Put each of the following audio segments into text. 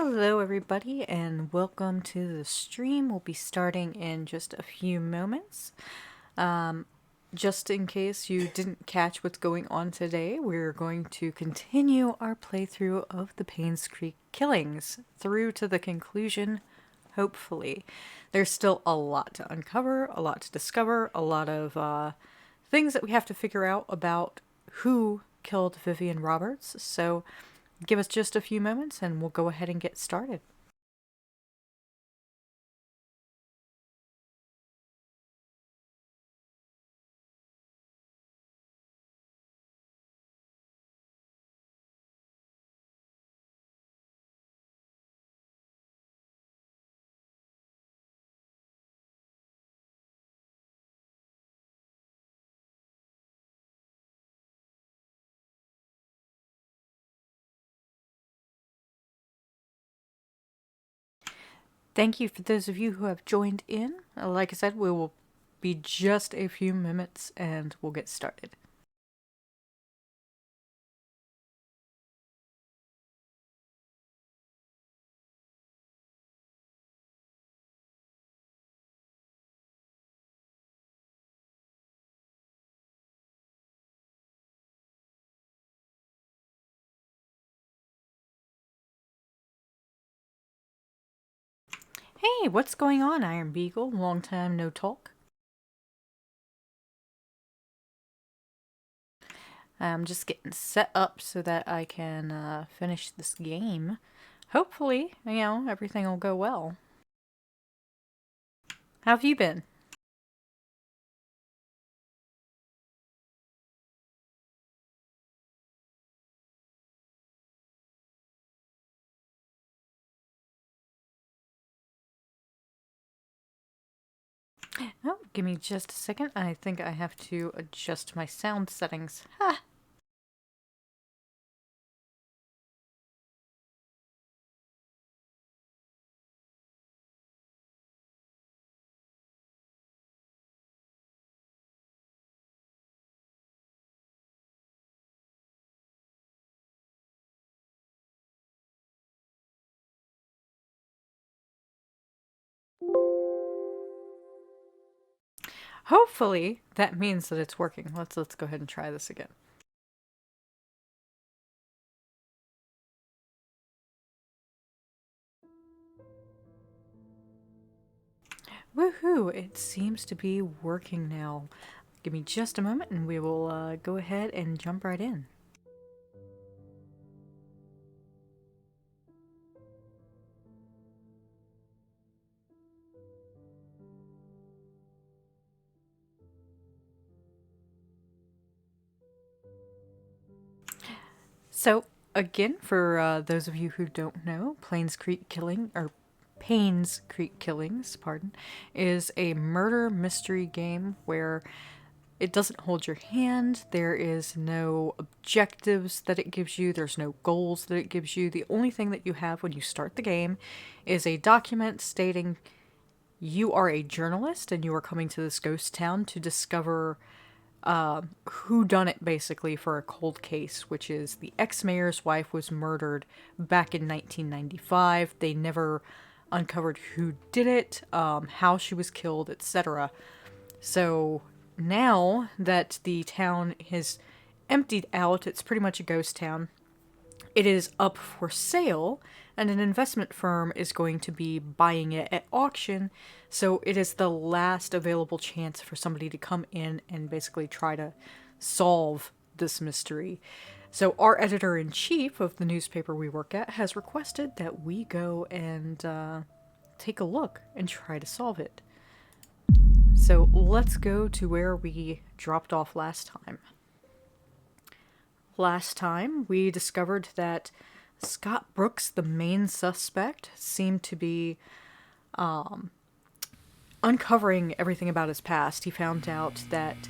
Hello everybody and welcome to the stream. We'll be starting in just a few moments. Just in case you didn't catch what's going on today, we're going to continue our playthrough of the Painscreek killings through to the conclusion, hopefully. There's still a lot to uncover, a lot to discover, a lot of things that we have to figure out about who killed Vivian Roberts, so give us just a few moments and we'll go ahead and get started. Thank you for those of you who have joined in. Like I said, we will be just a few minutes and we'll get started. Hey, what's going on, Iron Beagle? Long time no talk. I'm just getting set up so that I can finish this game. Hopefully, everything will go well. How have you been? Oh, give me just a second. I think I have to adjust my sound settings. Ha! Hopefully, that means that it's working. Let's go ahead and try this again. Woohoo! It seems to be working now. Give me just a moment and we will go ahead and jump right in. So, again, for those of you who don't know, Painscreek Killings, pardon, is a murder mystery game where it doesn't hold your hand. There is no objectives that it gives you. There's no goals that it gives you. The only thing that you have when you start the game is a document stating you are a journalist and you are coming to this ghost town to discover who done it basically for a cold case, which is the ex-mayor's wife was murdered back in 1995. They never uncovered who did it, how she was killed, etc. So now that the town has emptied out, it's pretty much a ghost town. It is up for sale, and an investment firm is going to be buying it at auction. So it is the last available chance for somebody to come in and basically try to solve this mystery. So our editor-in-chief of the newspaper we work at has requested that we go and take a look and try to solve it. So let's go to where we dropped off last time. Last time, we discovered that Scott Brooks, the main suspect, seemed to be uncovering everything about his past. He found out that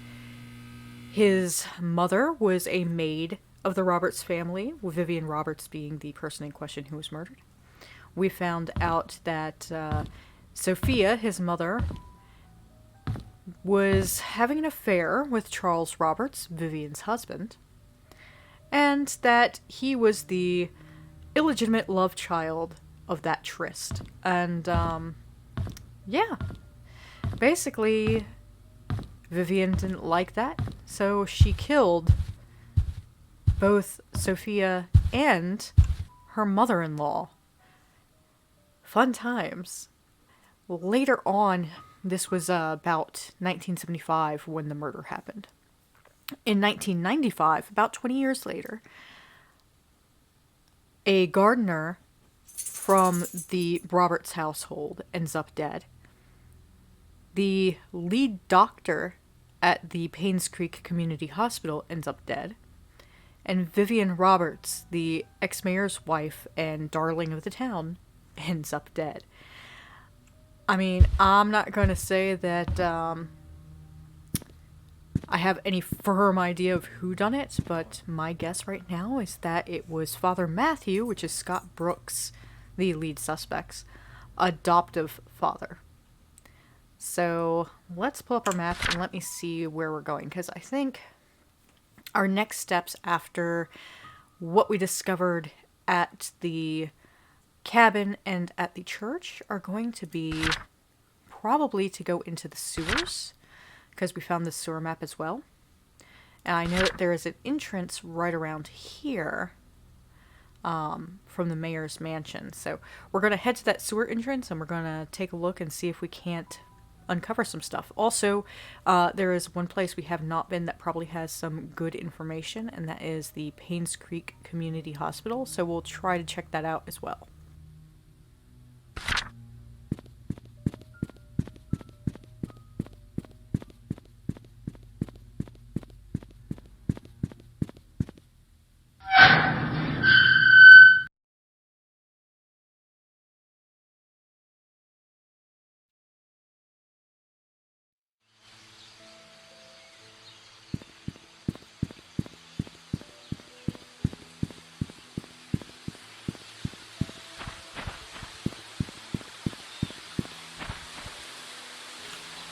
his mother was a maid of the Roberts family, with Vivian Roberts being the person in question who was murdered. We found out that Sophia, his mother, was having an affair with Charles Roberts, Vivian's husband, and that he was the illegitimate love child of that tryst. And yeah, basically Vivian didn't like that, so she killed both Sophia and her mother-in-law. Fun times. Later on, this was about 1975 when the murder happened. In 1995, about 20 years later, a gardener from the Roberts household ends up dead. The lead doctor at the Painscreek Community Hospital ends up dead. And Vivian Roberts, the ex-mayor's wife and darling of the town, ends up dead. I mean, I'm not going to say that I have any firm idea of who done it, but my guess right now is that it was Father Matthew, which is Scott Brooks, the lead suspect's adoptive father. So let's pull up our map and let me see where we're going, because I think our next steps after what we discovered at the cabin and at the church are going to be probably to go into the sewers, because we found the sewer map as well. And I know that there is an entrance right around here from the mayor's mansion. So we're going to head to that sewer entrance and we're going to take a look and see if we can't uncover some stuff. Also, there is one place we have not been that probably has some good information, and that is the Painscreek Community Hospital. So we'll try to check that out as well.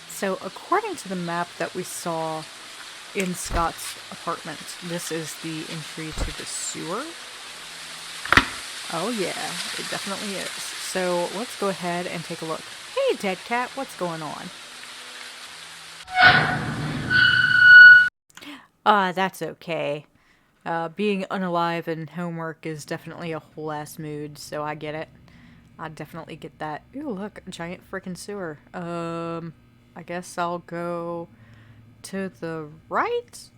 So according to the map that we saw in Scott's apartment, this is the entry to the sewer. Oh yeah, it definitely is. So let's go ahead and take a look. Hey dead cat, what's going on? That's okay. Being unalive and homework is definitely a whole ass mood, so I get it. I definitely get that. Ooh, look, a giant freaking sewer. I guess I'll go to the right?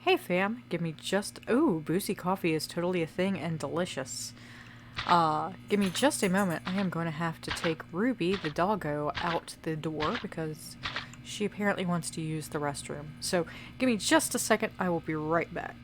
Hey fam, give me just... Ooh, boozy coffee is totally a thing and delicious. Give me just a moment. I am going to have to take Ruby, the doggo, out the door because she apparently wants to use the restroom. So, give me just a second. I will be right back.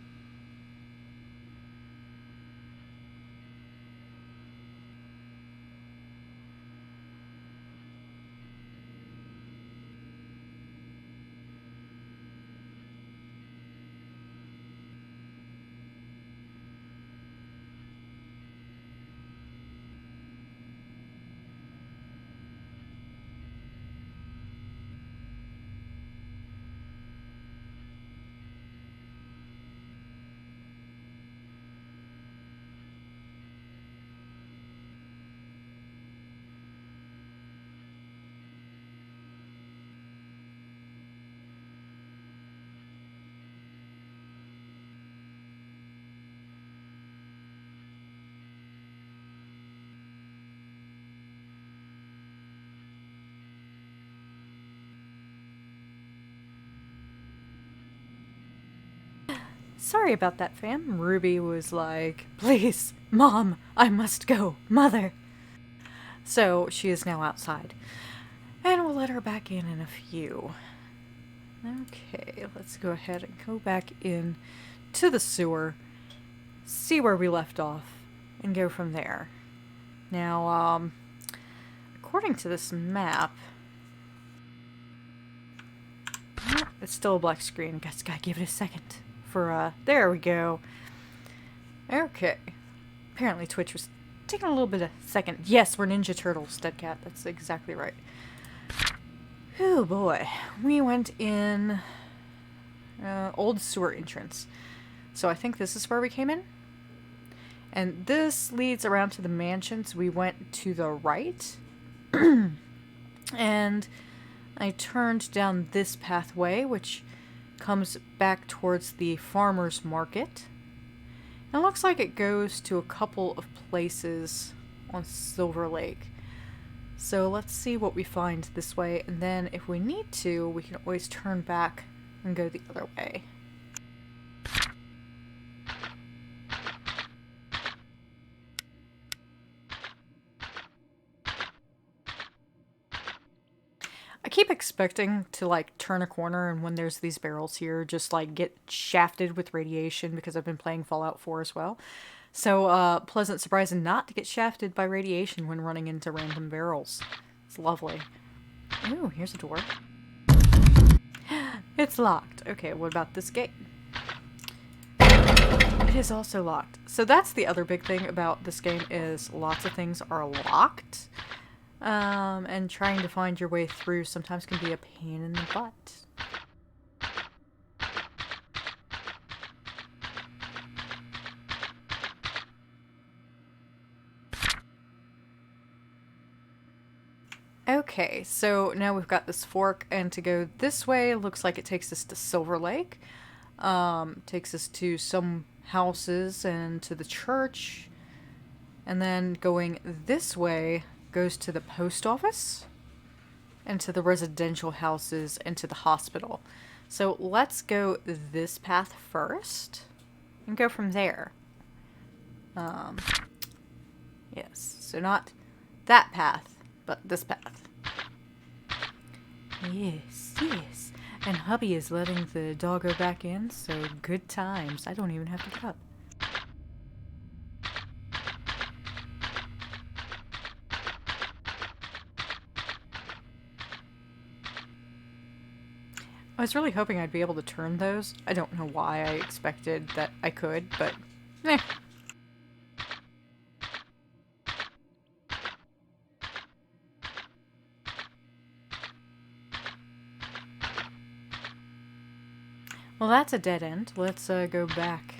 Sorry about that, fam. Ruby was like, please, Mom, I must go. Mother. So, she is now outside. And we'll let her back in a few. Okay, let's go ahead and go back in to the sewer, see where we left off, and go from there. Now, according to this map... It's still a black screen. Guess gotta give it a second. There we go. Okay. Apparently Twitch was taking a little bit of second. Yes, we're Ninja Turtles, Dead Cat. That's exactly right. Oh boy. We went in old sewer entrance. So I think this is where we came in. And this leads around to the mansion. So we went to the right. And I turned down this pathway, which comes back towards the farmer's market. It looks like it goes to a couple of places on Silver Lake. So let's see what we find this way, and then if we need to, we can always turn back and go the other way. I keep expecting to like turn a corner and when there's these barrels here, just like get shafted with radiation because I've been playing Fallout 4 as well. So pleasant surprise not to get shafted by radiation when running into random barrels. It's lovely. Ooh, here's a door. It's locked. Okay, what about this gate? It is also locked. So that's the other big thing about this game is lots of things are locked. And trying to find your way through sometimes can be a pain in the butt. Okay, so now we've got this fork, and to go this way looks like it takes us to Silver Lake. Takes us to some houses and to the church. And then going this way goes to the post office and to the residential houses and to the hospital. So let's go this path first and go from there. Yes, so not that path, but this path. Yes, yes. And hubby is letting the doggo back in, so good times. I don't even have to get up. I was really hoping I'd be able to turn those. I don't know why I expected that I could, but eh. Well, that's a dead end. Let's go back.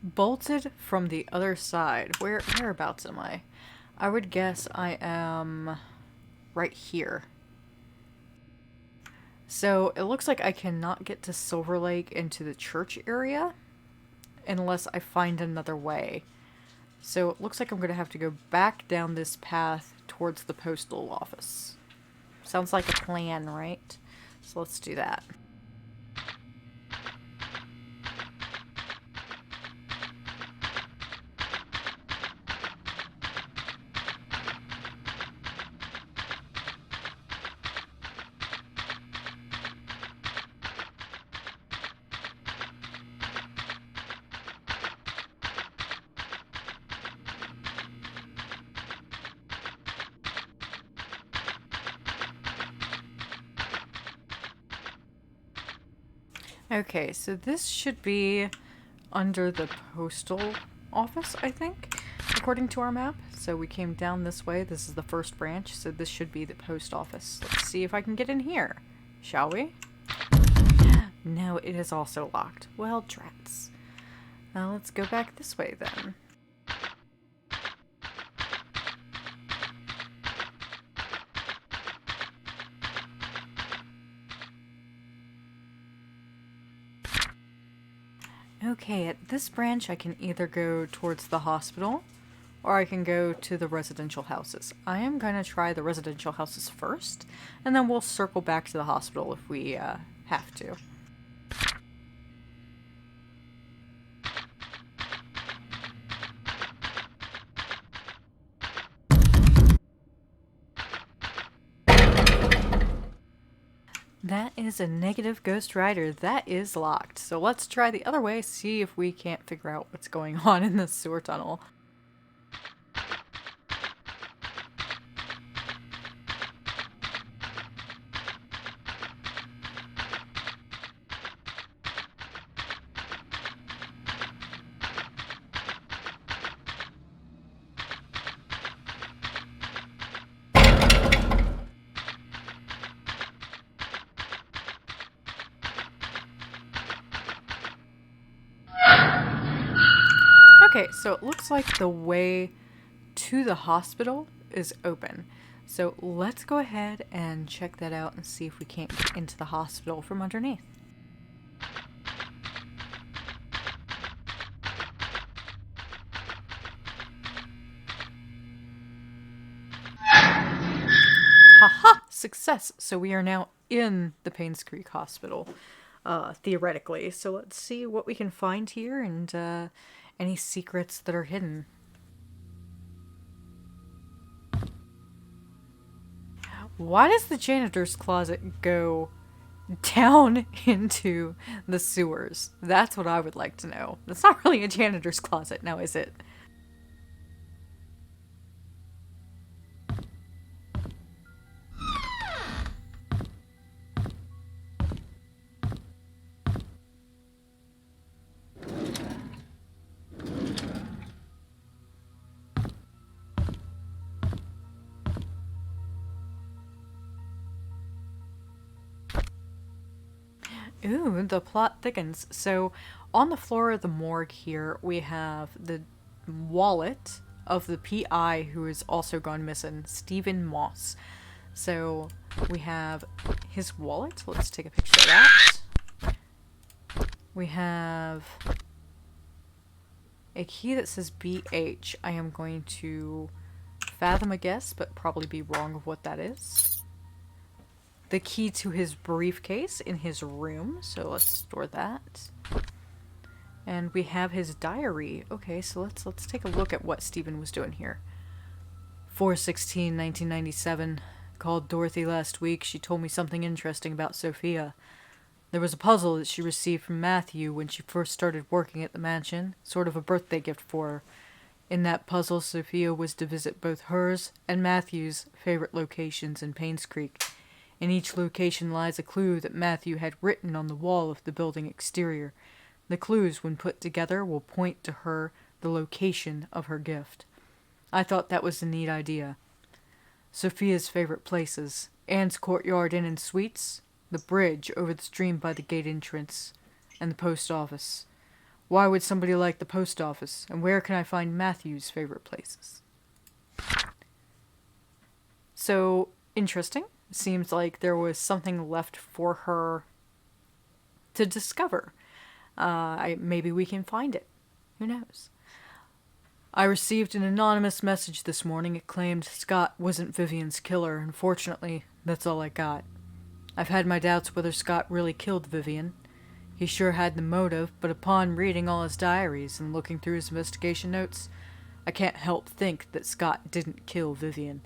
Bolted from the other side. Whereabouts am I? I would guess I am right here. So it looks like I cannot get to Silver Lake into the church area unless I find another way. So it looks like I'm going to have to go back down this path towards the postal office. Sounds like a plan, right? So let's do that. Okay, so this should be under the postal office, I think, according to our map. So we came down this way. This is the first branch, so this should be the post office. Let's see if I can get in here, shall we? No, it is also locked. Well, drats. Now let's go back this way then. Okay, at this branch I can either go towards the hospital or I can go to the residential houses. I am going to try the residential houses first, and then we'll circle back to the hospital if we have to. That is a negative Ghost Rider. That is locked. So let's try the other way, see if we can't figure out what's going on in this sewer tunnel. Okay, so it looks like the way to the hospital is open. So let's go ahead and check that out and see if we can't get into the hospital from underneath. Haha! Success! So we are now in the Painscreek Hospital, theoretically. So let's see what we can find here and any secrets that are hidden. Why does the janitor's closet go down into the sewers? That's what I would like to know. That's not really a janitor's closet now, is it? Ooh, the plot thickens. So, on the floor of the morgue here, we have the wallet of the PI who has also gone missing, Stephen Moss. So, we have his wallet. Let's take a picture of that. We have a key that says BH. I am going to fathom a guess, but probably be wrong of what that is. The key to his briefcase in his room, so let's store that. And we have his diary. Okay, so let's take a look at what Stephen was doing here. 4/16/1997. Called Dorothy last week. She told me something interesting about Sophia. There was a puzzle that she received from Matthew when she first started working at the mansion, sort of a birthday gift for her. In that puzzle, Sophia was to visit both hers and Matthew's favorite locations in Painscreek. In each location lies a clue that Matthew had written on the wall of the building exterior. The clues, when put together, will point to her the location of her gift. I thought that was a neat idea. Sophia's favorite places: Anne's Courtyard Inn and Suites, the bridge over the stream by the gate entrance, and the post office. Why would somebody like the post office, and where can I find Matthew's favorite places? So, interesting. Seems like there was something left for her to discover. Maybe we can find it. Who knows? I received an anonymous message this morning. It claimed Scott wasn't Vivian's killer. Unfortunately, that's all I got. I've had my doubts whether Scott really killed Vivian. He sure had the motive, but upon reading all his diaries and looking through his investigation notes, I can't help think that Scott didn't kill Vivian.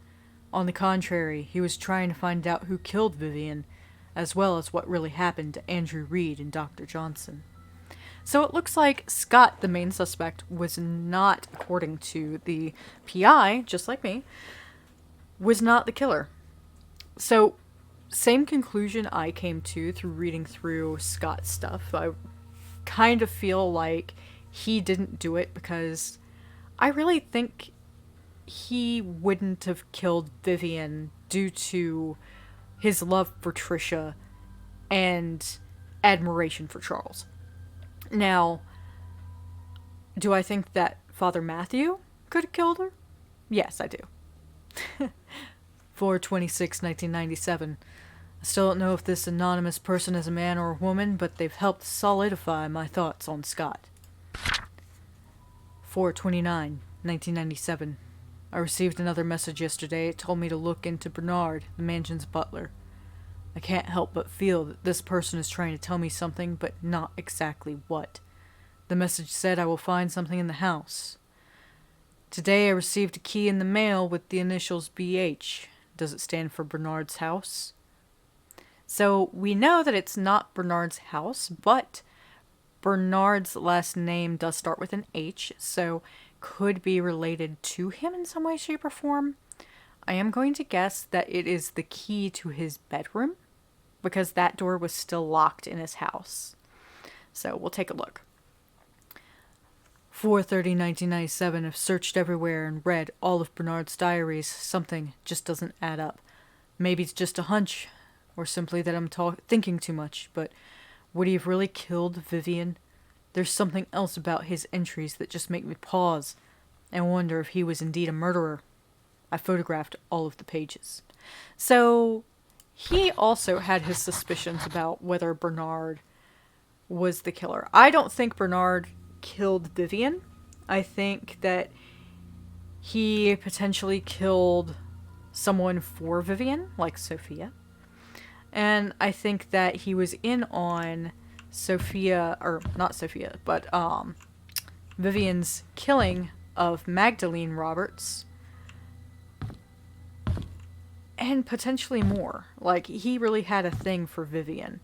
On the contrary, he was trying to find out who killed Vivian, as well as what really happened to Andrew Reed and Dr. Johnson. So it looks like Scott, the main suspect, was not, according to the PI, just like me, was not the killer. So, same conclusion I came to through reading through Scott's stuff. I kind of feel like he didn't do it because I really think he wouldn't have killed Vivian due to his love for Trisha and admiration for Charles. Now, do I think that Father Matthew could have killed her? Yes, I do. 4/26/1997. I still don't know if this anonymous person is a man or a woman, but they've helped solidify my thoughts on Scott. 4/29/1997. I received another message yesterday. It told me to look into Bernard, the mansion's butler. I can't help but feel that this person is trying to tell me something, but not exactly what. The message said I will find something in the house. Today I received a key in the mail with the initials BH. Does it stand for Bernard's house? So we know that it's not Bernard's house, but Bernard's last name does start with an H, so could be related to him in some way, shape, or form. I am going to guess that it is the key to his bedroom, because that door was still locked in his house. So we'll take a look. 4/30/1997. I've searched everywhere and read all of Bernard's diaries. Something just doesn't add up. Maybe it's just a hunch, or simply that I'm thinking too much, but would he have really killed Vivian? there's something else about his entries that just make me pause and wonder if he was indeed a murderer. I photographed all of the pages. So he also had his suspicions about whether Bernard was the killer. I don't think Bernard killed Vivian. I think that he potentially killed someone for Vivian, like Sophia. And I think that he was in on Sophia, or not Sophia, but Vivian's killing of Magdalene Roberts. And potentially more. Like, he really had a thing for Vivian.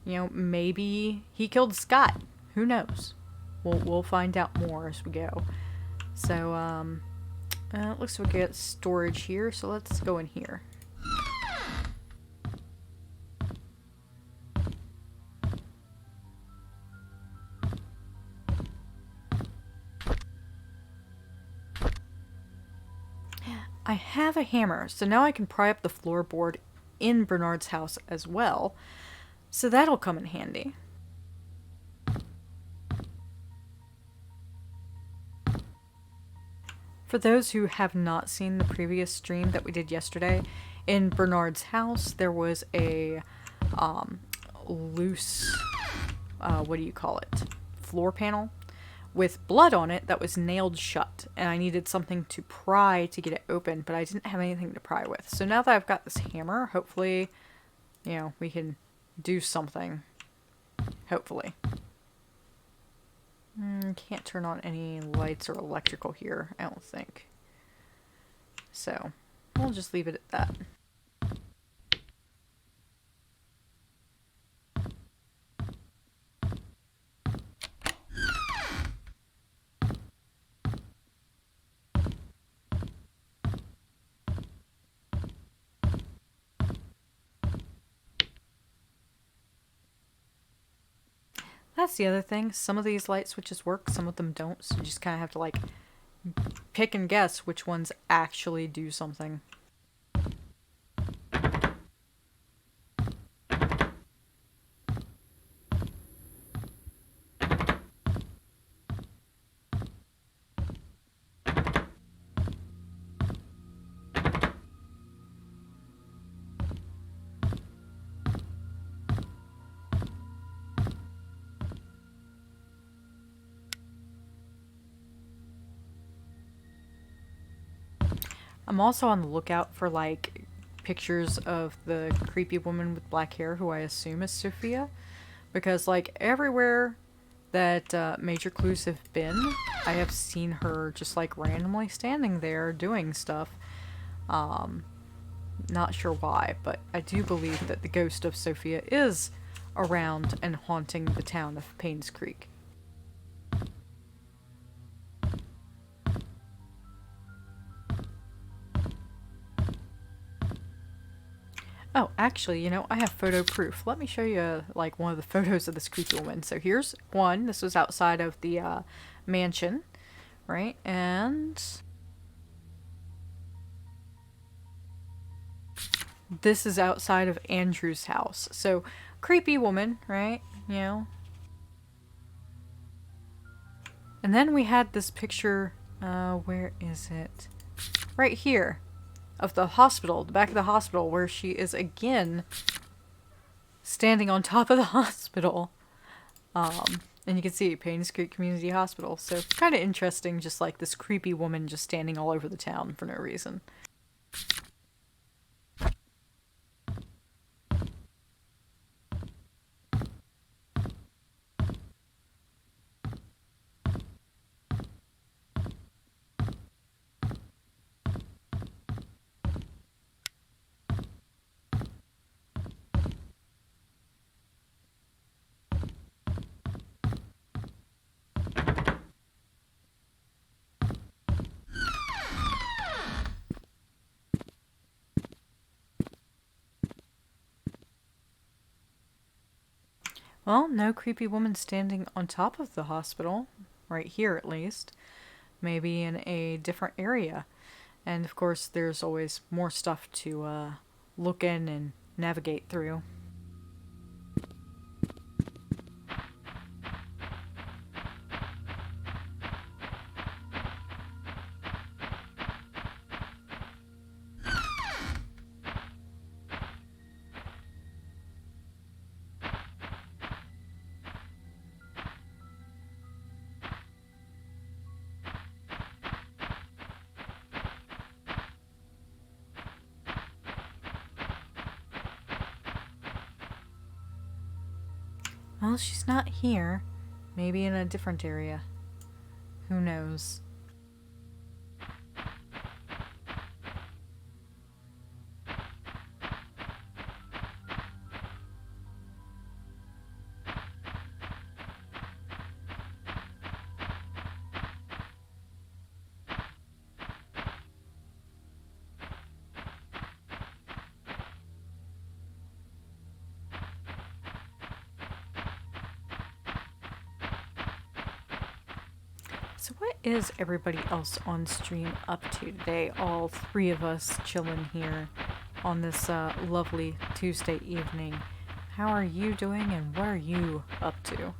You know, maybe he killed Scott. Who knows? We'll find out more as we go. So, it looks like we get storage here, so let's go in here. I have a hammer, so now I can pry up the floorboard in Bernard's house as well. So that'll come in handy. For those who have not seen the previous stream that we did yesterday, in Bernard's house there was a loose, what do you call it, floor panel with blood on it that was nailed shut, and I needed something to pry to get it open, but I didn't have anything to pry with. So now that I've got this hammer, hopefully, you know, we can do something. Hopefully. Can't turn on any lights or electrical here, I don't think. So, we'll just leave it at that. That's the other thing. Some of these light switches work, some of them don't, so you just kind of have to, like, pick and guess which ones actually do something. I'm also on the lookout for, like, pictures of the creepy woman with black hair who I assume is Sophia. Because, like, everywhere that major clues have been, I have seen her just, like, randomly standing there doing stuff. Not sure why, but I do believe that the ghost of Sophia is around and haunting the town of Painscreek. Oh, actually, you know, I have photo proof. Let me show you, like, one of the photos of this creepy woman. So here's one. This was outside of the mansion, right? And this is outside of Andrew's house. So, creepy woman, right? You know. And then we had this picture, where is it? Right here. Of the hospital, the back of the hospital, where she is again standing on top of the hospital. And you can see Painscreek Community Hospital. So kind of interesting, just like this creepy woman just standing all over the town for no reason. Well, no creepy woman standing on top of the hospital, right here at least. Maybe in a different area. And of course, there's always more stuff to look in and navigate through. Well, she's not here. Maybe in a different area. Who knows? So what is everybody else on stream up to today? All three of us chilling here on this lovely Tuesday evening. How are you doing and what are you up to?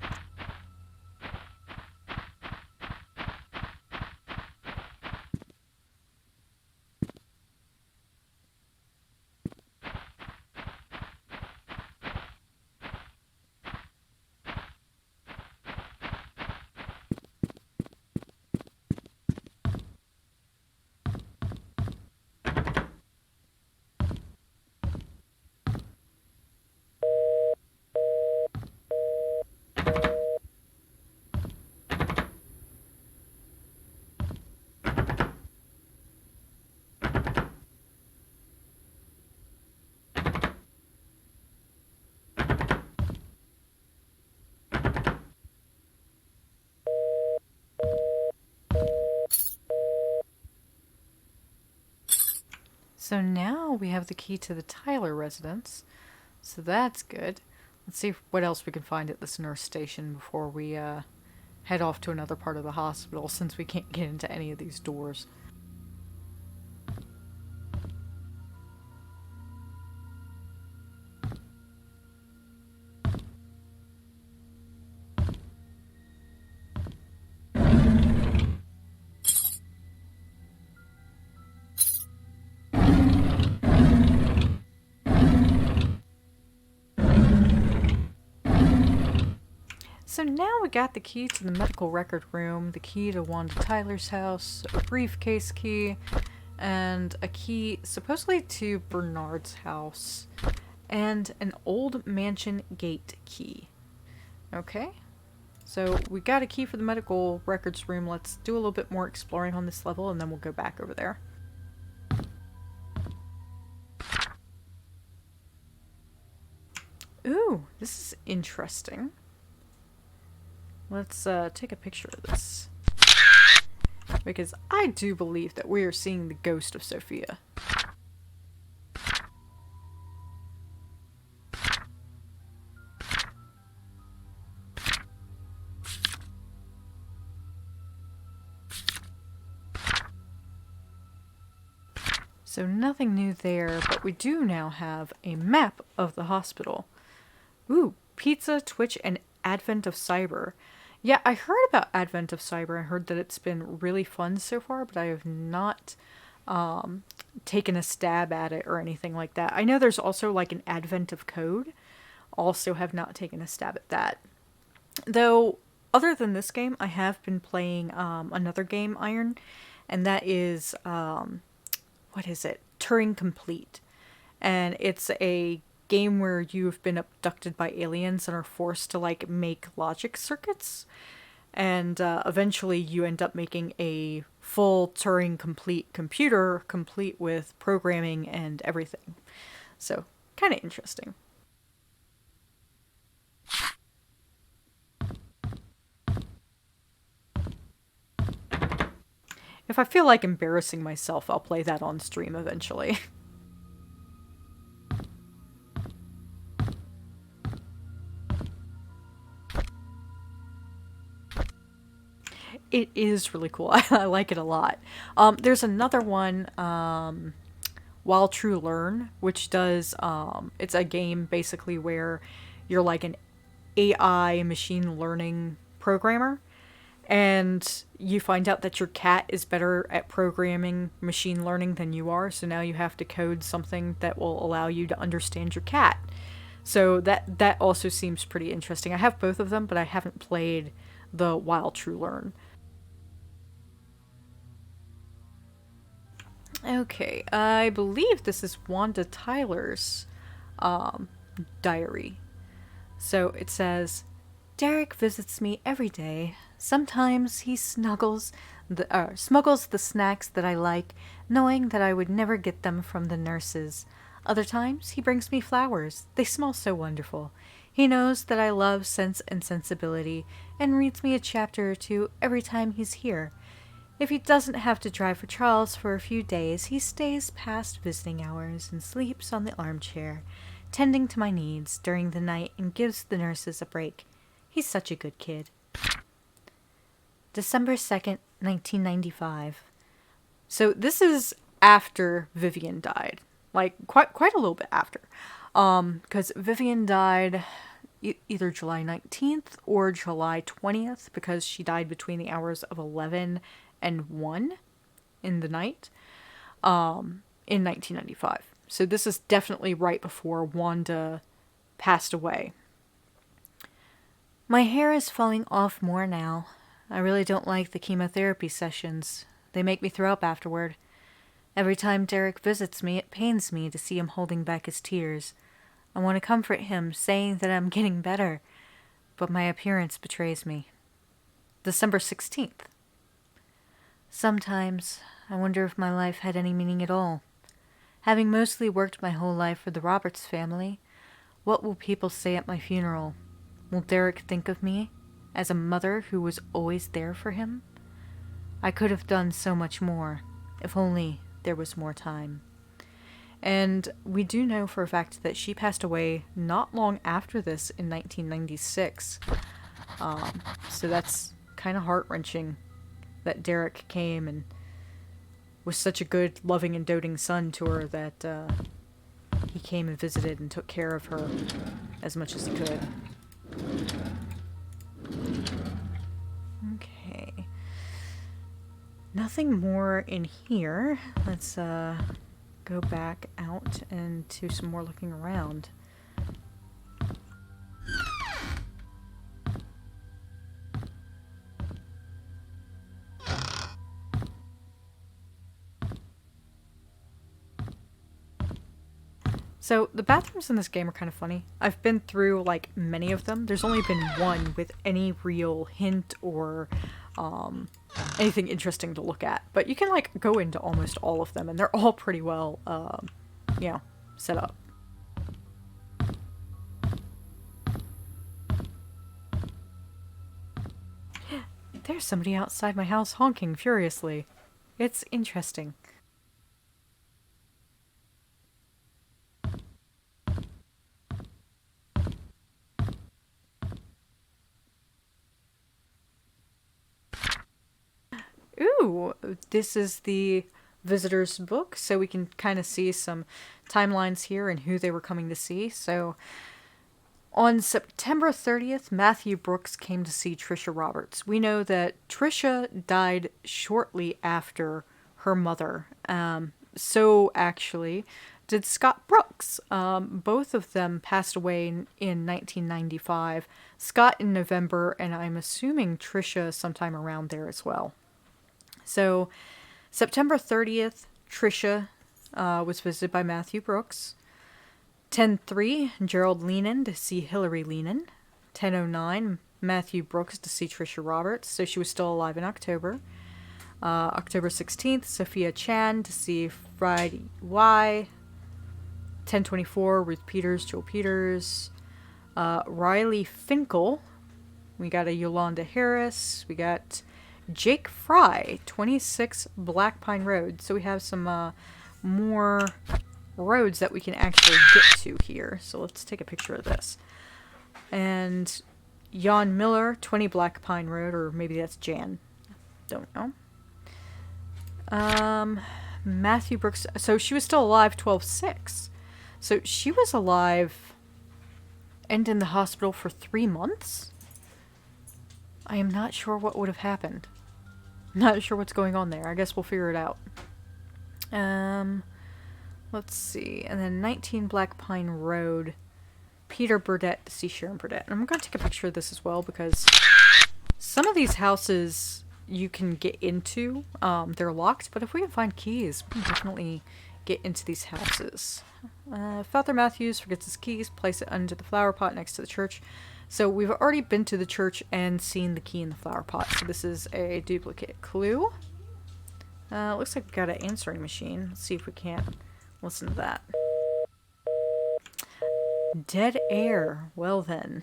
So now we have the key to the Tyler residence. So that's good. Let's see what else we can find at this nurse station before we head off to another part of the hospital since we can't get into any of these doors. So now we got the key to the medical record room, the key to Wanda Tyler's house, a briefcase key, and a key supposedly to Bernard's house, and an old mansion gate key. Okay, so we got a key for the medical records room. Let's do a little bit more exploring on this level and then we'll go back over there. Ooh, this is interesting. Let's take a picture of this. Because I do believe that we are seeing the ghost of Sophia. So nothing new there, but we do now have a map of the hospital. Ooh, pizza, Twitch, and Advent of Cyber. Yeah, I heard about Advent of Cyber. I heard that it's been really fun so far, but I have not taken a stab at it or anything like that. I know there's also like an Advent of Code. Also have not taken a stab at that. Though, other than this game, I have been playing another game, Iron, and that is, what is it? Turing Complete. And it's a game where you've been abducted by aliens and are forced to like make logic circuits, and eventually you end up making a full Turing complete computer, complete with programming and everything. So kind of interesting. If I feel like embarrassing myself, I'll play that on stream eventually. It is really cool. I like it a lot. There's another one, While True Learn, which does, it's a game basically where you're like an AI machine learning programmer, and you find out that your cat is better at programming machine learning than you are, so now you have to code something that will allow you to understand your cat. So that also seems pretty interesting. I have both of them, but I haven't played the While True Learn. Okay, I believe this is Wanda Tyler's diary. So it says, Derek visits me every day. Sometimes he smuggles the snacks that I like, knowing that I would never get them from the nurses. Other times, he brings me flowers. They smell so wonderful. He knows that I love Sense and Sensibility, and reads me a chapter or two every time he's here. If he doesn't have to drive for Charles for a few days, he stays past visiting hours and sleeps on the armchair, tending to my needs during the night and gives the nurses a break. He's such a good kid. December 2nd, 1995. So this is after Vivian died. Like, quite a little bit after. Because Vivian died either July 19th or July 20th, because she died between the hours of 11 and 1 in the night, in 1995. So this is definitely right before Wanda passed away. My hair is falling off more now. I really don't like the chemotherapy sessions. They make me throw up afterward. Every time Derek visits me, it pains me to see him holding back his tears. I want to comfort him, saying that I'm getting better, but my appearance betrays me. December 16th. Sometimes I wonder if my life had any meaning at all. Having mostly worked my whole life for the Roberts family, what will people say at my funeral? Will Derek think of me as a mother who was always there for him? I could have done so much more, if only there was more time. And we do know for a fact that she passed away not long after this in 1996. So that's kind of heart-wrenching that Derek came and was such a good, loving, and doting son to her that he came and visited and took care of her as much as he could. Okay. Nothing more in here. Let's go back out and do some more looking around. So, the bathrooms in this game are kind of funny. I've been through, like, many of them. There's only been one with any real hint or anything interesting to look at. But you can, like, go into almost all of them, and they're all pretty well, set up. There's somebody outside my house honking furiously. It's interesting. Ooh, this is the visitor's book, so we can kind of see some timelines here and who they were coming to see. So, on September 30th, Matthew Brooks came to see Trisha Roberts. We know that Trisha died shortly after her mother. So, actually, did Scott Brooks. Both of them passed away in 1995. Scott in November, and I'm assuming Trisha sometime around there as well. So, September 30th, Trisha was visited by Matthew Brooks. 10:03, Gerald Lehnan to see Hillary Lehnan. 10:09, Matthew Brooks to see Trisha Roberts, so she was still alive in October. October 16th, Sophia Chan to see Friday Y. 10:24, Ruth Peters, Joel Peters. Riley Finkel. We got a Yolanda Harris. We got Jake Fry, 26 Black Pine Road. So we have some more roads that we can actually get to here. So let's take a picture of this. And Jan Miller, 20 Black Pine Road, or maybe that's Jan. Don't know. Matthew Brooks. So she was still alive 12/6. So she was alive and in the hospital for 3 months? I am not sure what would have happened. Not sure what's going on there. I guess we'll figure it out. Let's see. And then 19 Black Pine Road. Peter Burdett to see Sharon Burdett. And I'm going to take a picture of this as well because some of these houses you can get into. They're locked, but if we can find keys, we can definitely get into these houses. Father Matthews forgets his keys, place it under the flower pot next to the church. So we've already been to the church and seen the key in the flower pot. So this is a duplicate clue. Looks like we've got an answering machine. Let's see if we can't listen to that. Dead air. Well then.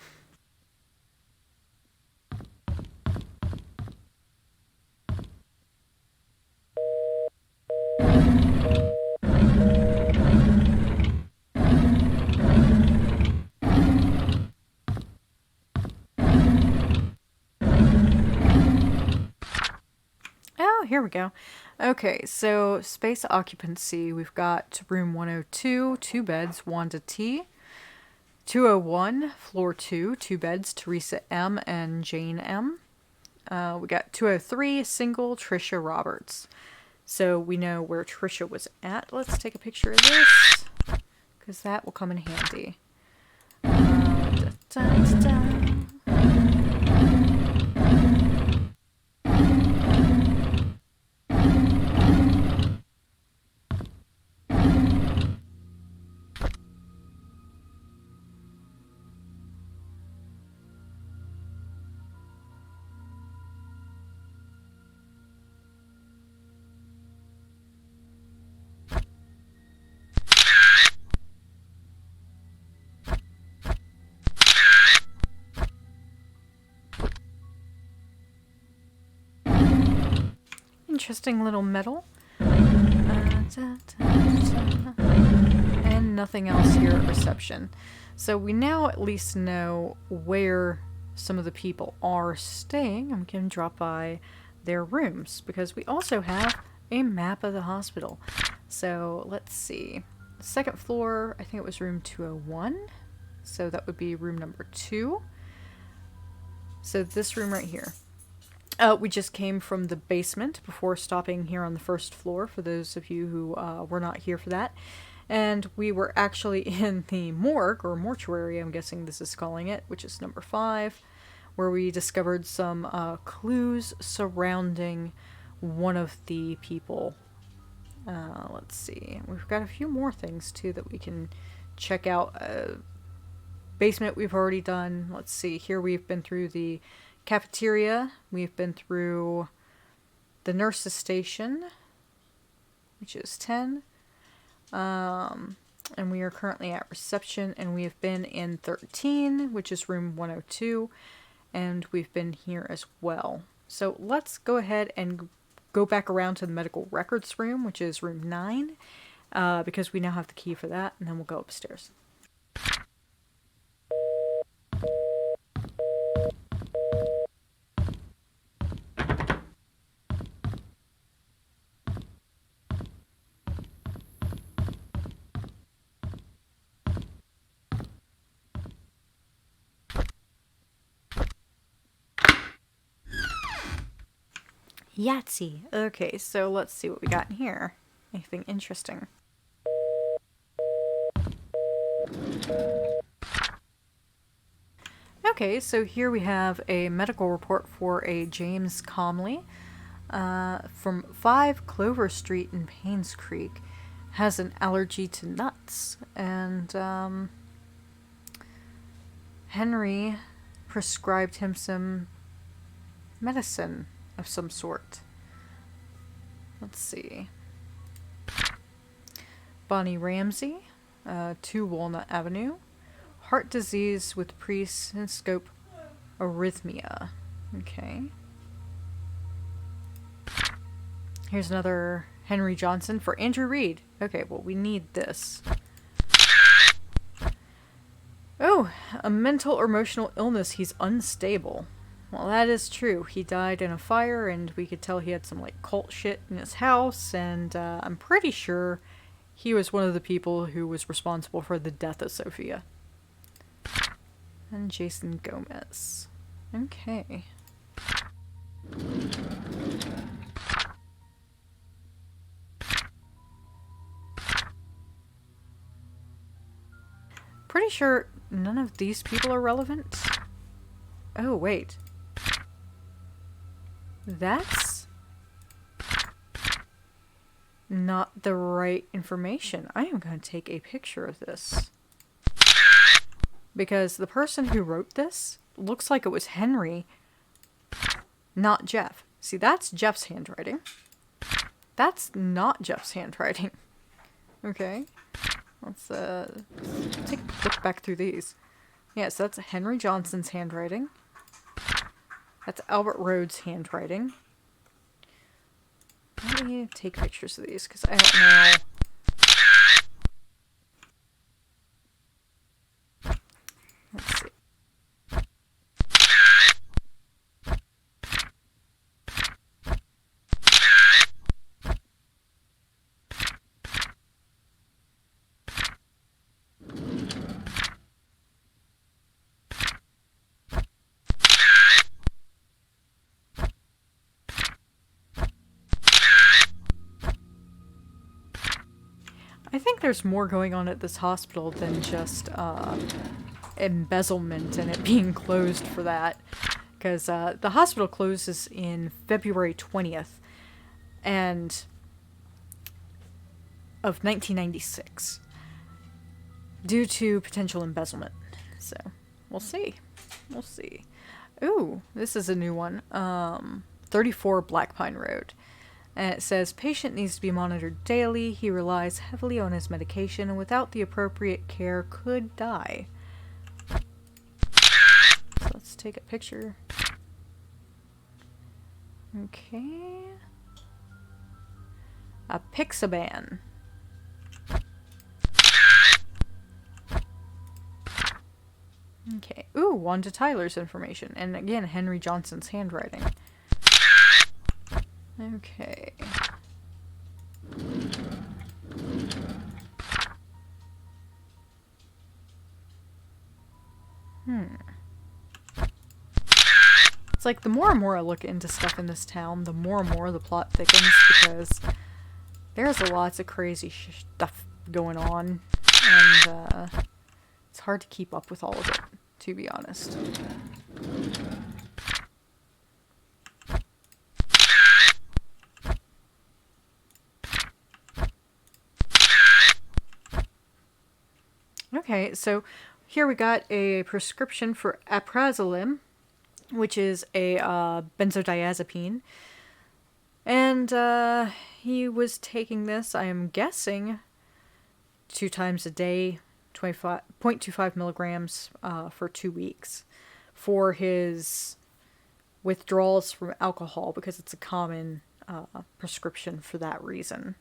Oh, here we go. Okay, so space occupancy. We've got room 102, 2 beds, Wanda T. 201, floor 2, 2 beds, Teresa M. and Jane M. We got 203, single, Trisha Roberts. So we know where Trisha was at. Let's take a picture of this, because that will come in handy. Da, da, da. Interesting little medal. And nothing else here at reception. So we now at least know where some of the people are staying, and we can drop by their rooms, because we also have a map of the hospital. So let's see. The second floor, I think it was room 201. So that would be room number 2. So this room right here. We just came from the basement before stopping here on the first floor, for those of you who were not here for that. And we were actually in the morgue, or mortuary, I'm guessing this is calling it, which is number 5, where we discovered some clues surrounding one of the people. Let's see. We've got a few more things, too, that we can check out. Basement we've already done. Let's see. Here we've been through the cafeteria. We've been through the nurse's station, which is 10. And we are currently at reception, and we have been in 13, which is room 102, and we've been here as well. So let's go ahead and go back around to the medical records room, which is room 9, because we now have the key for that, and then we'll go upstairs. Yahtzee. Okay, so let's see what we got in here. Anything interesting? Okay, so here we have a medical report for a James Comley from 5 Clover Street in Painscreek. Has an allergy to nuts, and Henry prescribed him some medicine of some sort. Let's see. Bonnie Ramsey, 2 Walnut Avenue. Heart disease with pre-syncope arrhythmia. Okay. Here's another Henry Johnson for Andrew Reed. Okay, well, we need this. Oh, a mental or emotional illness. He's unstable. Well, that is true. He died in a fire, and we could tell he had some, like, cult shit in his house, and I'm pretty sure he was one of the people who was responsible for the death of Sophia. And Jason Gomez. Okay. Pretty sure none of these people are relevant. Oh, wait. That's not the right information. I am going to take a picture of this. because the person who wrote this looks like it was Henry, not Jeff. See, that's Jeff's handwriting. That's not Jeff's handwriting. Okay. Let's take a look back through these. Yeah, so that's Henry Johnson's handwriting. That's Albert Rhodes' handwriting. Let me take pictures of these, because I don't know. Let's see. I think there's more going on at this hospital than just embezzlement and it being closed for that. Because the hospital closes in February 20th and of 1996 due to potential embezzlement. So, we'll see. We'll see. Ooh, this is a new one. 34 Black Pine Road. And it says, patient needs to be monitored daily. He relies heavily on his medication and without the appropriate care could die. So let's take a picture. Okay. A Pixaban. Okay. Ooh, Wanda Tyler's information. And again, Henry Johnson's handwriting. Okay. It's like the more and more I look into stuff in this town, the more and more the plot thickens because there's lots of crazy stuff going on, and it's hard to keep up with all of it, to be honest. Okay, so here we got a prescription for aprazolam, which is a benzodiazepine. And he was taking this, I am guessing, 2 times a day, 0.25 milligrams for 2 weeks for his withdrawals from alcohol, because it's a common prescription for that reason.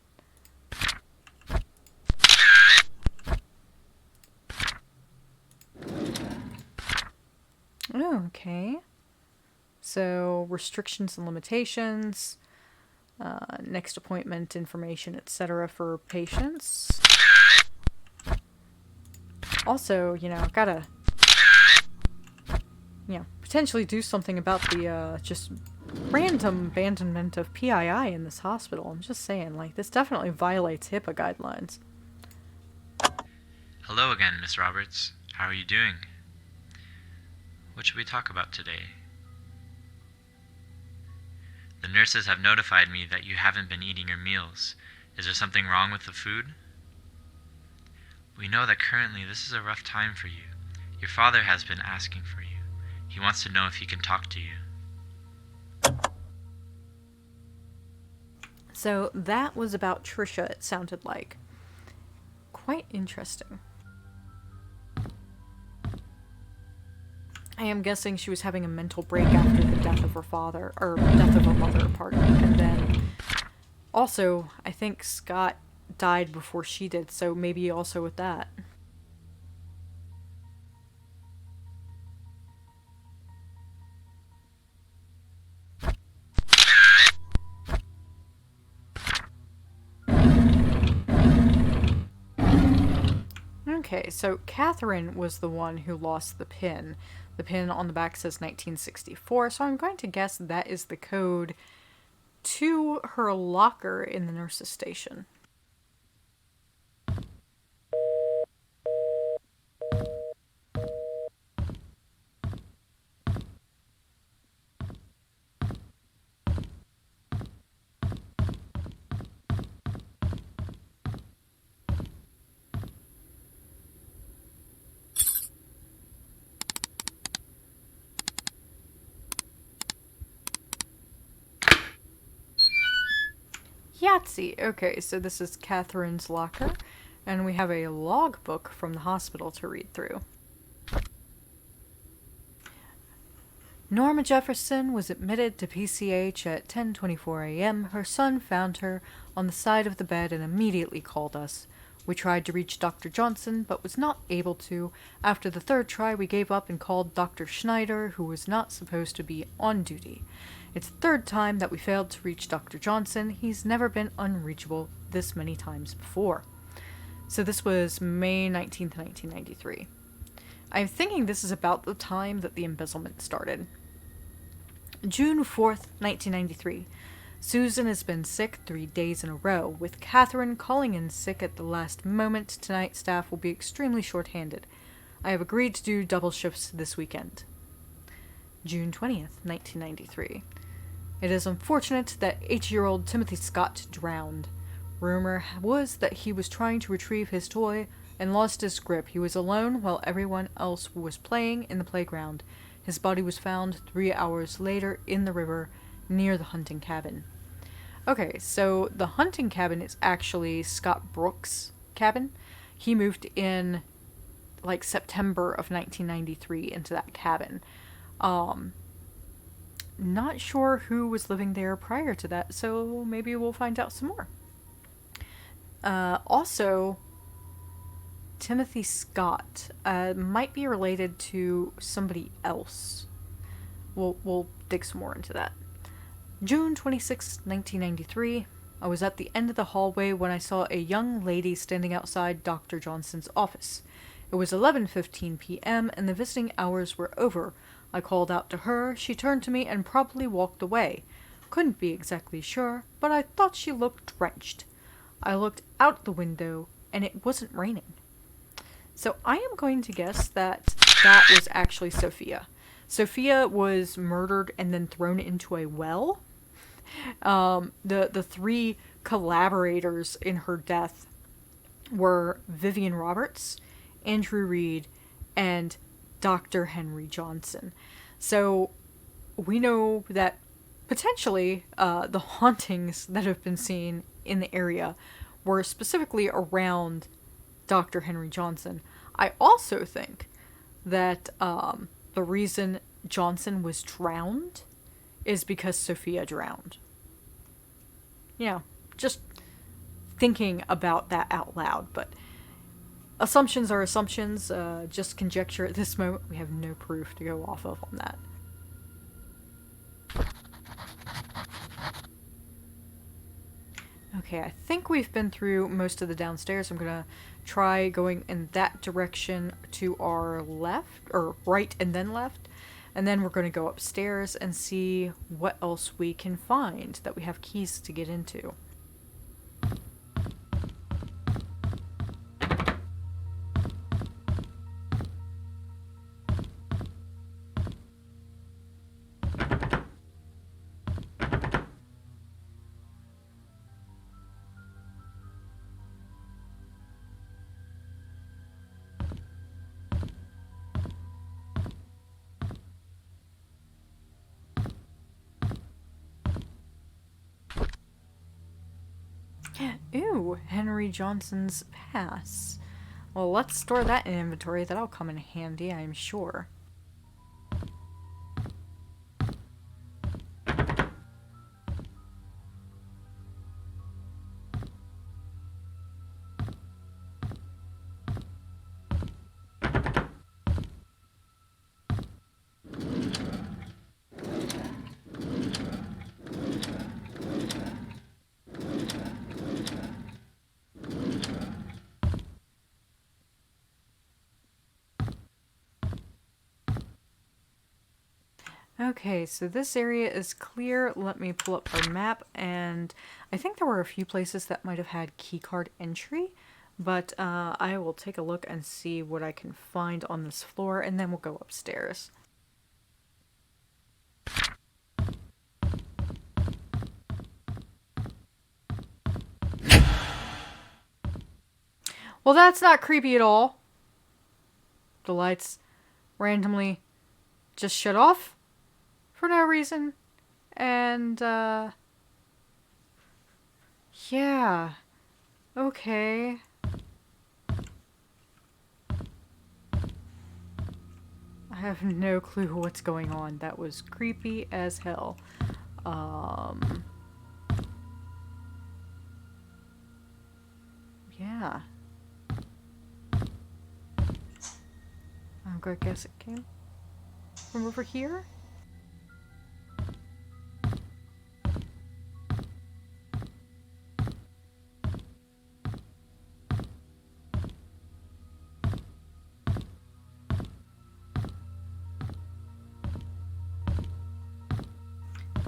Okay. So, restrictions and limitations, next appointment information, etc. for patients. Also, gotta, potentially do something about the, just random abandonment of PII in this hospital. I'm just saying, this definitely violates HIPAA guidelines. Hello again, Miss Roberts. How are you doing? What should we talk about today? The nurses have notified me that you haven't been eating your meals. Is there something wrong with the food? We know that currently this is a rough time for you. Your father has been asking for you. He wants to know if he can talk to you. So that was about Trisha, it sounded like. Quite interesting. I am guessing she was having a mental break after the death of her father, or death of her mother, pardon me. And then, also, I think Scott died before she did, so maybe also with that. Okay, so Catherine was the one who lost the pin. The pin on the back says 1964, so I'm going to guess that is the code to her locker in the nurse's station. Yahtzee. Okay, so this is Catherine's locker, and we have a logbook from the hospital to read through. Norma Jefferson was admitted to PCH at 10:24 a.m. Her son found her on the side of the bed and immediately called us. We tried to reach Dr. Johnson, but was not able to. After the third try, we gave up and called Dr. Schneider, who was not supposed to be on duty. It's the third time that we failed to reach Dr. Johnson. He's never been unreachable this many times before. So this was May 19th, 1993. I'm thinking this is about the time that the embezzlement started. June 4th, 1993. Susan has been sick 3 days in a row. With Catherine calling in sick at the last moment, tonight staff will be extremely short-handed. I have agreed to do double shifts this weekend. June 20th, 1993. It is unfortunate that 8-year-old Timothy Scott drowned. Rumor was that he was trying to retrieve his toy and lost his grip. He was alone while everyone else was playing in the playground. His body was found 3 hours later in the river near the hunting cabin. Okay, so the hunting cabin is actually Scott Brooks' cabin. He moved in like September of 1993 into that cabin. Not sure who was living there prior to that, so maybe we'll find out some more. Also, Timothy Scott might be related to somebody else. We'll dig some more into that. June 26, 1993. I was at the end of the hallway when I saw a young lady standing outside Dr. Johnson's office. It was 11:15 p.m. and the visiting hours were over. I called out to her. She turned to me and promptly walked away. Couldn't be exactly sure, but I thought she looked drenched. I looked out the window and it wasn't raining. So I am going to guess that that was actually Sophia. Sophia was murdered and then thrown into a well. The three collaborators in her death were Vivian Roberts, Andrew Reed, and Dr. Henry Johnson. So we know that potentially the hauntings that have been seen in the area were specifically around Dr. Henry Johnson. I also think that the reason Johnson was drowned is because Sophia drowned. Yeah, just thinking about that out loud, but assumptions are assumptions, just conjecture at this moment. We have no proof to go off of on that. Okay, I think we've been through most of the downstairs. I'm gonna try going in that direction to our left, or right and then left. And then we're going to go upstairs and see what else we can find that we have keys to get into. Ooh, Henry Johnson's pass. Well, let's store that in inventory. That'll come in handy, I'm sure. Okay, so this area is clear. Let me pull up our map, and I think there were a few places that might have had keycard entry, but I will take a look and see what I can find on this floor, and then we'll go upstairs. Well, that's not creepy at all. The lights randomly just shut off for no reason. And, Yeah. Okay. I have no clue what's going on. That was creepy as hell. Um. Yeah. I'm gonna guess it came from over here?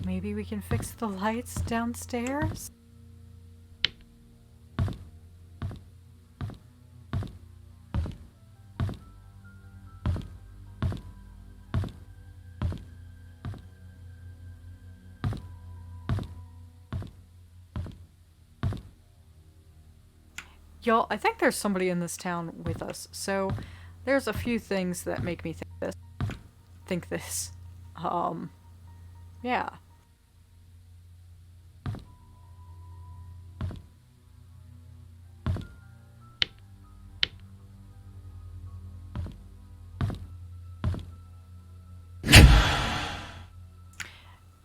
Maybe we can fix the lights downstairs? Y'all, I think there's somebody in this town with us, so there's a few things that make me think this. Um, yeah.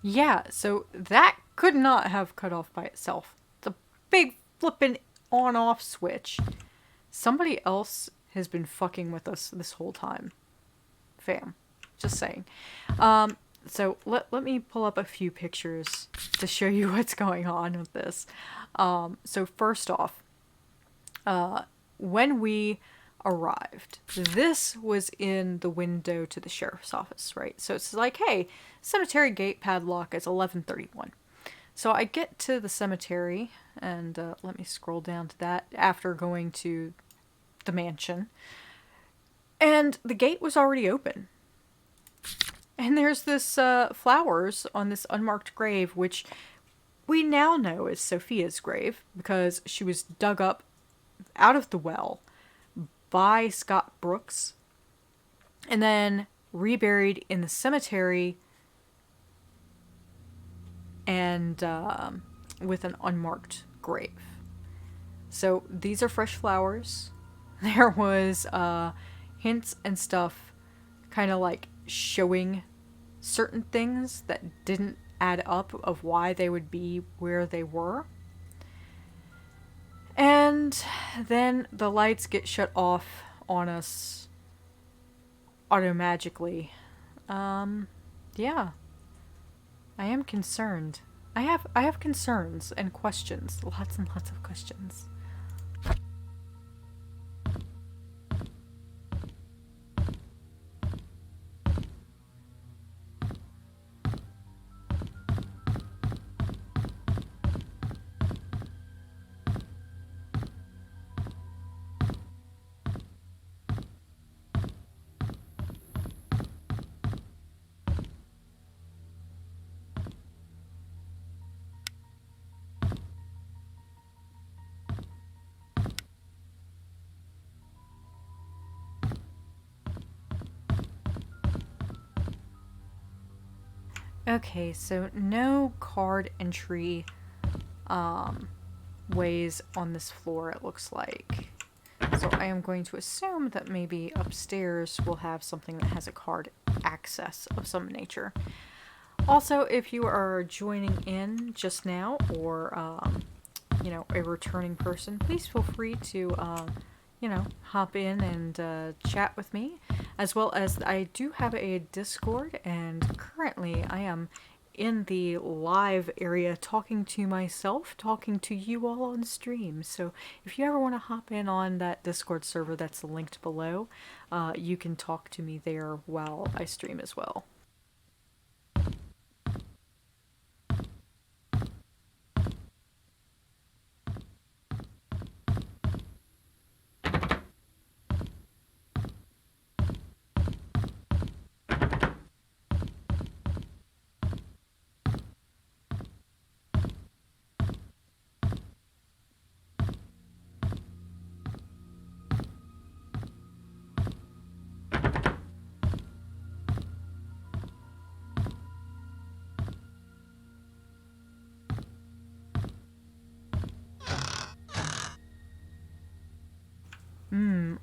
Yeah, so that could not have cut off by itself. It's a big flippin' on-off switch. Somebody else has been fucking with us this whole time. Fam. Just saying. So let me pull up a few pictures to show you what's going on with this. So first off, when we arrived, this was in the window to the sheriff's office, right? So it's like, hey, cemetery gate padlock is 11:31. So I get to the cemetery, and let me scroll down to that after going to the mansion, and the gate was already open. And there's this flowers on this unmarked grave, which we now know is Sophia's grave because she was dug up out of the well by Scott Brooks and then reburied in the cemetery and with an unmarked grave. So these are fresh flowers. There was hints and stuff kind of like showing certain things that didn't add up of why they would be where they were. And then the lights get shut off on us automagically. Yeah. I am concerned. I have concerns and questions. Lots and lots of questions. Okay, so no card entry ways on this floor, it looks like. So I am going to assume that maybe upstairs we'll have something that has a card access of some nature. Also, if you are joining in just now or, a returning person, please feel free to, hop in and chat with me. As well as I do have a Discord, and currently I am in the live area talking to myself, talking to you all on stream. So if you ever want to hop in on that Discord server that's linked below, you can talk to me there while I stream as well.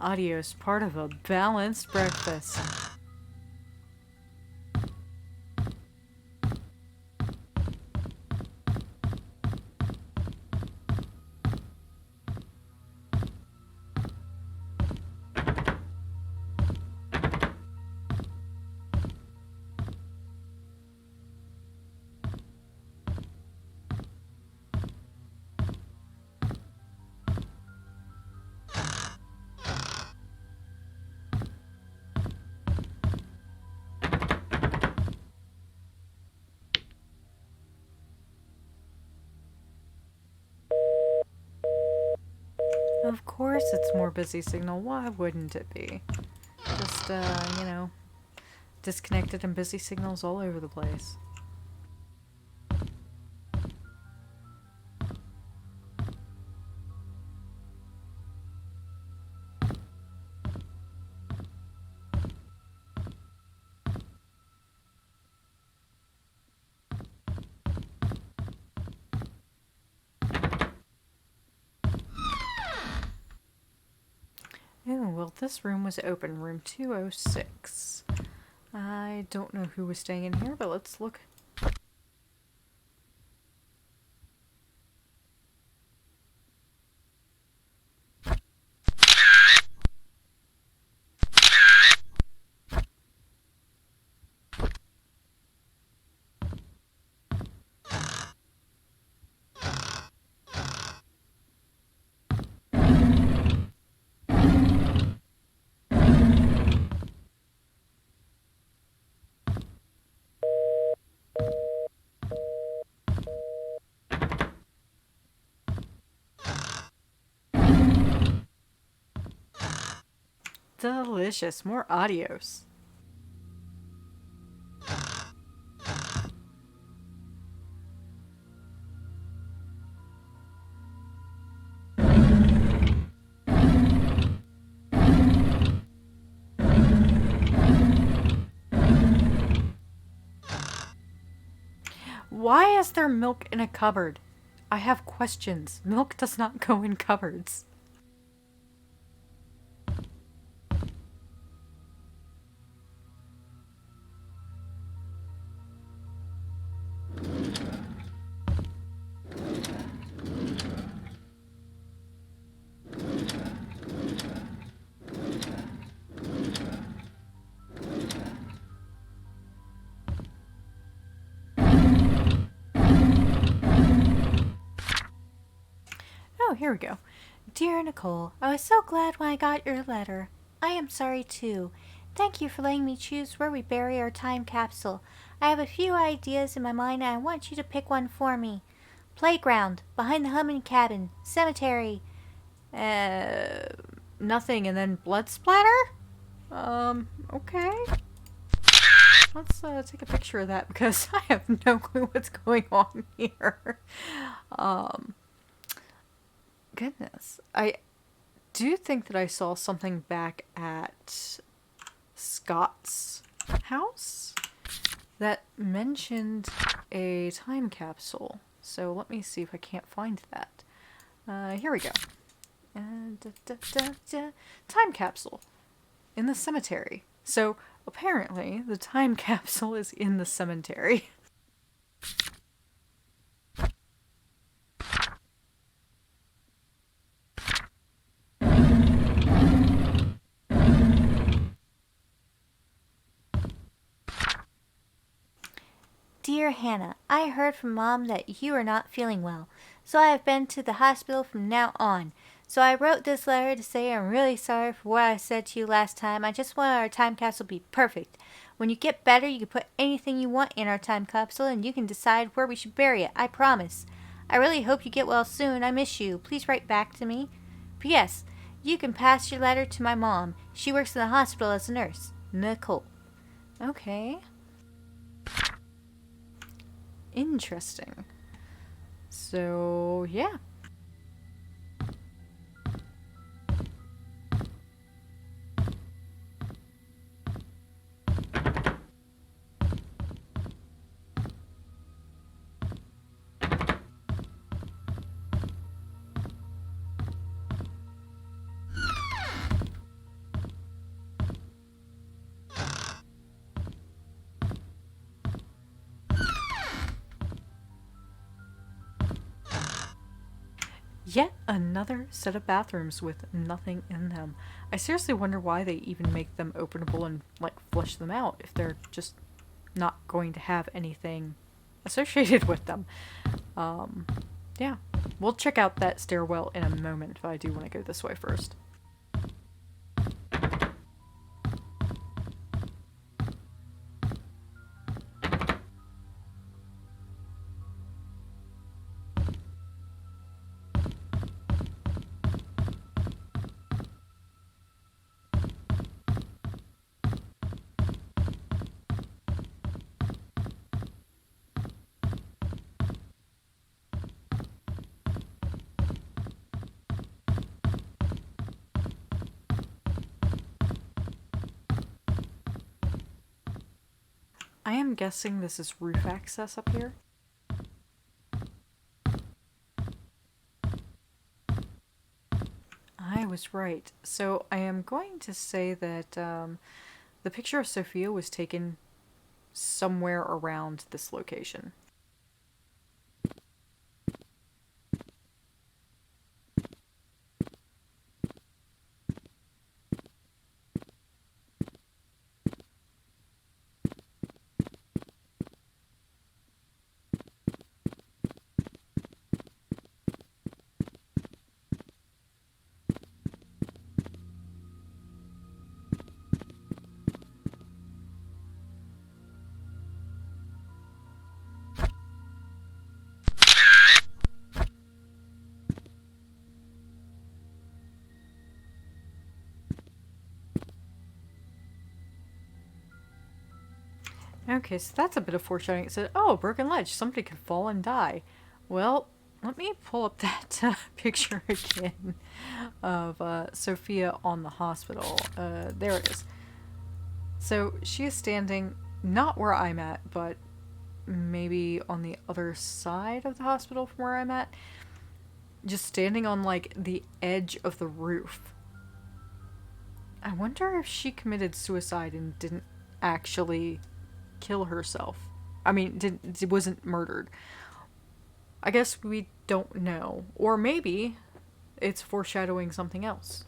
Adios, part of a balanced breakfast. Of course it's more busy signal. Why wouldn't it be? Just, disconnected and busy signals all over the place. Oh, well, this room was open. Room 206. I don't know who was staying in here, but let's look. Delicious. More Adios. Why is there milk in a cupboard? I have questions. Milk does not go in cupboards. Oh, here we go. Dear Nicole, I was so glad when I got your letter. I am sorry too. Thank you for letting me choose where we bury our time capsule. I have a few ideas in my mind and I want you to pick one for me. Playground, behind the humming cabin, cemetery. Nothing and then blood splatter? Okay. Let's take a picture of that because I have no clue what's going on here. Goodness. I do think that I saw something back at Scott's house that mentioned a time capsule. So let me see if I can't find that. Here we go. Time capsule in the cemetery. So apparently the time capsule is in the cemetery. Dear Hannah, I heard from Mom that you are not feeling well, so I have been to the hospital from now on. So I wrote this letter to say I'm really sorry for what I said to you last time. I just want our time capsule to be perfect. When you get better, you can put anything you want in our time capsule and you can decide where we should bury it. I promise. I really hope you get well soon. I miss you. Please write back to me. P.S. You can pass your letter to my mom. She works in the hospital as a nurse. Nicole. Okay. Interesting. So, yeah. Another set of bathrooms with nothing in them. I seriously wonder why they even make them openable and like flush them out if they're just not going to have anything associated with them. Yeah, we'll check out that stairwell in a moment, but I do want to go this way first. I am guessing this is roof access up here. I was right. So I am going to say that the picture of Sophia was taken somewhere around this location. Okay, so that's a bit of foreshadowing. It said, oh, broken ledge. Somebody could fall and die. Well, let me pull up that picture again of Sophia on the hospital. There it is. So she is standing not where I'm at, but maybe on the other side of the hospital from where I'm at. Just standing on like the edge of the roof. I wonder if she committed suicide and didn't actually kill herself. I mean, wasn't murdered. I guess we don't know. Or maybe it's foreshadowing something else.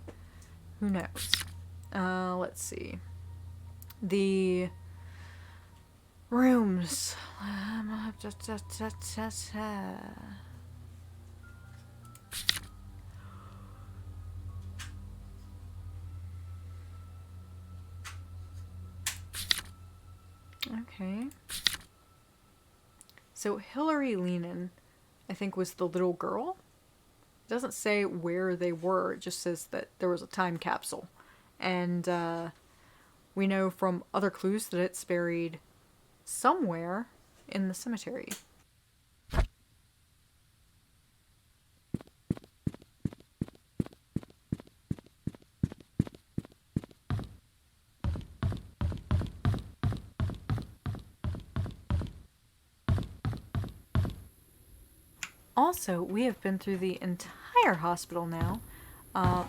Who knows? Let's see. The rooms. Okay. So Hillary Lehman, I think, was the little girl. It doesn't say where they were. It just says that there was a time capsule. And we know from other clues that it's buried somewhere in the cemetery. Also, we have been through the entire hospital now.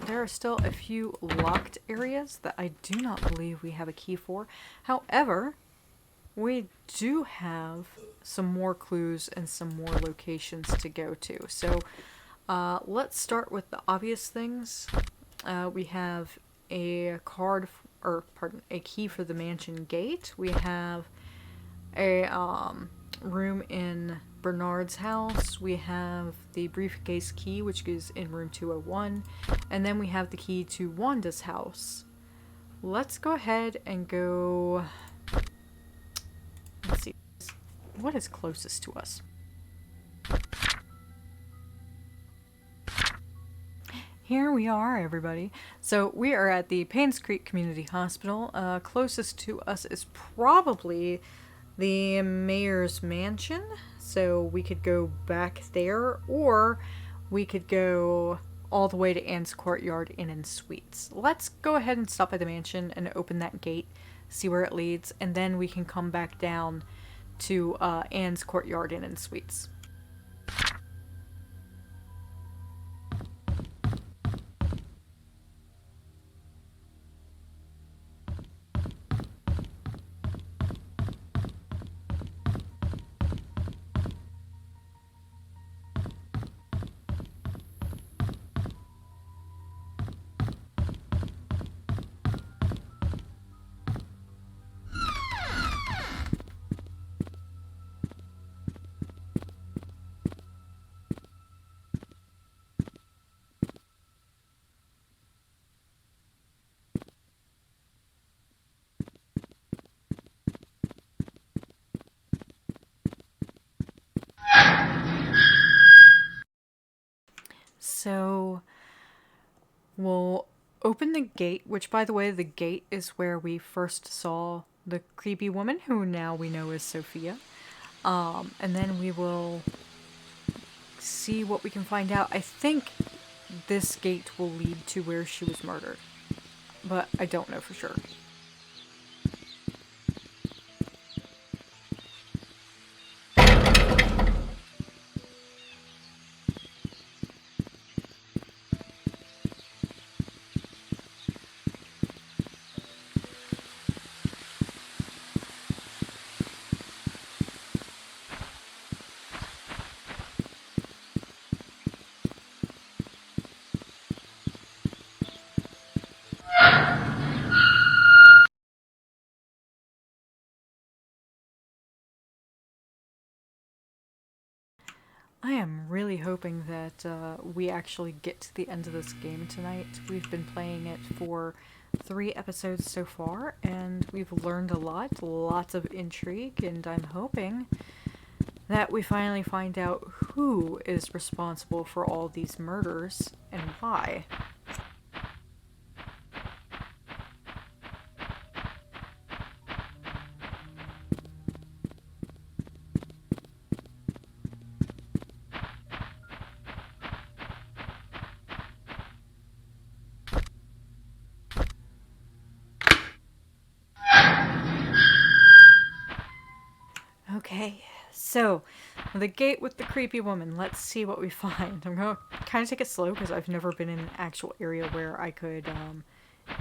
There are still a few locked areas that I do not believe we have a key for. However, we do have some more clues and some more locations to go to. So let's start with the obvious things. We have a a key for the mansion gate. We have a room in Bernard's house. We have the briefcase key, which is in room 201. And then we have the key to Wanda's house. Let's go ahead and go... Let's see. What is closest to us? Here we are, everybody. So we are at the Painscreek Community Hospital. Closest to us is probably the mayor's mansion, so we could go back there, or we could go all the way to Anne's Courtyard Inn and Suites. Let's go ahead and stop at the mansion and open that gate, see where it leads, and then we can come back down to Anne's Courtyard Inn and Suites. open the gate, which, by the way, the gate is where we first saw the creepy woman, who now we know is Sophia. And then we will see what we can find out. I think this gate will lead to where she was murdered, but I don't know for sure. I am really hoping that we actually get to the end of this game tonight. We've been playing it for 3 episodes so far, and we've learned a lot, lots of intrigue, and I'm hoping that we finally find out who is responsible for all these murders and why. Okay, so the gate with the creepy woman. Let's see what we find. I'm gonna kind of take it slow because I've never been in an actual area where I could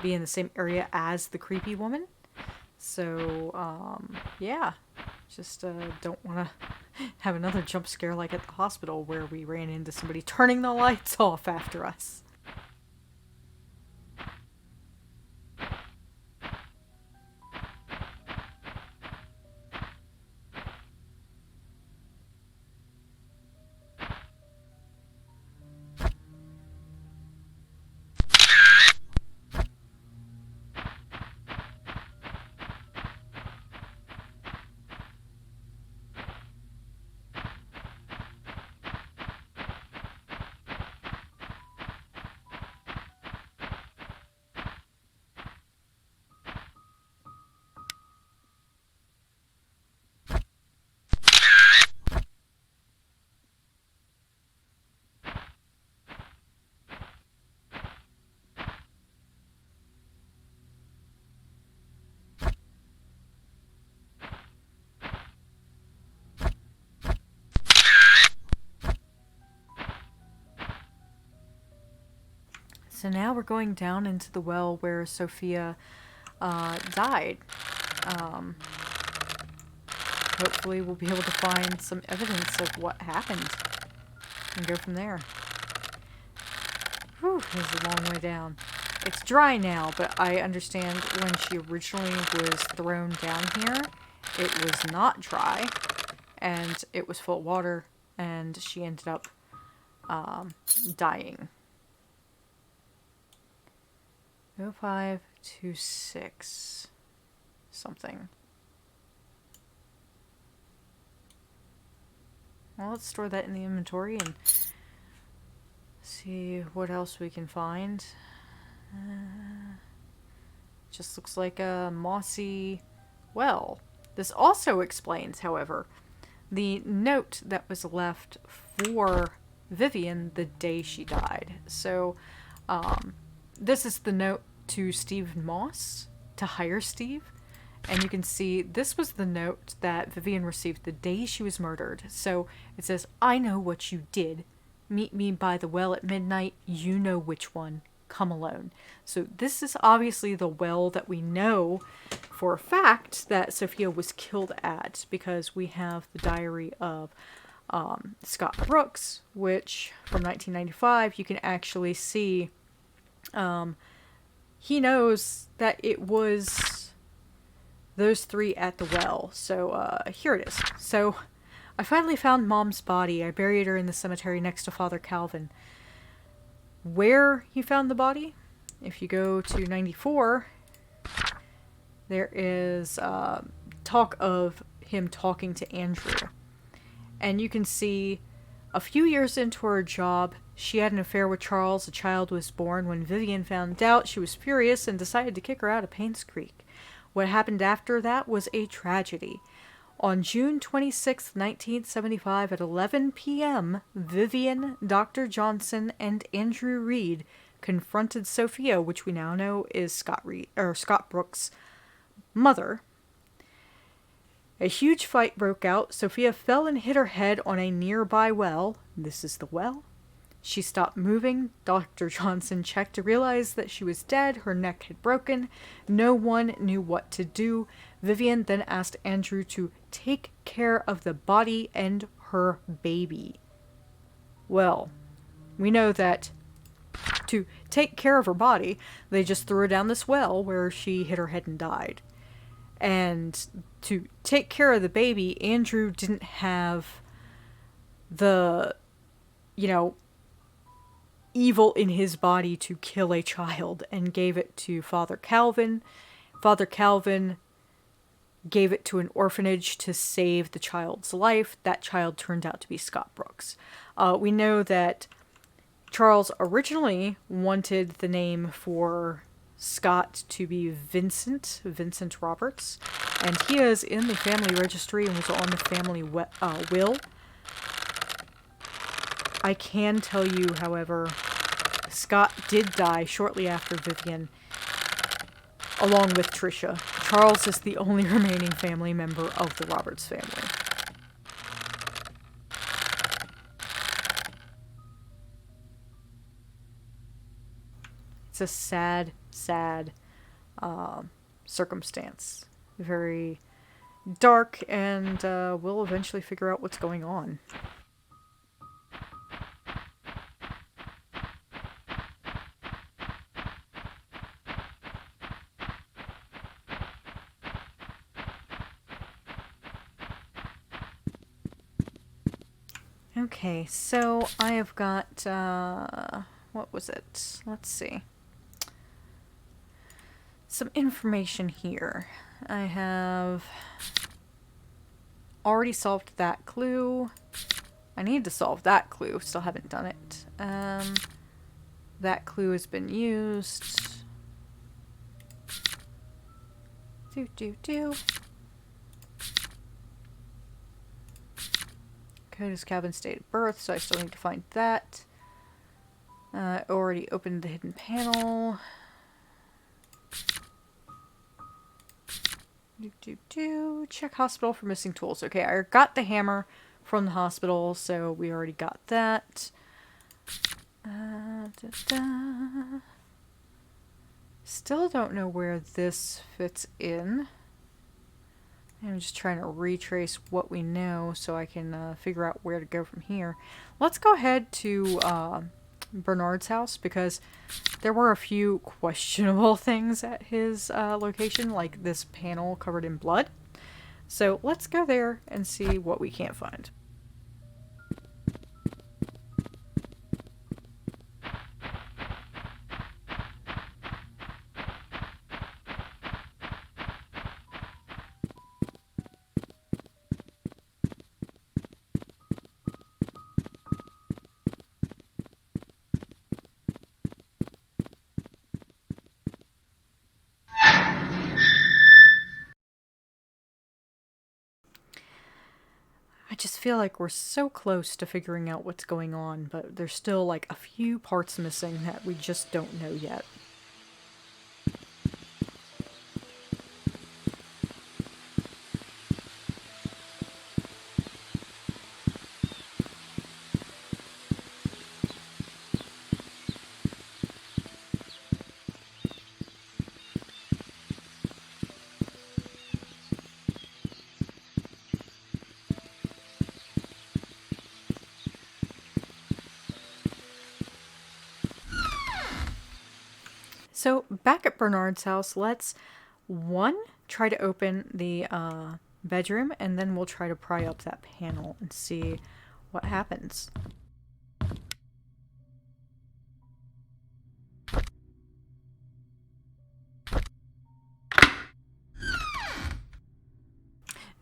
be in the same area as the creepy woman. So yeah, just don't want to have another jump scare like at the hospital where we ran into somebody turning the lights off after us. So now we're going down into the well where Sophia died. Um, Hopefully we'll be able to find some evidence of what happened and go from there. Whew, this is a long way down. It's dry now, but I understand when she originally was thrown down here, it was not dry, and it was full of water, and she ended up dying. 0526 something. Well, let's store that in the inventory and see what else we can find. Just looks like a mossy well. This also explains, however, the note that was left for Vivian the day she died. So, this is the note to Steve Moss to hire Steve. And you can see this was the note that Vivian received the day she was murdered. So it says, "I know what you did. Meet me by the well at midnight. You know which one. Come alone." So this is obviously the well that we know for a fact that Sophia was killed at, because we have the diary of Scott Brooks, which from 1995 you can actually see he knows that it was those 3 at the well. So here it is. So I finally found Mom's body. I buried her in the cemetery next to Father Calvin. Where he found the body, if you go to 94, there is talk of him talking to Andrew. And you can see a few years into her job, She had an affair with Charles. A child was born. When Vivian found out, she was furious and decided to kick her out of Painscreek. What happened after that was a tragedy. On June 26, 1975, at 11 p.m., Vivian, Dr. Johnson, and Andrew Reed confronted Sophia, which we now know is Scott Brooks' mother. A huge fight broke out. Sophia fell and hit her head on a nearby well. This is the well. She stopped moving. Dr. Johnson checked to realize that she was dead. Her neck had broken. No one knew what to do. Vivian then asked Andrew to take care of the body and her baby. Well, we know that to take care of her body, they just threw her down this well where she hit her head and died. And to take care of the baby, Andrew didn't have the, evil in his body to kill a child, and gave it to Father Calvin. Father Calvin gave it to an orphanage to save the child's life. That child turned out to be Scott Brooks. We know that Charles originally wanted the name for Scott to be Vincent Roberts, and he is in the family registry and was on the family will. I can tell you, however, Scott did die shortly after Vivian, along with Tricia. Charles is the only remaining family member of the Roberts family. It's a sad, sad circumstance. Very dark, and we'll eventually figure out what's going on. Okay, so I have got, what was it? Let's see. Some information here. I have already solved that clue. I need to solve that clue. Still haven't done it. That clue has been used. Code is Calvin's date of birth, so I still need to find that. Already opened the hidden panel. Check hospital for missing tools. Okay, I got the hammer from the hospital, so we already got that. Still don't know where this fits in. I'm just trying to retrace what we know so I can figure out where to go from here. Let's go ahead to Bernard's house, because there were a few questionable things at his location, like this panel covered in blood. So let's go there and see what we can't find. I just feel like we're so close to figuring out what's going on, but there's still like a few parts missing that we just don't know yet. So back at Bernard's house, let's, one, try to open the bedroom, and then we'll try to pry up that panel and see what happens.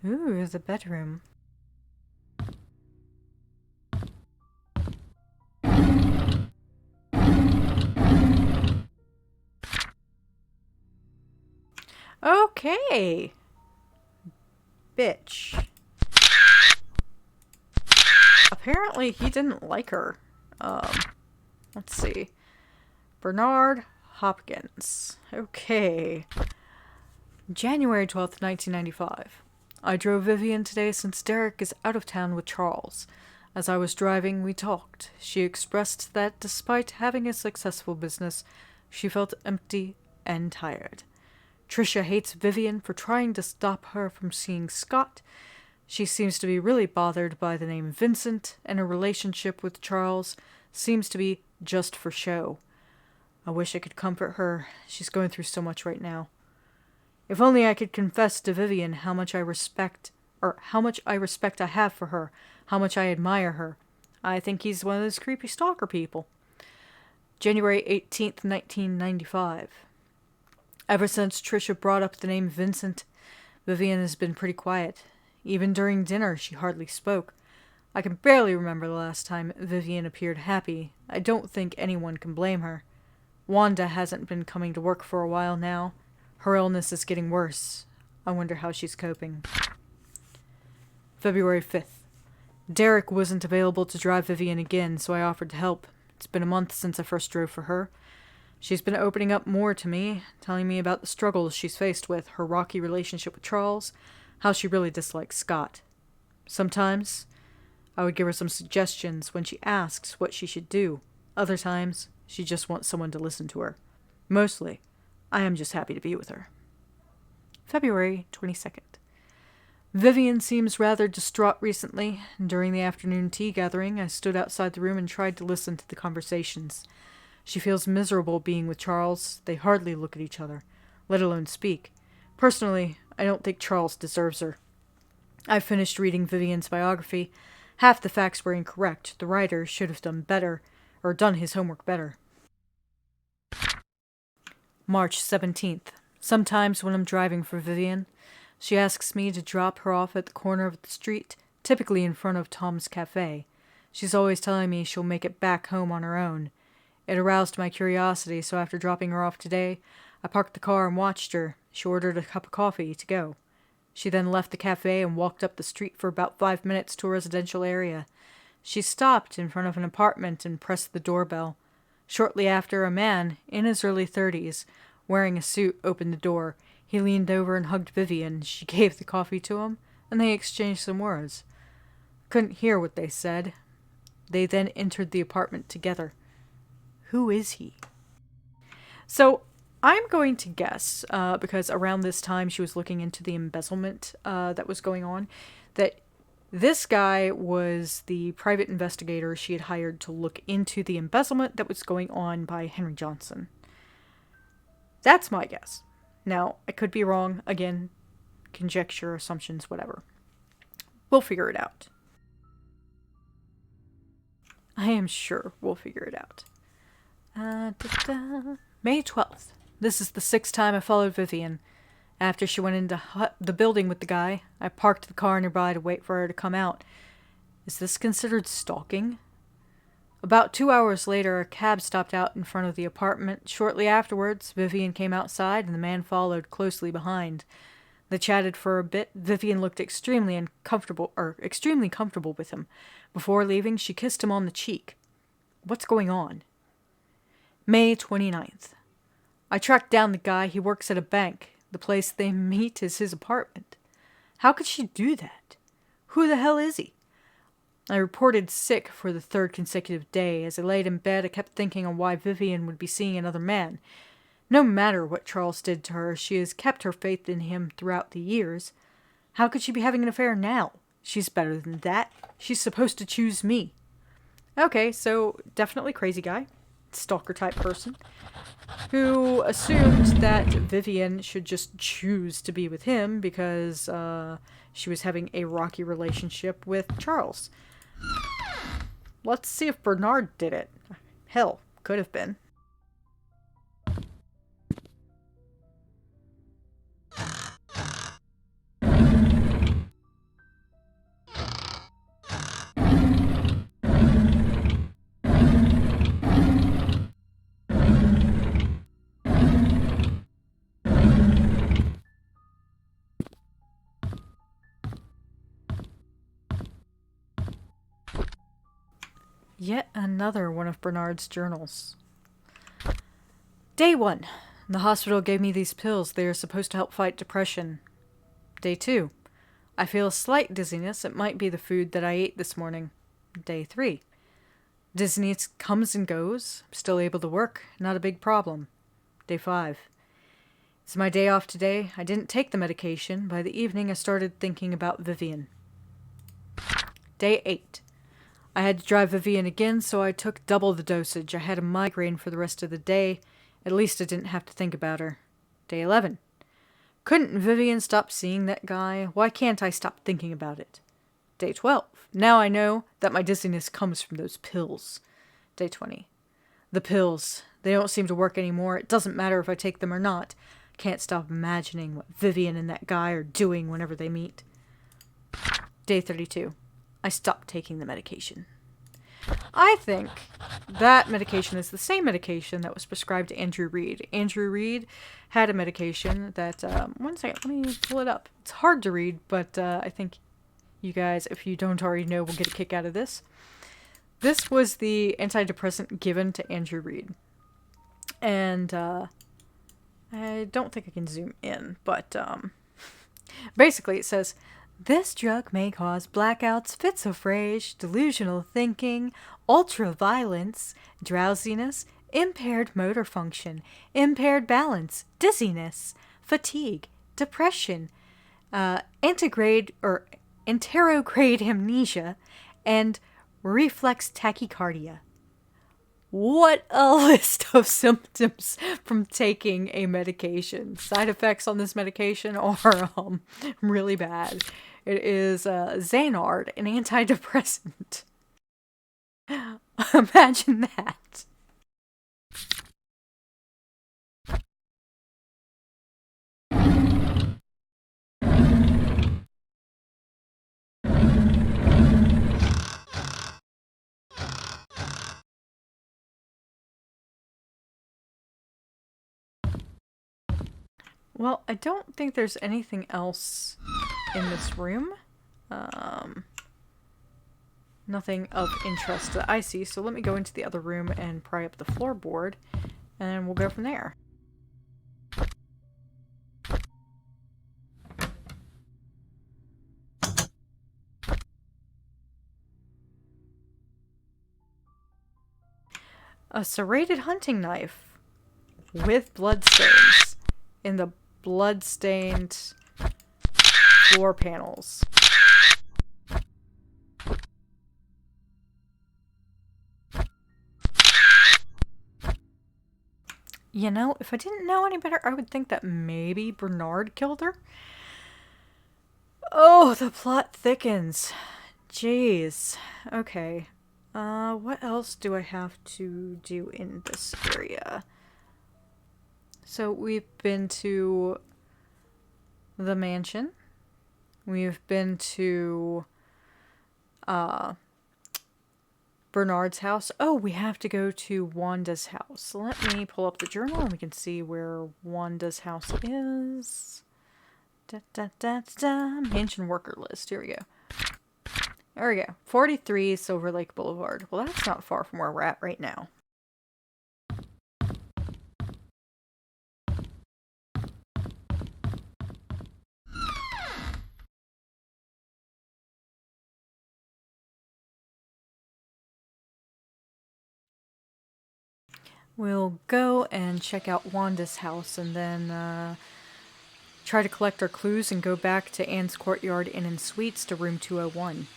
Ooh, the bedroom. Okay. Bitch. Apparently he didn't like her. Let's see. Bernard Hopkins. Okay. January 12th, 1995. I drove Vivian today since Derek is out of town with Charles. As I was driving, we talked. She expressed that despite having a successful business, she felt empty and tired. Tricia hates Vivian for trying to stop her from seeing Scott. She seems to be really bothered by the name Vincent, and her relationship with Charles seems to be just for show. I wish I could comfort her. She's going through so much right now. If only I could confess to Vivian how much I respect I have for her, how much I admire her. I think he's one of those creepy stalker people. January 18th, 1995. Ever since Tricia brought up the name Vincent, Vivian has been pretty quiet. Even during dinner, she hardly spoke. I can barely remember the last time Vivian appeared happy. I don't think anyone can blame her. Wanda hasn't been coming to work for a while now. Her illness is getting worse. I wonder how she's coping. February 5th. Derek wasn't available to drive Vivian again, so I offered to help. It's been a month since I first drove for her. She's been opening up more to me, telling me about the struggles she's faced with, her rocky relationship with Charles, how she really dislikes Scott. Sometimes, I would give her some suggestions when she asks what she should do. Other times, she just wants someone to listen to her. Mostly, I am just happy to be with her. February 22nd. Vivian seems rather distraught recently. During the afternoon tea gathering, I stood outside the room and tried to listen to the conversations. She feels miserable being with Charles. They hardly look at each other, let alone speak. Personally, I don't think Charles deserves her. I finished reading Vivian's biography. Half the facts were incorrect. The writer should have done his homework better. March 17th. Sometimes when I'm driving for Vivian, she asks me to drop her off at the corner of the street, typically in front of Tom's Cafe. She's always telling me she'll make it back home on her own. It aroused my curiosity, so after dropping her off today, I parked the car and watched her. She ordered a cup of coffee to go. She then left the cafe and walked up the street for about 5 minutes to a residential area. She stopped in front of an apartment and pressed the doorbell. Shortly after, a man, in his early 30s, wearing a suit, opened the door. He leaned over and hugged Vivian. She gave the coffee to him, and they exchanged some words. Couldn't hear what they said. They then entered the apartment together. Who is he? So, I'm going to guess, because around this time she was looking into the embezzlement that was going on, that this guy was the private investigator she had hired to look into the embezzlement that was going on by Henry Johnson. That's my guess. Now, I could be wrong. Again, conjecture, assumptions, whatever. We'll figure it out. I am sure we'll figure it out. May 12th. This is the 6th time I followed Vivian. After she went into the building with the guy, I parked the car nearby to wait for her to come out. Is this considered stalking? About 2 hours later, a cab stopped out in front of the apartment. Shortly afterwards, Vivian came outside and the man followed closely behind. They chatted for a bit. Vivian looked extremely comfortable with him. Before leaving, she kissed him on the cheek. What's going on? May 29th. I tracked down the guy. He works at a bank. The place they meet is his apartment. How could she do that? Who the hell is he? I reported sick for the 3rd consecutive day. As I laid in bed, I kept thinking on why Vivian would be seeing another man. No matter what Charles did to her, she has kept her faith in him throughout the years. How could she be having an affair now? She's better than that. She's supposed to choose me. Okay, so definitely crazy guy. Stalker type person. Who assumed that Vivian should just choose to be with him because she was having a rocky relationship with Charles. Let's see if Bernard did it. Hell, could have been. Yet another one of Bernard's journals. Day 1. The hospital gave me these pills. They are supposed to help fight depression. Day 2. I feel a slight dizziness. It might be the food that I ate this morning. Day 3. Dizziness comes and goes. I'm still able to work. Not a big problem. Day 5. It's my day off today. I didn't take the medication. By the evening, I started thinking about Vivian. Day 8. I had to drive Vivian again, so I took double the dosage. I had a migraine for the rest of the day. At least I didn't have to think about her. Day 11. Couldn't Vivian stop seeing that guy? Why can't I stop thinking about it? Day 12. Now I know that my dizziness comes from those pills. Day 20. The pills. They don't seem to work anymore. It doesn't matter if I take them or not. Can't stop imagining what Vivian and that guy are doing whenever they meet. Day 32. I stopped taking the medication. I think that medication is the same medication that was prescribed to Andrew Reed. Andrew Reed had a medication that, one second, let me pull it up. It's hard to read, but I think you guys, if you don't already know, will get a kick out of this. This was the antidepressant given to Andrew Reed. And I don't think I can zoom in, but basically it says, this drug may cause blackouts, fits of rage, delusional thinking, ultra-violence, drowsiness, impaired motor function, impaired balance, dizziness, fatigue, depression, anterograde amnesia, and reflex tachycardia. What a list of symptoms from taking a medication. Side effects on this medication are really bad. It is Xanard, an antidepressant. Imagine that. Well, I don't think there's anything else in this room. Nothing of interest that I see, so let me go into the other room and pry up the floorboard, and we'll go from there. A serrated hunting knife with bloodstains in the blood-stained floor panels. You know, if I didn't know any better, I would think that maybe Bernard killed her. Oh, the plot thickens. Jeez. Okay. What else do I have to do in this area? So we've been to the mansion. We've been to Bernard's house. Oh, we have to go to Wanda's house. Let me pull up the journal and we can see where Wanda's house is. Mansion worker list. Here we go. There we go. 43 Silver Lake Boulevard. Well, that's not far from where we're at right now. We'll go and check out Wanda's house and then try to collect our clues and go back to Anne's Courtyard Inn and Suites to room 201.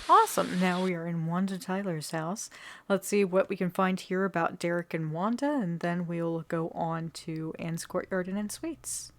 Awesome. Now we are in Wanda Tyler's house. Let's see what we can find here about Derek and Wanda, and then we'll go on to Anne's Courtyard Inn and Suites.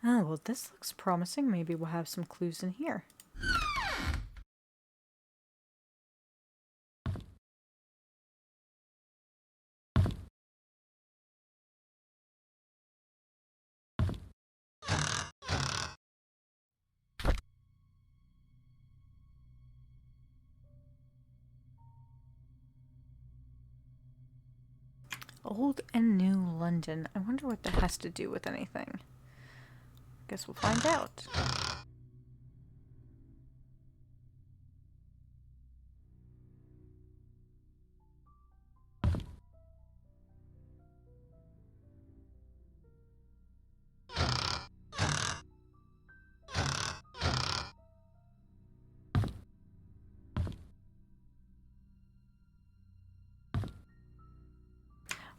Oh, well, this looks promising. Maybe we'll have some clues in here. Old and New London. I wonder what that has to do with anything. Guess we'll find out.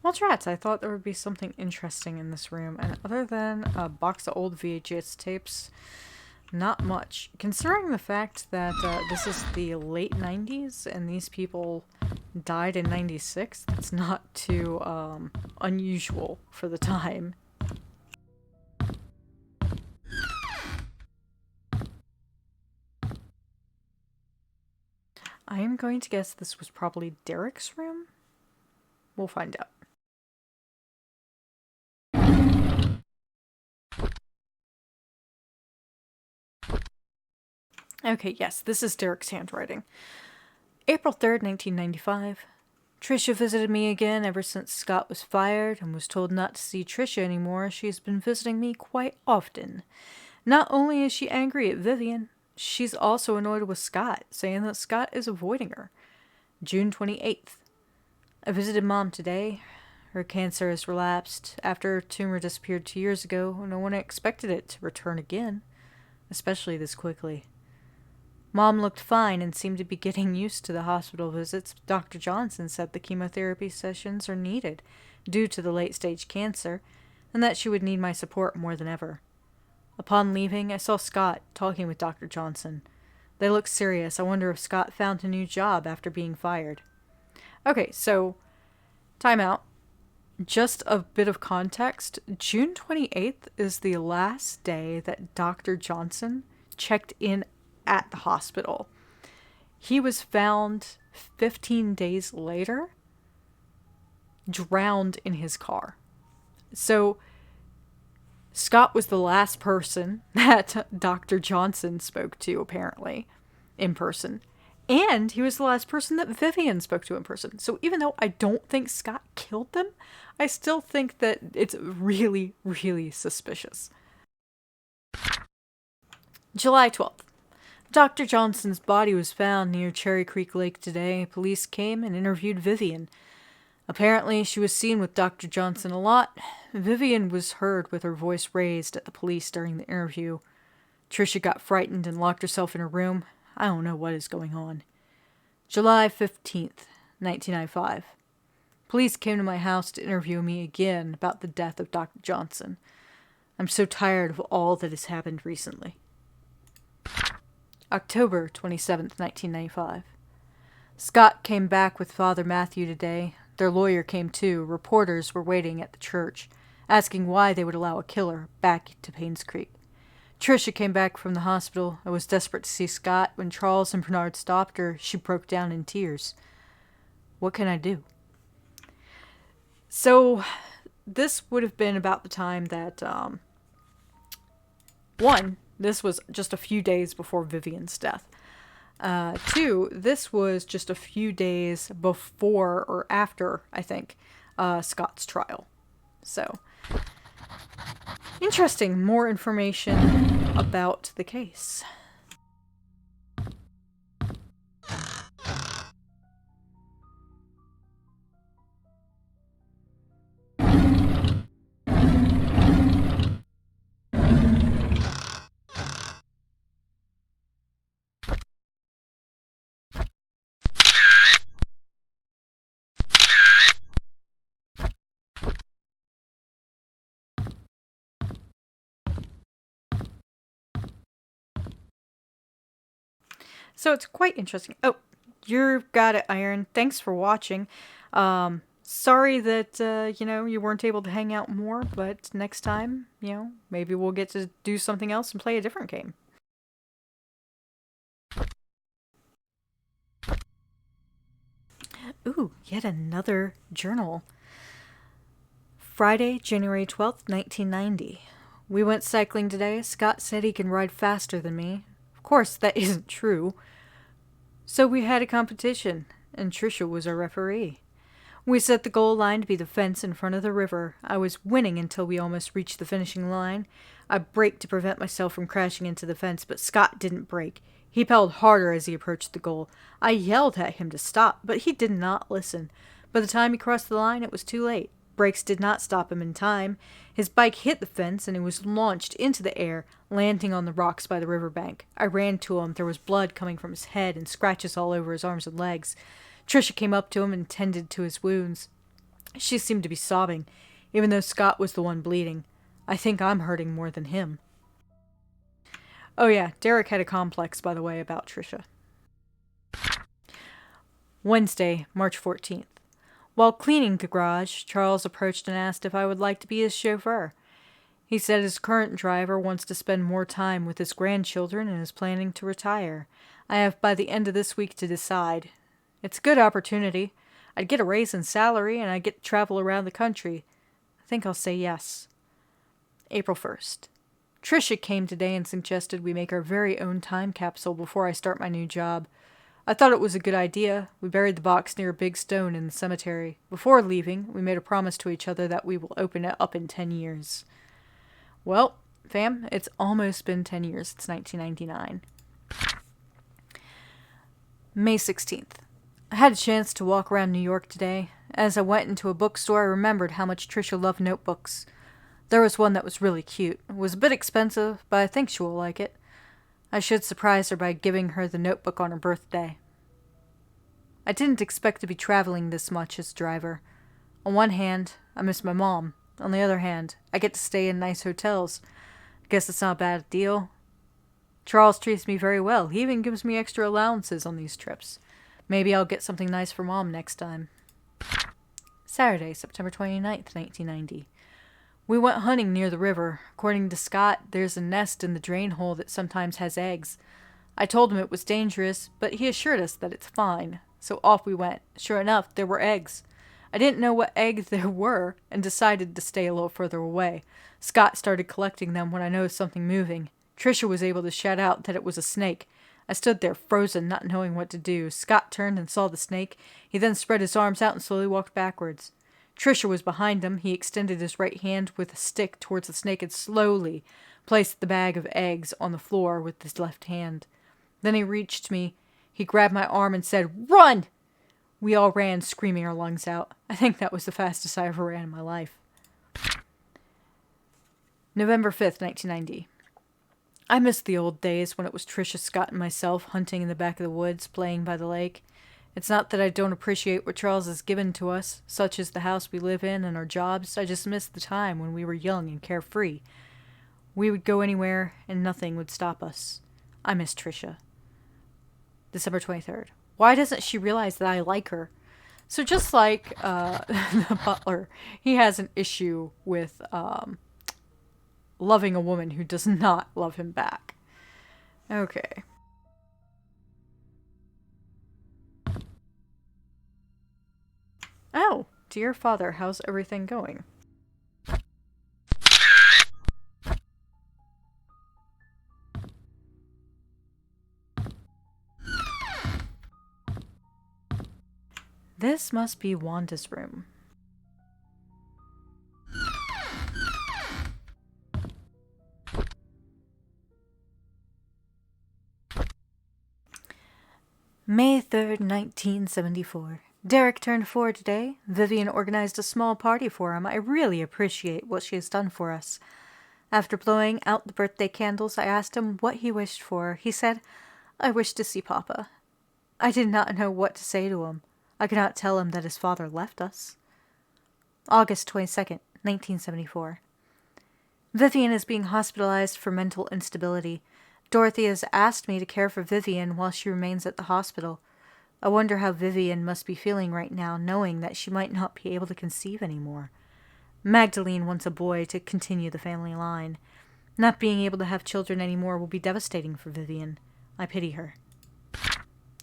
Well, rats, I thought there would be something interesting in this room, and other than a box of old VHS tapes, not much. Considering the fact that this is the late 90s and these people died in 96, that's not too unusual for the time. I am going to guess this was probably Derek's room. We'll find out. Okay, yes, this is Derek's handwriting. April 3rd, 1995. Tricia visited me again ever since Scott was fired and was told not to see Tricia anymore. She has been visiting me quite often. Not only is she angry at Vivian, she's also annoyed with Scott, saying that Scott is avoiding her. June 28th. I visited Mom today. Her cancer has relapsed. After her tumor disappeared 2 years ago, no one expected it to return again, especially this quickly. Mom looked fine and seemed to be getting used to the hospital visits. Dr. Johnson said the chemotherapy sessions are needed due to the late-stage cancer, and that she would need my support more than ever. Upon leaving, I saw Scott talking with Dr. Johnson. They looked serious. I wonder if Scott found a new job after being fired. Okay, so, time out. Just a bit of context. June 28th is the last day that Dr. Johnson checked in at the hospital. He was found 15 days later, drowned in his car. So, Scott was the last person that Dr. Johnson spoke to, apparently, in person. And he was the last person that Vivian spoke to in person. So even though I don't think Scott killed them, I still think that it's really, really suspicious. July 12th. Dr. Johnson's body was found near Cherry Creek Lake today. Police came and interviewed Vivian. Apparently, she was seen with Dr. Johnson a lot. Vivian was heard with her voice raised at the police during the interview. Tricia got frightened and locked herself in her room. I don't know what is going on. July 15th, 1995. Police came to my house to interview me again about the death of Dr. Johnson. I'm so tired of all that has happened recently. October 27th, 1995. Scott came back with Father Matthew today. Their lawyer came too. Reporters were waiting at the church, asking why they would allow a killer back to Painscreek. Tricia came back from the hospital. I was desperate to see Scott. When Charles and Bernard stopped her, she broke down in tears. What can I do? So, this would have been about the time that, one, this was just a few days before Vivian's death. Two, this was just a few days before or after, I think, Scott's trial. So, interesting. More information about the case. So it's quite interesting. Oh, you've got it, Iron. Thanks for watching. Sorry that, you weren't able to hang out more, but next time, maybe we'll get to do something else and play a different game. Ooh, yet another journal. Friday, January 12th, 1990. We went cycling today. Scott said he can ride faster than me. Of course, that isn't true. So we had a competition, and Trisha was our referee. We set the goal line to be the fence in front of the river. I was winning until we almost reached the finishing line. I braked to prevent myself from crashing into the fence, but Scott didn't brake. He pedaled harder as he approached the goal. I yelled at him to stop, but he did not listen. By the time he crossed the line, it was too late. Brakes did not stop him in time. His bike hit the fence and he was launched into the air, landing on the rocks by the riverbank. I ran to him. There was blood coming from his head and scratches all over his arms and legs. Trisha came up to him and tended to his wounds. She seemed to be sobbing, even though Scott was the one bleeding. I think I'm hurting more than him. Oh yeah, Derek had a complex, by the way, about Trisha. Wednesday, March 14th. While cleaning the garage, Charles approached and asked if I would like to be his chauffeur. He said his current driver wants to spend more time with his grandchildren and is planning to retire. I have by the end of this week to decide. It's a good opportunity. I'd get a raise in salary and I'd get to travel around the country. I think I'll say yes. April 1st. Trisha came today and suggested we make our very own time capsule before I start my new job. I thought it was a good idea. We buried the box near a big stone in the cemetery. Before leaving, we made a promise to each other that we will open it up in 10 years. Well, fam, it's almost been 10 years. It's 1999. May 16th. I had a chance to walk around New York today. As I went into a bookstore, I remembered how much Trisha loved notebooks. There was one that was really cute. It was a bit expensive, but I think she will like it. I should surprise her by giving her the notebook on her birthday. I didn't expect to be traveling this much as driver. On one hand, I miss my mom. On the other hand, I get to stay in nice hotels. I guess it's not a bad deal. Charles treats me very well. He even gives me extra allowances on these trips. Maybe I'll get something nice for Mom next time. Saturday, September 29th, 1990. We went hunting near the river. According to Scott, there's a nest in the drain hole that sometimes has eggs. I told him it was dangerous, but he assured us that it's fine. So off we went. Sure enough, there were eggs. I didn't know what eggs there were and decided to stay a little further away. Scott started collecting them when I noticed something moving. Trisha was able to shout out that it was a snake. I stood there frozen, not knowing what to do. Scott turned and saw the snake. He then spread his arms out and slowly walked backwards. Trisha was behind him. He extended his right hand with a stick towards the snake and slowly placed the bag of eggs on the floor with his left hand. Then he reached me. He grabbed my arm and said, "Run!" We all ran, screaming our lungs out. I think that was the fastest I ever ran in my life. November 5th, 1990. I miss the old days when it was Trisha, Scott, and myself hunting in the back of the woods, playing by the lake. It's not that I don't appreciate what Charles has given to us, such as the house we live in and our jobs. I just miss the time when we were young and carefree. We would go anywhere and nothing would stop us. I miss Trisha. December 23rd. Why doesn't she realize that I like her? So just like the butler, he has an issue with loving a woman who does not love him back. Okay. Oh, dear father, how's everything going? This must be Wanda's room. May 3rd, 1974. Derek turned 4 today. Vivian organized a small party for him. I really appreciate what she has done for us. After blowing out the birthday candles, I asked him what he wished for. He said, "I wish to see Papa." I did not know what to say to him. I could not tell him that his father left us. August 22nd, 1974. Vivian is being hospitalized for mental instability. Dorothy has asked me to care for Vivian while she remains at the hospital. I wonder how Vivian must be feeling right now, knowing that she might not be able to conceive anymore. Magdalene wants a boy to continue the family line. Not being able to have children anymore will be devastating for Vivian. I pity her.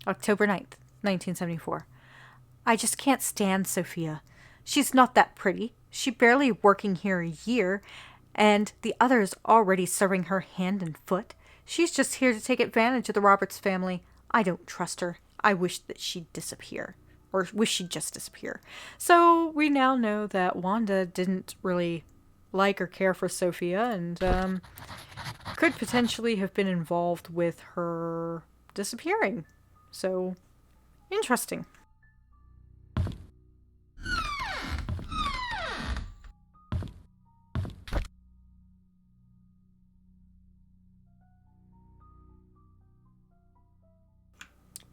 October 9th, 1974. I just can't stand Sophia. She's not that pretty. She barely working here a year, and the others already serving her hand and foot. She's just here to take advantage of the Roberts family. I don't trust her. I wish that she'd disappear. Or wish she'd just disappear. So we now know that Wanda didn't really like or care for Sophia and could potentially have been involved with her disappearing. So, interesting.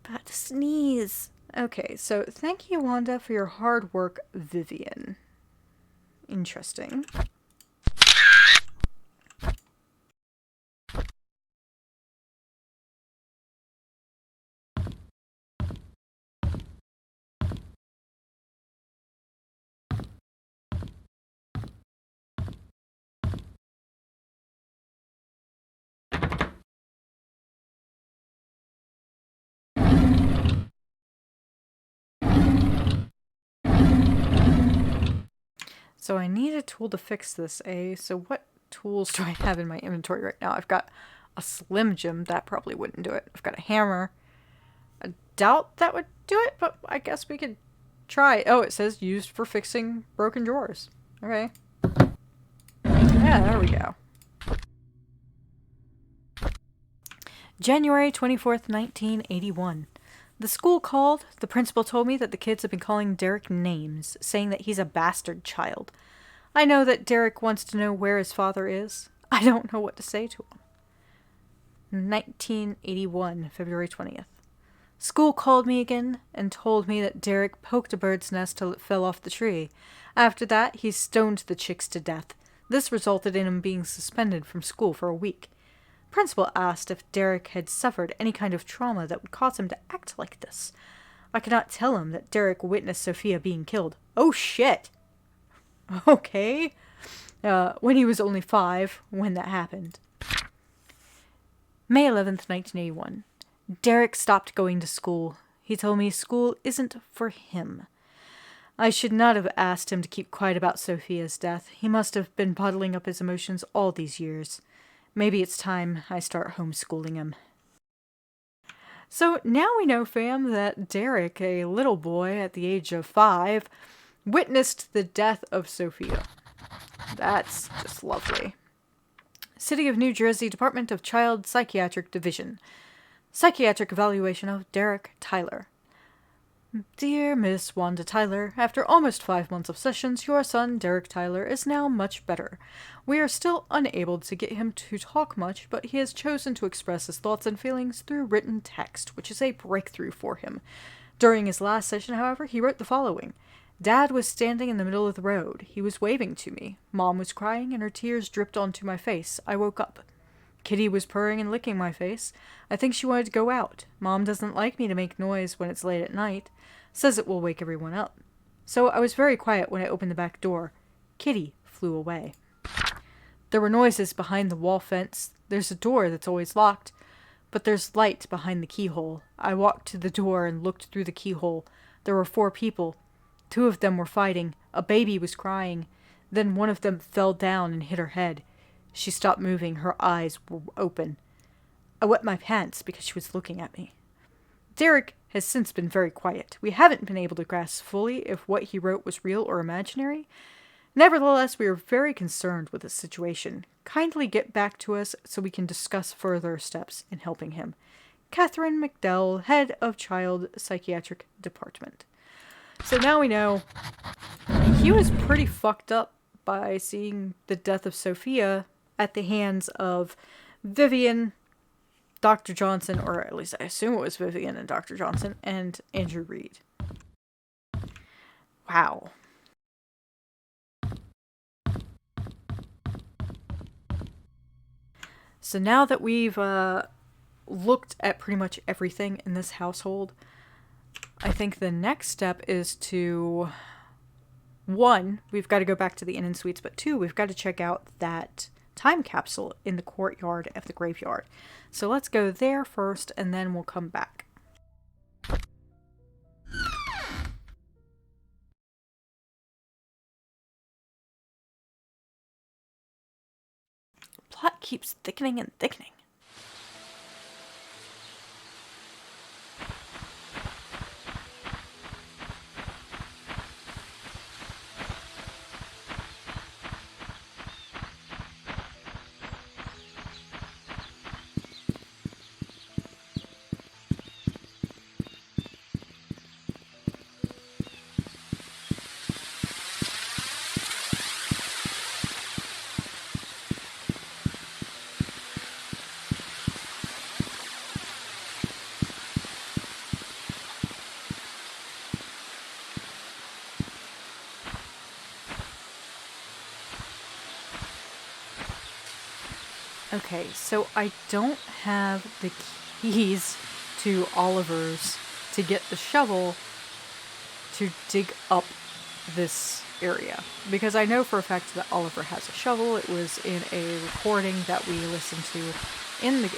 Bad sneeze. Okay, so thank you, Wanda, for your hard work, Vivian. Interesting. So I need a tool to fix this, eh? So what tools do I have in my inventory right now? I've got a Slim Jim. That probably wouldn't do it. I've got a hammer. I doubt that would do it, but I guess we could try. Oh, it says used for fixing broken drawers. Okay. Yeah, there we go. January 24th, 1981. The school called. The principal told me that the kids have been calling Derek names, saying that he's a bastard child. I know that Derek wants to know where his father is. I don't know what to say to him. 1981, February 20th. School called me again and told me that Derek poked a bird's nest till it fell off the tree. After that, he stoned the chicks to death. This resulted in him being suspended from school for a week. Principal asked if Derek had suffered any kind of trauma that would cause him to act like this. I could not tell him that Derek witnessed Sophia being killed. Oh shit! Okay. When he was only 5, when that happened. May 11th, 1981. Derek stopped going to school. He told me school isn't for him. I should not have asked him to keep quiet about Sophia's death. He must have been bottling up his emotions all these years. Maybe it's time I start homeschooling him. So now we know, fam, that Derek, a little boy at the age of 5, witnessed the death of Sophia. That's just lovely. City of New Jersey, Department of Child Psychiatric Division. Psychiatric evaluation of Derek Tyler. Dear Miss Wanda Tyler, after almost 5 months of sessions, your son, Derek Tyler, is now much better. We are still unable to get him to talk much, but he has chosen to express his thoughts and feelings through written text, which is a breakthrough for him. During his last session, however, he wrote the following. Dad was standing in the middle of the road. He was waving to me. Mom was crying, and her tears dripped onto my face. I woke up. Kitty was purring and licking my face. I think she wanted to go out. Mom doesn't like me to make noise when it's late at night. Says it will wake everyone up. So I was very quiet when I opened the back door. Kitty flew away. There were noises behind the wall fence. There's a door that's always locked, but there's light behind the keyhole. I walked to the door and looked through the keyhole. There were 4 people. 2 of them were fighting. A baby was crying. Then one of them fell down and hit her head. She stopped moving. Her eyes were open. I wet my pants because she was looking at me. Derek has since been very quiet. We haven't been able to grasp fully if what he wrote was real or imaginary. Nevertheless, we are very concerned with the situation. Kindly get back to us so we can discuss further steps in helping him. Catherine McDowell, Head of Child Psychiatric Department. So now we know he was pretty fucked up by seeing the death of Sophia at the hands of Vivian, Dr. Johnson, or at least I assume it was Vivian and Dr. Johnson, and Andrew Reed. Wow. So now that we've looked at pretty much everything in this household, I think the next step is to, one, we've got to go back to the Inn and Suites, but two, we've got to check out that time capsule in the courtyard of the graveyard. So let's go there first, and then we'll come back. Plot keeps thickening and thickening. Okay, so I don't have the keys to Oliver's to get the shovel to dig up this area. Because I know for a fact that Oliver has a shovel. It was in a recording that we listened to in the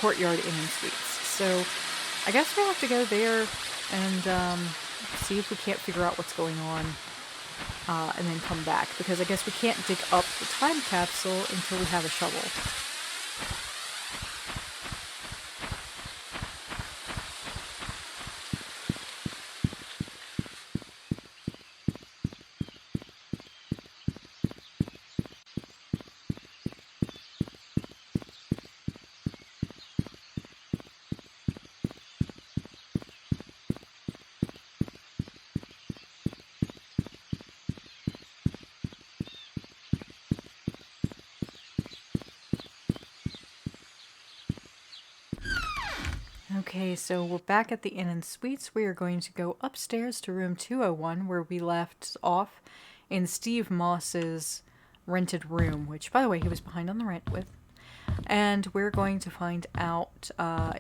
Courtyard Inn and Suites. So I guess we have to go there and see if we can't figure out what's going on. And then come back. Because I guess we can't dig up the time capsule until we have a shovel. Okay, so we're back at the Inn and Suites. We are going to go upstairs to room 201, where we left off in Steve Moss's rented room, which, by the way, he was behind on the rent with. And we're going to find out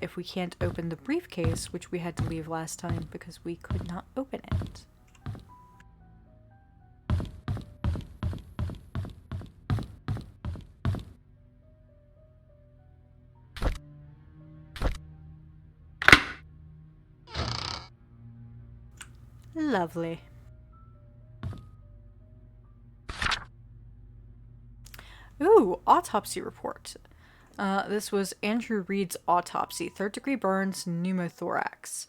if we can't open the briefcase, which we had to leave last time because we could not open it. Lovely. Ooh, autopsy report. This was Andrew Reed's autopsy. 3rd-degree burns, pneumothorax.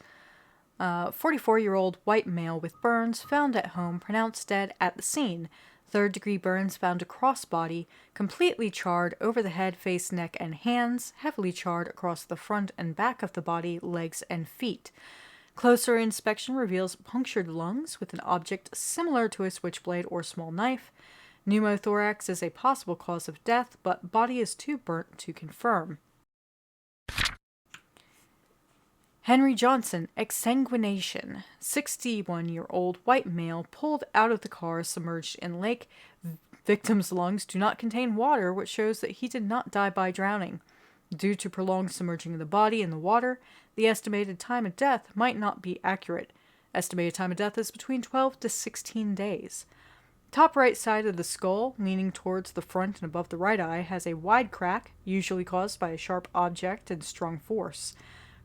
44-year-old white male with burns found at home, pronounced dead at the scene. 3rd-degree burns found across body, completely charred over the head, face, neck, and hands, heavily charred across the front and back of the body, legs, and feet. Closer inspection reveals punctured lungs with an object similar to a switchblade or small knife. Pneumothorax is a possible cause of death, but body is too burnt to confirm. Henry Johnson, exsanguination. 61-year-old white male pulled out of the car submerged in lake. Victim's lungs do not contain water, which shows that he did not die by drowning. Due to prolonged submerging of the body in the water, the estimated time of death might not be accurate. Estimated time of death is between 12 to 16 days. Top right side of the skull, leaning towards the front and above the right eye, has a wide crack, usually caused by a sharp object and strong force.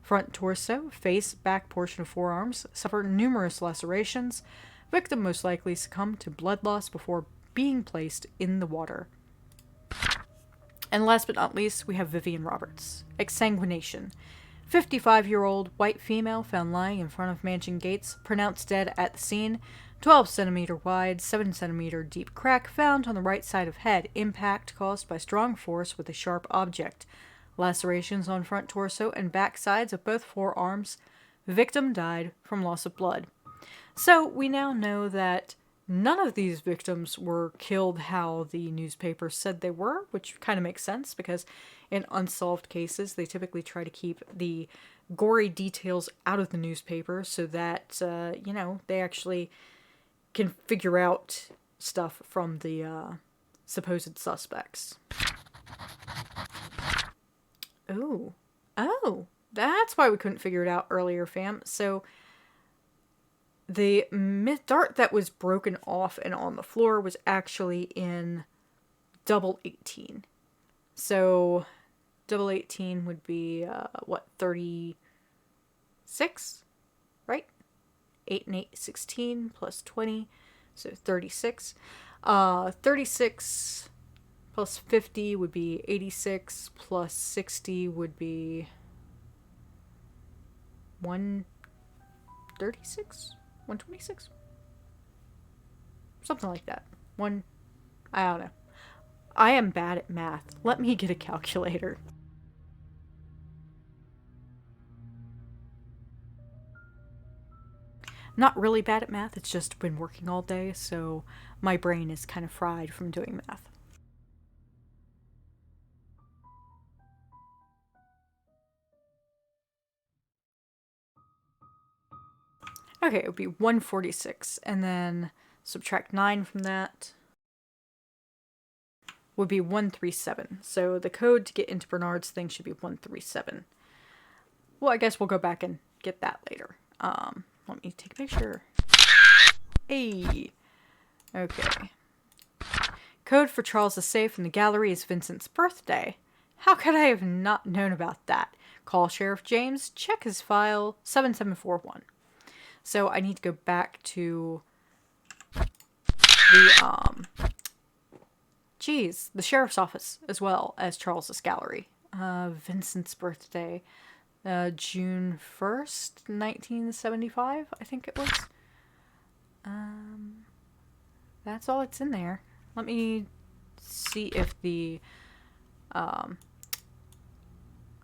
Front torso, face, back portion of forearms suffer numerous lacerations. Victim most likely succumbed to blood loss before being placed in the water. And last but not least, we have Vivian Roberts. Exsanguination. 55-year-old white female found lying in front of mansion gates, pronounced dead at the scene. 12 centimeter wide, 7 centimeter deep crack found on the right side of head. Impact caused by strong force with a sharp object. Lacerations on front torso and back sides of both forearms. Victim died from loss of blood. So we now know that none of these victims were killed how the newspaper said they were, which kind of makes sense because in unsolved cases, they typically try to keep the gory details out of the newspaper so that, they actually can figure out stuff from the supposed suspects. Oh, that's why we couldn't figure it out earlier, fam. So The dart that was broken off and on the floor was actually in double 18. So double 18 would be, 36? Right? 8 and 8, 16 plus 20, so 36. 36 plus 50 would be 86, plus 60 would be 136? 126? Something like that. I don't know. I am bad at math. Let me get a calculator. Not really bad at math, it's just been working all day, so my brain is kind of fried from doing math. Okay, it would be 146, and then subtract 9 from that would be 137. So the code to get into Bernard's thing should be 137. Well, I guess we'll go back and get that later. Let me take a picture. Hey! Okay. Code for Charles' safe in the gallery is Vincent's birthday. How could I have not known about that? Call Sheriff James, check his file, 7741. So I need to go back to the sheriff's office as well as Charles's gallery. Vincent's birthday, June 1st, 1975, I think it was. That's all it's in there. Let me see if the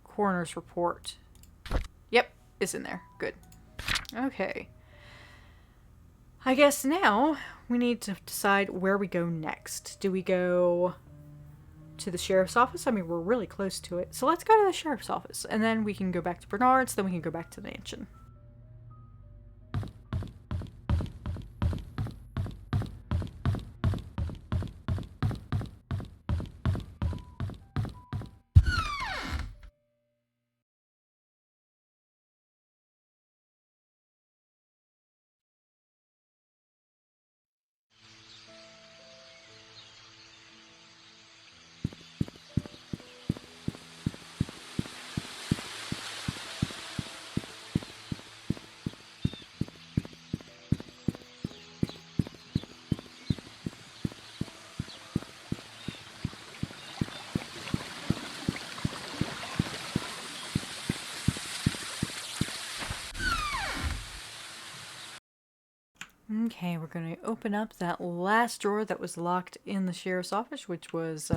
coroner's report. Yep, is in there. Good. Okay. I guess now we need to decide where we go next. Do we go to the sheriff's office? I mean, we're really close to it. So let's go to the sheriff's office. And then we can go back to Bernard's. Then we can go back to the mansion. Okay, we're going to open up that last drawer that was locked in the sheriff's office, which was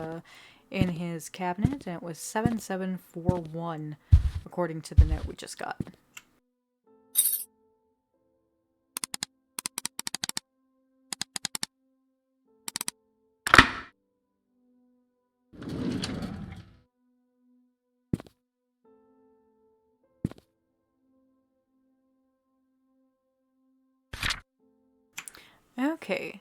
in his cabinet, and it was 7741, according to the note we just got. Okay.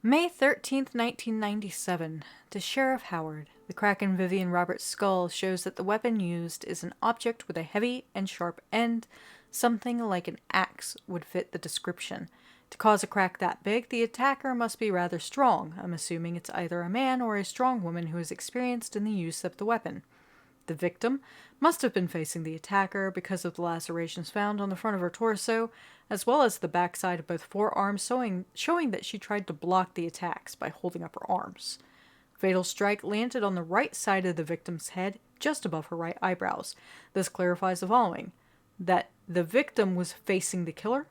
May 13th, 1997. To Sheriff Howard. The crack in Vivian Roberts' skull shows that the weapon used is an object with a heavy and sharp end. Something like an axe would fit the description. To cause a crack that big, the attacker must be rather strong. I'm assuming it's either a man or a strong woman who is experienced in the use of the weapon. The victim must have been facing the attacker because of the lacerations found on the front of her torso, as well as the backside of both forearms, showing that she tried to block the attacks by holding up her arms. Fatal strike landed on the right side of the victim's head, just above her right eyebrows. This clarifies the following: that the victim was facing the killer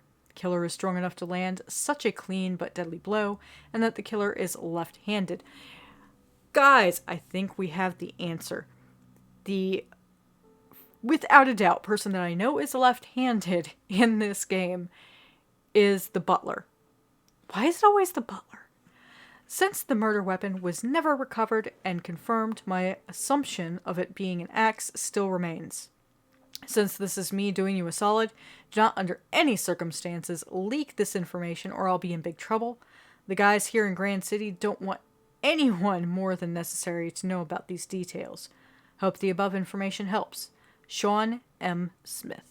is strong enough to land such a clean but deadly blow, and that the killer is left-handed. Guys, I think we have the answer. The, without a doubt, person that I know is left-handed in this game is the butler. Why is it always the butler? Since the murder weapon was never recovered and confirmed, my assumption of it being an axe still remains. Since this is me doing you a solid, do not under any circumstances leak this information or I'll be in big trouble. The guys here in Grand City don't want anyone more than necessary to know about these details. Hope the above information helps. Sean M. Smith.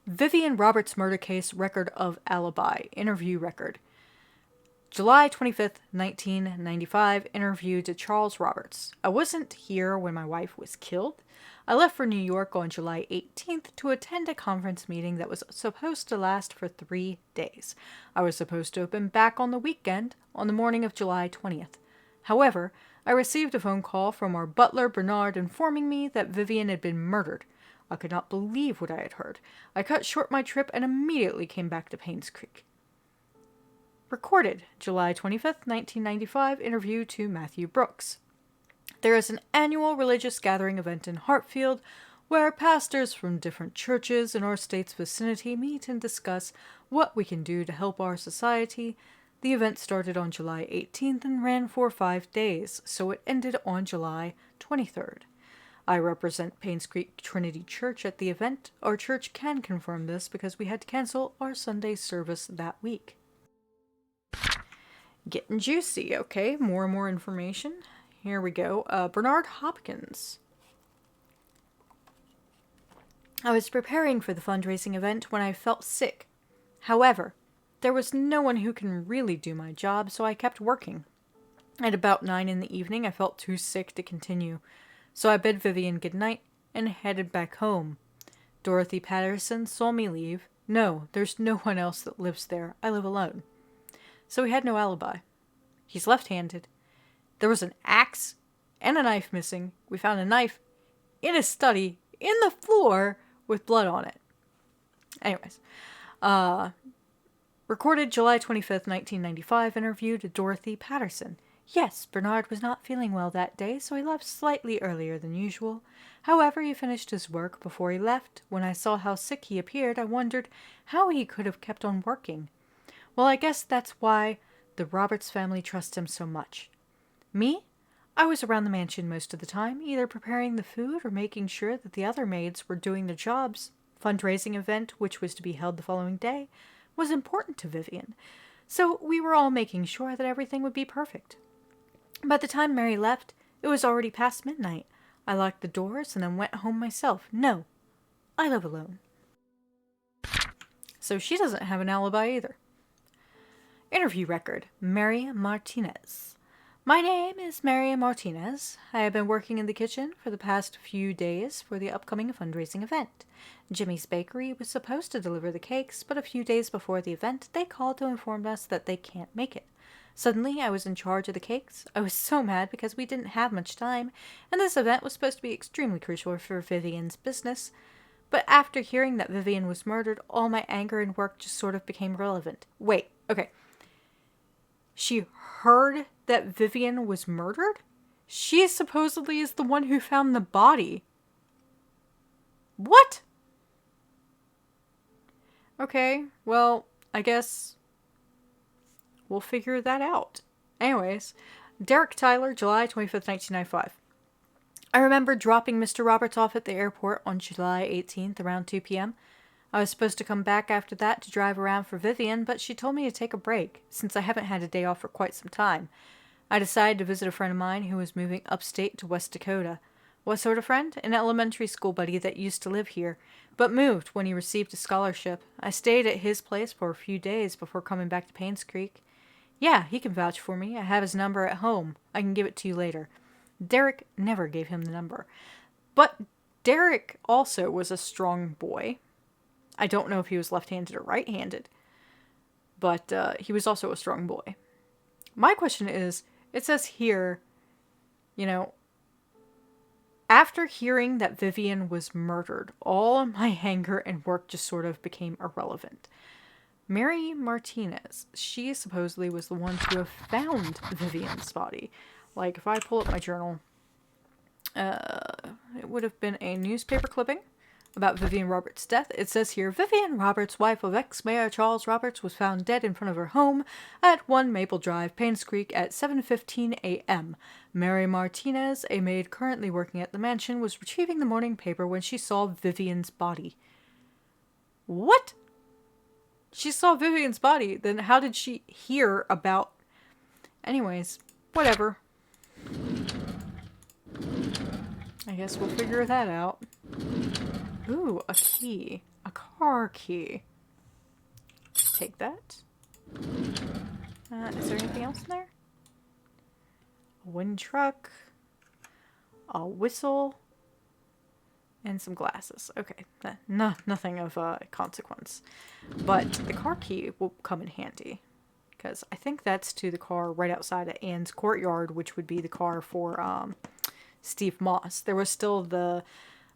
Vivian Roberts murder case record of alibi. Interview record. July 25th, 1995, interview to Charles Roberts. I wasn't here when my wife was killed. I left for New York on July 18th to attend a conference meeting that was supposed to last for 3 days. I was supposed to have been back on the weekend, on the morning of July 20th. However, I received a phone call from our butler, Bernard, informing me that Vivian had been murdered. I could not believe what I had heard. I cut short my trip and immediately came back to Painscreek. Recorded July 25th, 1995, interview to Matthew Brooks. There is an annual religious gathering event in Hartfield where pastors from different churches in our state's vicinity meet and discuss what we can do to help our society. The event started on July 18th and ran for 5 days, so it ended on July 23rd. I represent Painscreek Trinity Church at the event. Our church can confirm this because we had to cancel our Sunday service that week. Getting juicy, okay? More and more information. Here we go. Bernard Hopkins. I was preparing for the fundraising event when I felt sick. However, there was no one who can really do my job, so I kept working. At about 9 in the evening, I felt too sick to continue, so I bid Vivian goodnight and headed back home. Dorothy Patterson saw me leave. No, there's no one else that lives there. I live alone. So he had no alibi. He's left-handed. There was an axe and a knife missing. We found a knife in his study, in the floor, with blood on it. Anyways, recorded July 25th, 1995, interview to Dorothy Patterson. Yes, Bernard was not feeling well that day, so he left slightly earlier than usual. However, he finished his work before he left. When I saw how sick he appeared, I wondered how he could have kept on working. Well, I guess that's why the Roberts family trusts him so much. Me? I was around the mansion most of the time, either preparing the food or making sure that the other maids were doing their jobs. Fundraising event, which was to be held the following day, was important to Vivian, so we were all making sure that everything would be perfect. By the time Mary left, it was already past midnight. I locked the doors and then went home myself. No, I live alone. So she doesn't have an alibi either. Interview record. Mary Martinez. My name is Mary Martinez. I have been working in the kitchen for the past few days for the upcoming fundraising event. Jimmy's Bakery was supposed to deliver the cakes, but a few days before the event, they called to inform us that they can't make it. Suddenly, I was in charge of the cakes. I was so mad because we didn't have much time, and this event was supposed to be extremely crucial for Vivian's business. But after hearing that Vivian was murdered, all my anger and work just sort of became irrelevant. Wait, okay. She heard that Vivian was murdered? She supposedly is the one who found the body. What? Okay, well, I guess we'll figure that out. Anyways, Derek Tyler, July 25th, 1995. I remember dropping Mr. Roberts off at the airport on July 18th around 2 p.m. I was supposed to come back after that to drive around for Vivian, but she told me to take a break, since I haven't had a day off for quite some time. I decided to visit a friend of mine who was moving upstate to West Dakota. What sort of friend? An elementary school buddy that used to live here, but moved when he received a scholarship. I stayed at his place for a few days before coming back to Painscreek. Yeah, he can vouch for me. I have his number at home. I can give it to you later. Derek never gave him the number. But Derek also was a strong boy. I don't know if he was left-handed or right-handed, but he was also a strong boy. My question is, it says here, after hearing that Vivian was murdered, all of my anger and work just sort of became irrelevant. Mary Martinez, she supposedly was the one to have found Vivian's body. Like, if I pull up my journal, it would have been a newspaper clipping about Vivian Roberts' death. It says here, Vivian Roberts, wife of ex-mayor Charles Roberts, was found dead in front of her home at 1 Maple Drive, Painscreek at 7:15 a.m. Mary Martinez, a maid currently working at the mansion, was retrieving the morning paper when she saw Vivian's body. What? She saw Vivian's body? Then how did she hear about... Anyways, whatever. I guess we'll figure that out. Ooh, a key. A car key. Take that. Is there anything else in there? A wind truck. A whistle. And some glasses. Okay, nothing of consequence. But the car key will come in handy. Because I think that's to the car right outside of Anne's courtyard, which would be the car for Steve Moss. There was still the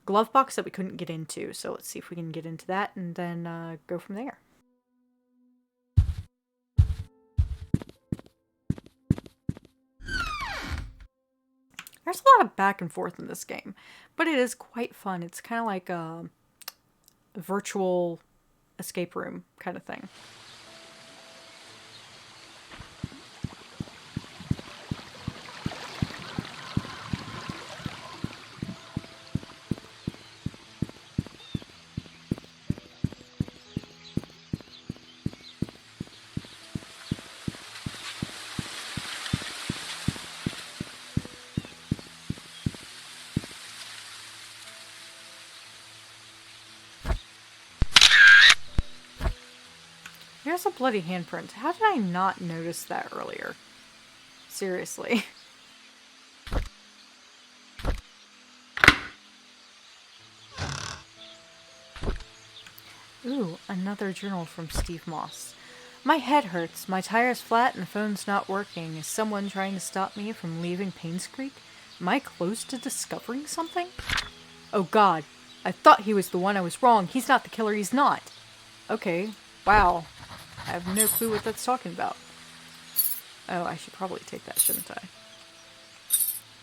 glove box that we couldn't get into, so let's see if we can get into that and then go from there. There's a lot of back and forth in this game, but it is quite fun. It's kind of like a virtual escape room kind of thing. Here's a bloody handprint. How did I not notice that earlier? Seriously. Ooh, another journal from Steve Moss. My head hurts, my tire's flat, and the phone's not working. Is someone trying to stop me from leaving Painscreek? Am I close to discovering something? Oh god, I thought he was the one. I was wrong. He's not the killer, he's not. Okay, wow. I have no clue what that's talking about. Oh, I should probably take that, shouldn't I?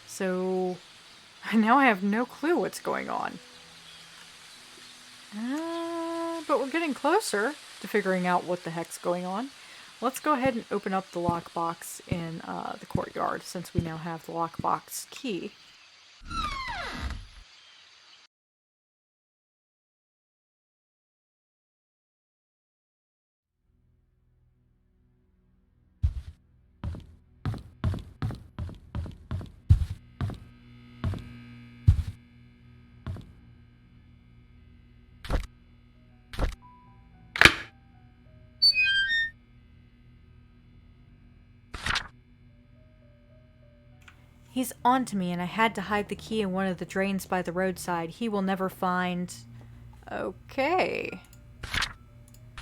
So, now I have no clue what's going on. But we're getting closer to figuring out what the heck's going on. Let's go ahead and open up the lockbox in the courtyard, since we now have the lockbox key. He's onto me, and I had to hide the key in one of the drains by the roadside. He will never find... Okay.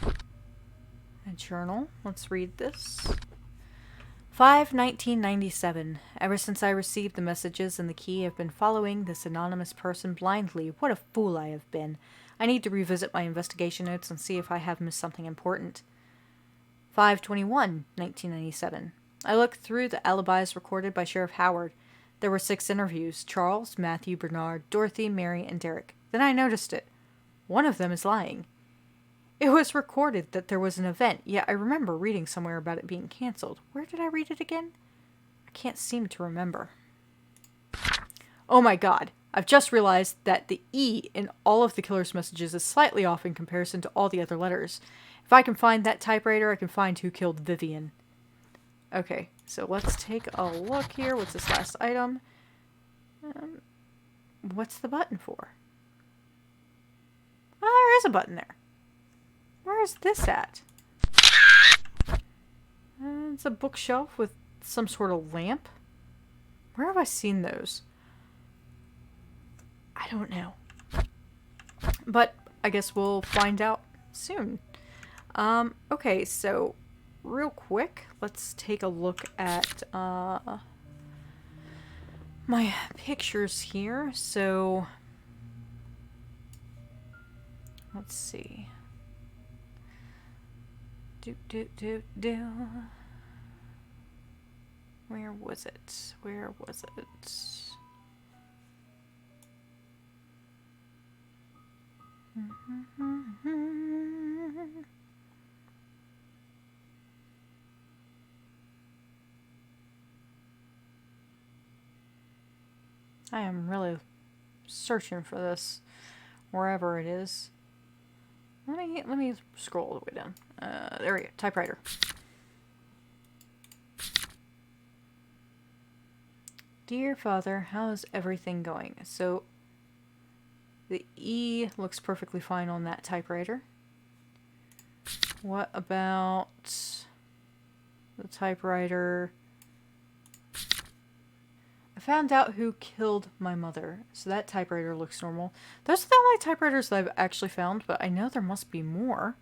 A journal. Let's read this. 5/1997. Ever since I received the messages and the key, I've been following this anonymous person blindly. What a fool I have been. I need to revisit my investigation notes and see if I have missed something important. 5/21/1997. I looked through the alibis recorded by Sheriff Howard. There were 6 interviews: Charles, Matthew, Bernard, Dorothy, Mary, and Derek. Then I noticed it. One of them is lying. It was recorded that there was an event, yet I remember reading somewhere about it being cancelled. Where did I read it again? I can't seem to remember. Oh my god. I've just realized that the E in all of the killer's messages is slightly off in comparison to all the other letters. If I can find that typewriter, I can find who killed Vivian. Okay, so let's take a look here. What's this last item? What's the button for? Oh, there is a button there. Where is this at? It's a bookshelf with some sort of lamp. Where have I seen those? I don't know. But I guess we'll find out soon. Okay, so real quick, let's take a look at my pictures here. So let's see. Where was it? Where was it? I am really searching for this wherever it is. Let me scroll all the way down. There we go. Typewriter. Dear Father, how's everything going? So, the E looks perfectly fine on that typewriter. What about the typewriter? I found out who killed my mother, so that typewriter looks normal. Those are the only typewriters that I've actually found, but I know there must be more.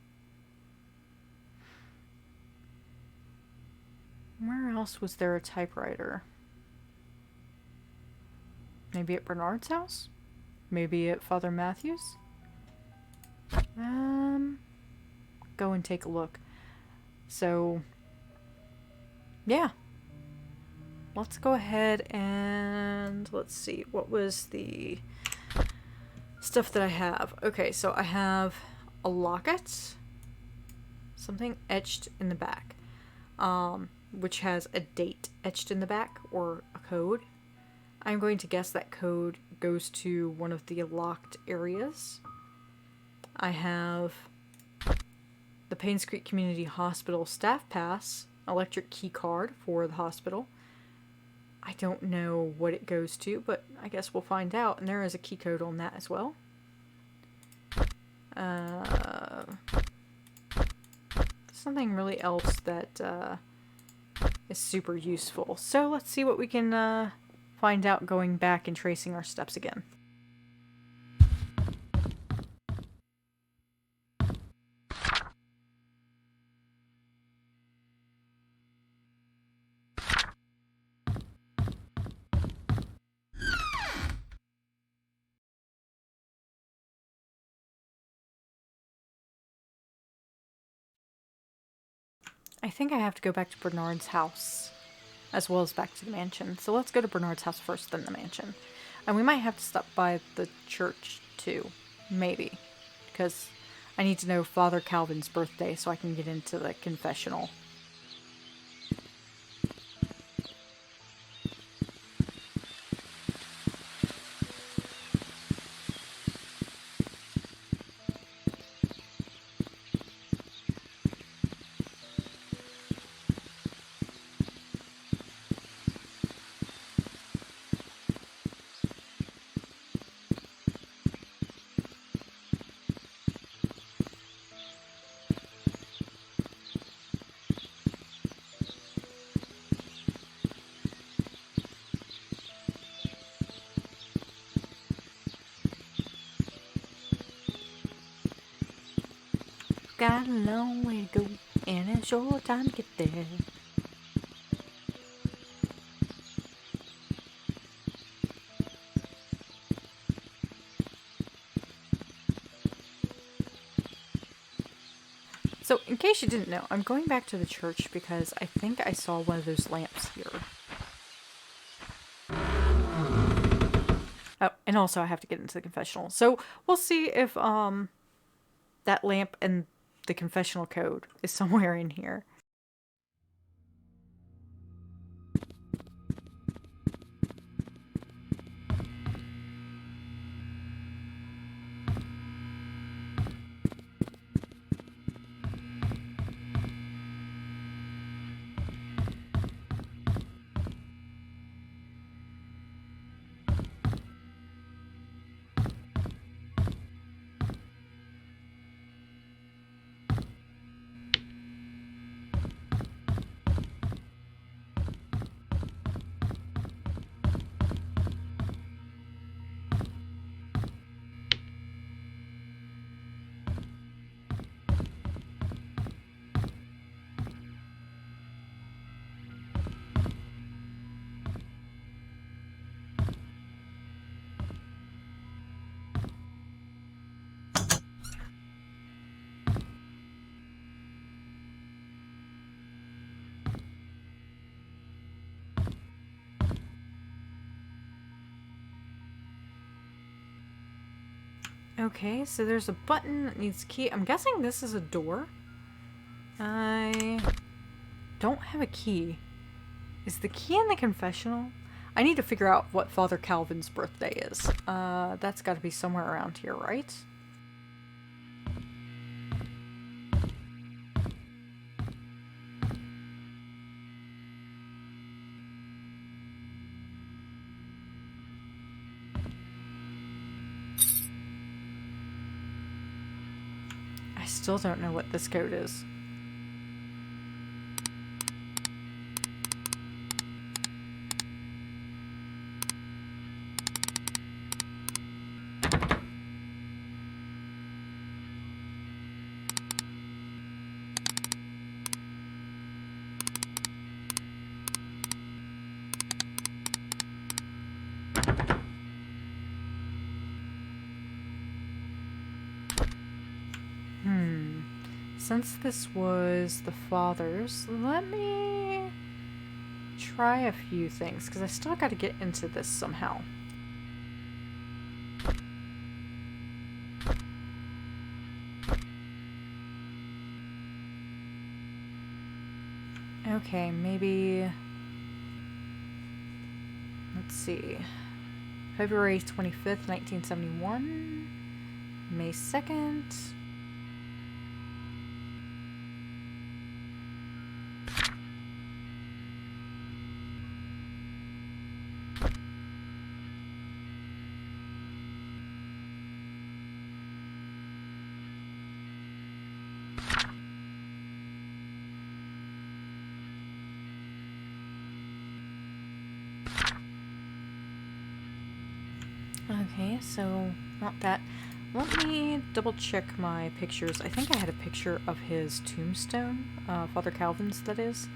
Where else was there a typewriter? Maybe at Bernard's house? Maybe at Father Matthew's? Go and take a look. So, yeah. Let's go ahead and let's see. What was the stuff that I have? Okay, so I have a locket. Something etched in the back. Which has a date etched in the back, or a code. I'm going to guess that code goes to one of the locked areas. I have the Painscreek Community Hospital staff pass, electric key card for the hospital. I don't know what it goes to, but I guess we'll find out. And there is a key code on that as well. Something really else that is super useful. So let's see what we can find out going back and tracing our steps again. I think I have to go back to Bernard's house, as well as back to the mansion. So let's go to Bernard's house first, then the mansion. And we might have to stop by the church, too. Maybe. Because I need to know Father Calvin's birthday so I can get into the confessional. Got a long way to go, and it's your time to get there. So, in case you didn't know, I'm going back to the church because I think I saw one of those lamps here. Oh, and also I have to get into the confessional. So, we'll see if that lamp and the confessional code is somewhere in here. Okay, so there's a button that needs a key. I'm guessing this is a door. I don't have a key. Is the key in the confessional? I need to figure out what Father Calvin's birthday is. That's got to be somewhere around here, right? still don't know what this code is. Since this was the father's, let me try a few things, because I still got to get into this somehow. Okay, maybe... Let's see. February 25th, 1971. May 2nd. Okay, so not that. Let me double check my pictures. I think I had a picture of his tombstone, Father Calvin's, that is.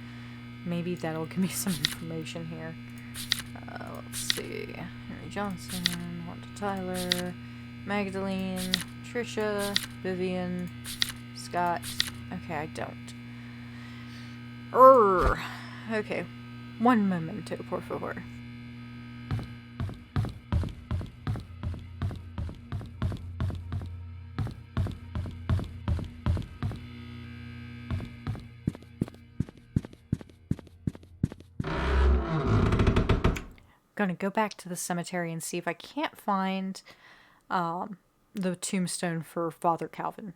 Maybe that'll give me some information here. Let's see. Henry Johnson, Wanda Tyler, Magdalene, Trisha, Vivian, Scott. Okay, I don't. Okay. One momento, por favor. Gonna go back to the cemetery and see if I can't find the tombstone for Father Calvin.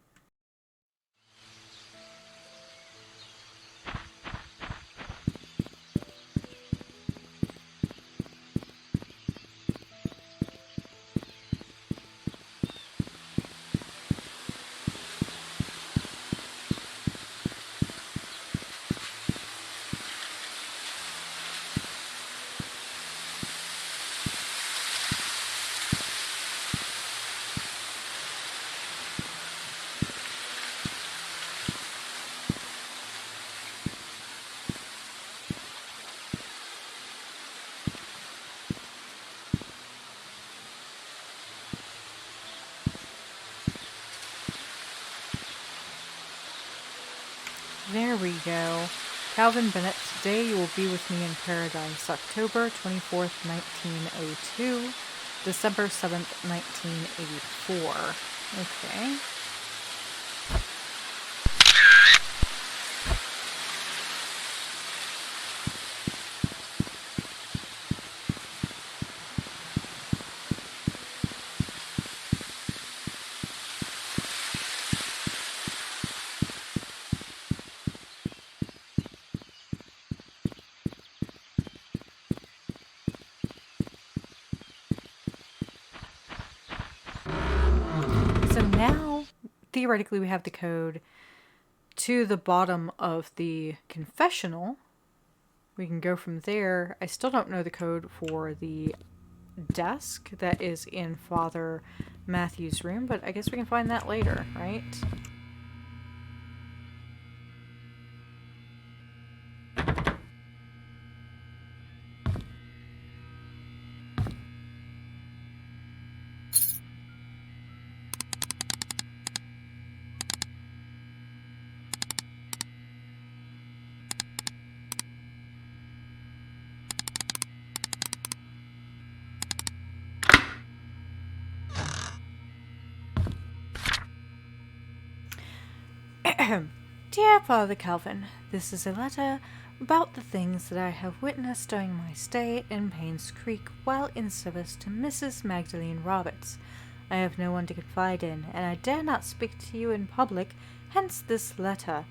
There we go. Calvin Bennett, today you will be with me in paradise. October 24th, 1902. December 7th, 1984. Okay. So now, theoretically, we have the code to the bottom of the confessional. We can go from there. I still don't know the code for the desk that is in Father Matthew's room, but I guess we can find that later, right? Dear Father Calvin, this is a letter about the things that I have witnessed during my stay in Painscreek while in service to Mrs. Magdalene Roberts. I have no one to confide in, and I dare not speak to you in public, hence this letter.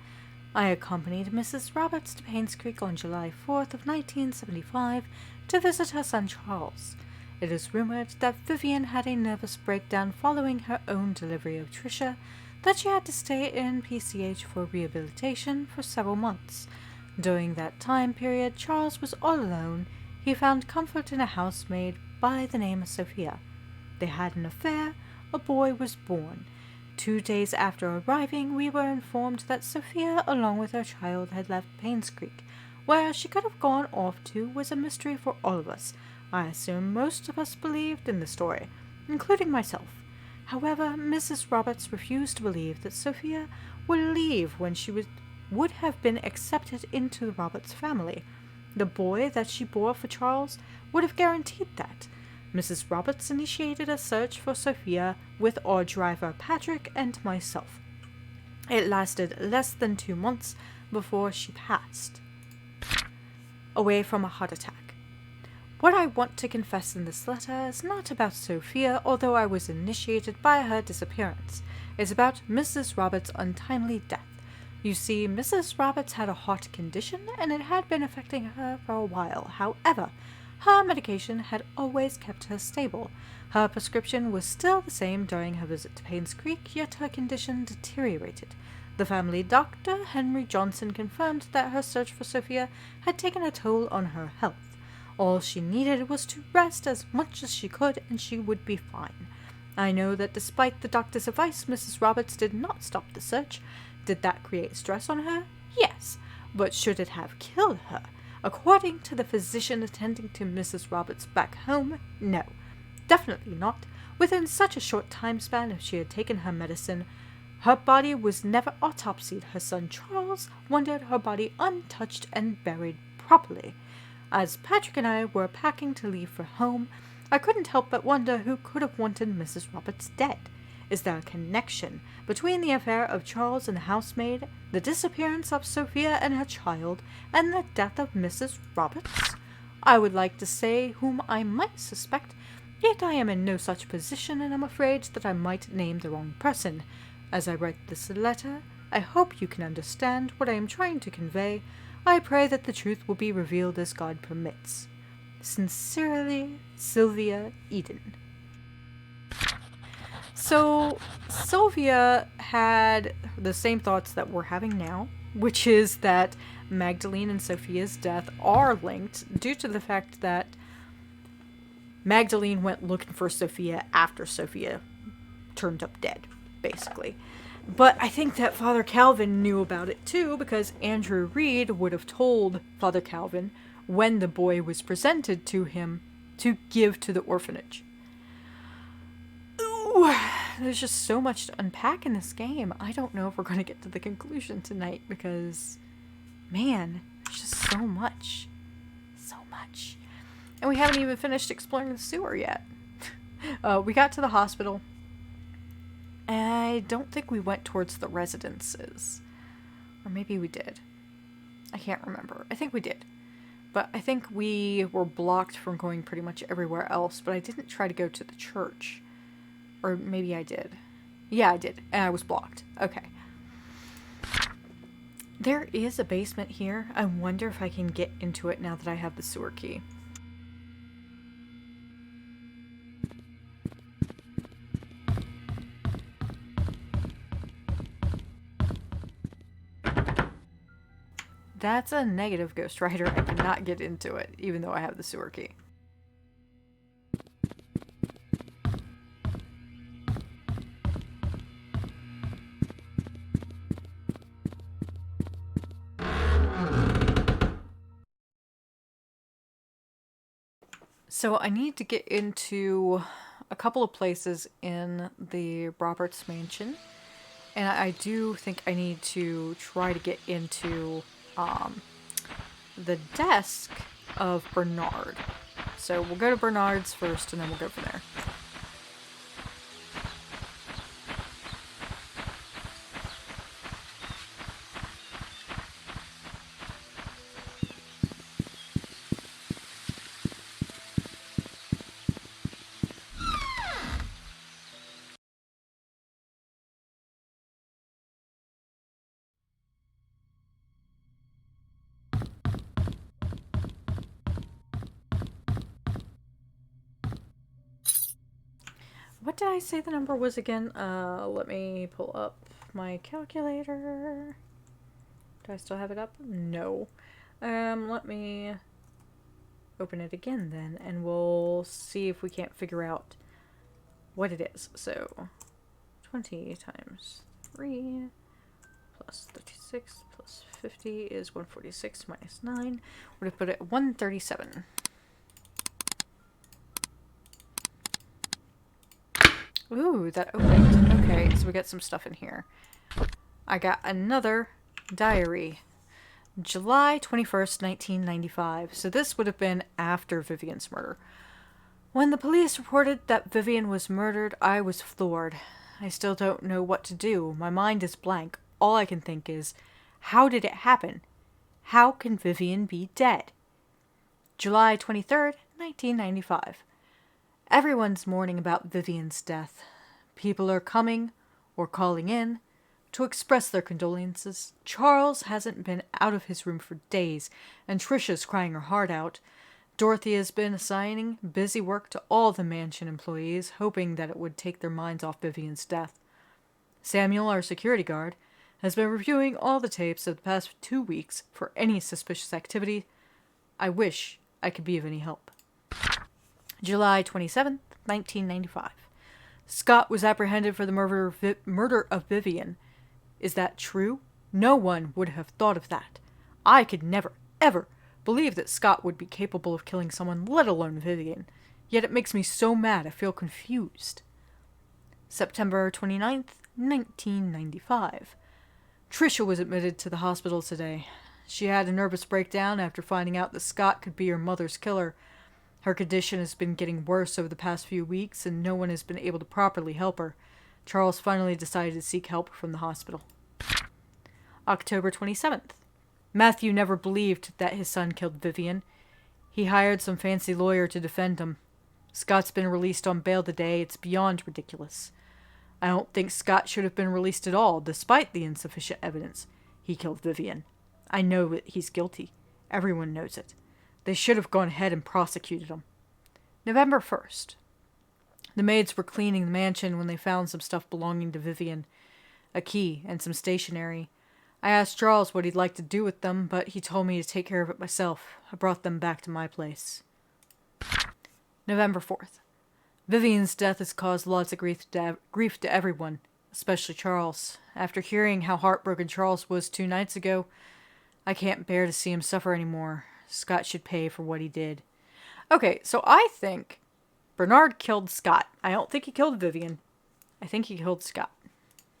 I accompanied Mrs. Roberts to Painscreek on July 4th of 1975 to visit her son Charles. It is rumored that Vivian had a nervous breakdown following her own delivery of Trisha, that she had to stay in PCH for rehabilitation for several months. During that time period, Charles was all alone. He found comfort in a housemaid by the name of Sophia. They had an affair. A boy was born. 2 days after arriving, we were informed that Sophia, along with her child, had left Painscreek. Where she could have gone off to was a mystery for all of us. I assume most of us believed in the story, including myself. However, Mrs. Roberts refused to believe that Sophia would leave when she would have been accepted into the Roberts family. The boy that she bore for Charles would have guaranteed that. Mrs. Roberts initiated a search for Sophia with our driver Patrick and myself. It lasted less than 2 months before she passed away from a heart attack. What I want to confess in this letter is not about Sophia, although I was initiated by her disappearance. It's about Mrs. Roberts' untimely death. You see, Mrs. Roberts had a heart condition, and it had been affecting her for a while. However, her medication had always kept her stable. Her prescription was still the same during her visit to Painscreek, yet her condition deteriorated. The family doctor, Henry Johnson, confirmed that her search for Sophia had taken a toll on her health. All she needed was to rest as much as she could, and she would be fine. I know that despite the doctor's advice, Mrs. Roberts did not stop the search. Did that create stress on her? Yes. But should it have killed her? According to the physician attending to Mrs. Roberts back home, no. Definitely not. Within such a short time span, if she had taken her medicine, her body was never autopsied. Her son Charles wanted her body untouched and buried properly. As Patrick and I were packing to leave for home, I couldn't help but wonder who could have wanted Mrs. Roberts dead. Is there a connection between the affair of Charles and the housemaid, the disappearance of Sophia and her child, and the death of Mrs. Roberts? I would like to say whom I might suspect, yet I am in no such position, and am afraid that I might name the wrong person. As I write this letter, I hope you can understand what I am trying to convey. I pray that the truth will be revealed as God permits. Sincerely, Sylvia Eden. So, Sylvia had the same thoughts that we're having now, which is that Magdalene and Sophia's death are linked due to the fact that Magdalene went looking for Sophia after Sophia turned up dead, basically. But I think that Father Calvin knew about it too, because Andrew Reed would have told Father Calvin when the boy was presented to him to give to the orphanage. Ooh, there's just so much to unpack in this game. I don't know if we're going to get to the conclusion tonight because, man, there's just so much. So much. And we haven't even finished exploring the sewer yet. We got to the hospital. I don't think we went towards the residences. Or maybe we did. I can't remember. I think we did. But I think we were blocked from going pretty much everywhere else, but I didn't try to go to the church. Or maybe I did. Yeah, I did. And I was blocked. Okay. There is a basement here. I wonder if I can get into it now that I have the sewer key. That's a negative, Ghost Rider. I cannot get into it, even though I have the sewer key. So I need to get into a couple of places in the Roberts mansion. And I do think I need to try to get into the desk of Bernard. So we'll go to Bernard's first and then we'll go from there. What did I say the number was again? Let me pull up my calculator. Do I still have it up? No. Let me open it again then, and we'll see if we can't figure out what it is. So, 20 times 3 plus 36 plus 50 is 146 minus 9. Would have put it at 137. Ooh, that opened. Okay, so we got some stuff in here. I got another diary. July 21st, 1995. So this would have been after Vivian's murder. When the police reported that Vivian was murdered, I was floored. I still don't know what to do. My mind is blank. All I can think is, how did it happen? How can Vivian be dead? July 23rd, 1995. Everyone's mourning about Vivian's death. People are coming, or calling in, to express their condolences. Charles hasn't been out of his room for days, and Trisha's crying her heart out. Dorothy has been assigning busy work to all the mansion employees, hoping that it would take their minds off Vivian's death. Samuel, our security guard, has been reviewing all the tapes of the past 2 weeks for any suspicious activity. I wish I could be of any help. July 27th, 1995. Scott was apprehended for the murder of Vivian. Is that true? No one would have thought of that. I could never, ever believe that Scott would be capable of killing someone, let alone Vivian. Yet it makes me so mad I feel confused. September 29th, 1995. Trisha was admitted to the hospital today. She had a nervous breakdown after finding out that Scott could be her mother's killer. Her condition has been getting worse over the past few weeks, and no one has been able to properly help her. Charles finally decided to seek help from the hospital. October 27th. Matthew never believed that his son killed Vivian. He hired some fancy lawyer to defend him. Scott's been released on bail today. It's beyond ridiculous. I don't think Scott should have been released at all, despite the insufficient evidence. He killed Vivian. I know that he's guilty. Everyone knows it. They should have gone ahead and prosecuted him. November 1st. The maids were cleaning the mansion when they found some stuff belonging to Vivian. A key and some stationery. I asked Charles what he'd like to do with them, but he told me to take care of it myself. I brought them back to my place. November 4th. Vivian's death has caused lots of grief to everyone, especially Charles. After hearing how heartbroken Charles was 2 nights ago, I can't bear to see him suffer anymore. Scott should pay for what he did. Okay, so I think Bernard killed Scott. I don't think he killed Vivian. I think he killed Scott.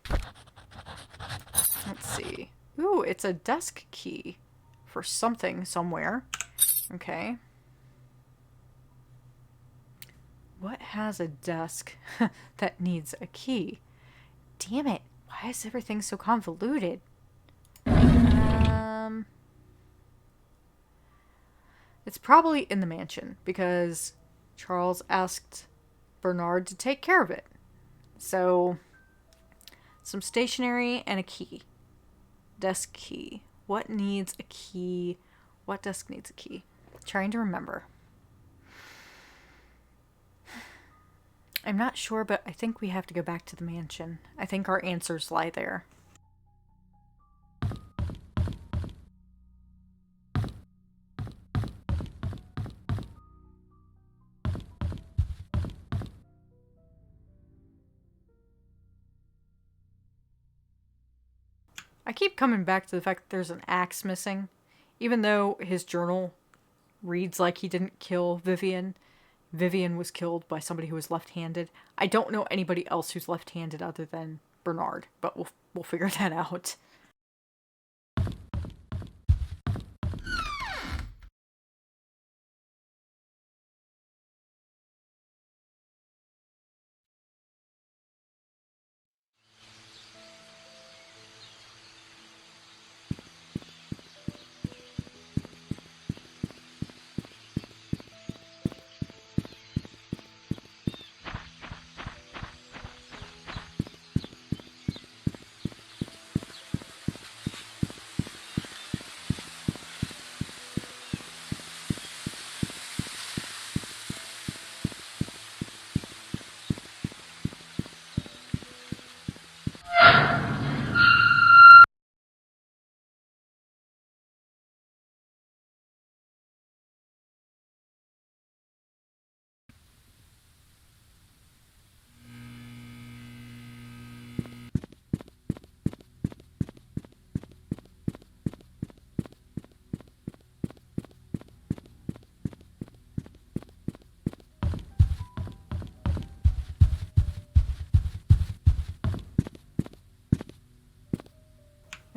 Let's see. Ooh, it's a desk key for something somewhere. Okay. What has a desk that needs a key? Damn it. Why is everything so convoluted? It's probably in the mansion because Charles asked Bernard to take care of it. So, some stationery and a key. Desk key. What needs a key? What desk needs a key? Trying to remember. I'm not sure, but I think we have to go back to the mansion. I think our answers lie there. I keep coming back to the fact that there's an axe missing. Even though his journal reads like he didn't kill Vivian. Vivian was killed by somebody who was left-handed. I don't know anybody else who's left-handed other than Bernard, but we'll figure that out.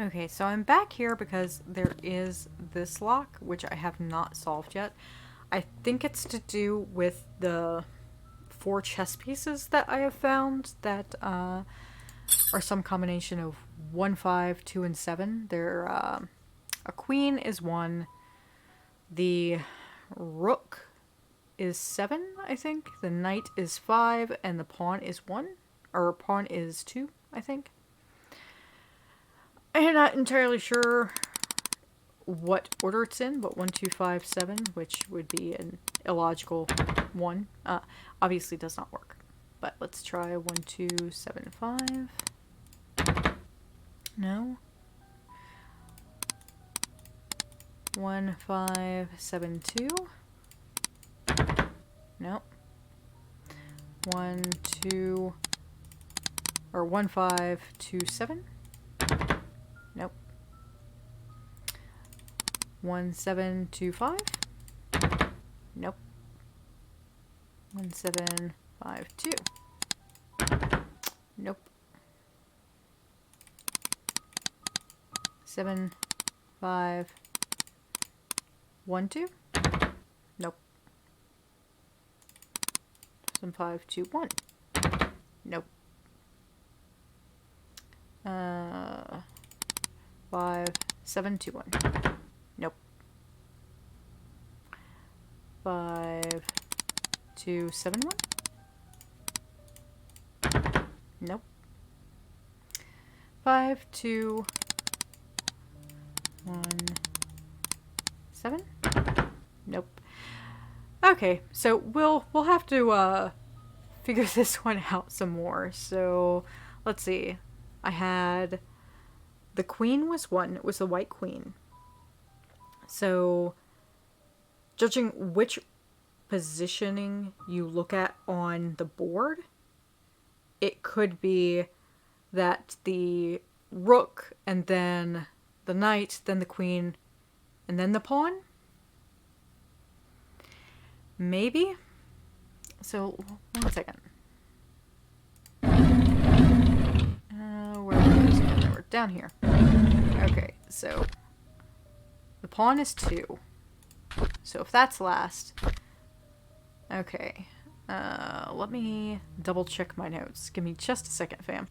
Okay, so I'm back here because there is this lock, which I have not solved yet. I think it's to do with the 4 chess pieces that I have found that are some combination of 1, 5, 2, and 7. They're, a queen is 1, the rook is 7, I think, the knight is 5, and the pawn is 1, or pawn is 2, I think. I'm not entirely sure what order it's in, but 1, 2, 5, 7, which would be an illogical 1, obviously does not work. But let's try 1, 2, 7, 5. No. 1, 5, 7, 2. Nope. 1, 2, or 1, 5, 2, 7. Nope. 1, 7, 2, 5. Nope. 1, 7, 5, 2. Nope. 7, 5, 1, 2. Nope. 7, 5, 2, 1. Nope. 5, 7, 2, 1. Nope. 5, 2, 7, 1. Nope. 5, 2, 1, 7. Nope. Okay, so we'll have to figure this one out some more. So let's see. I had the queen was 1. It was the white queen. So judging which positioning you look at on the board, it could be that the rook and then the knight, then the queen, and then the pawn. Maybe. So 1 second. Where is it? We're down here. Okay, so the pawn is 2. So if that's last, okay. Let me double check my notes. Give me just a second, fam.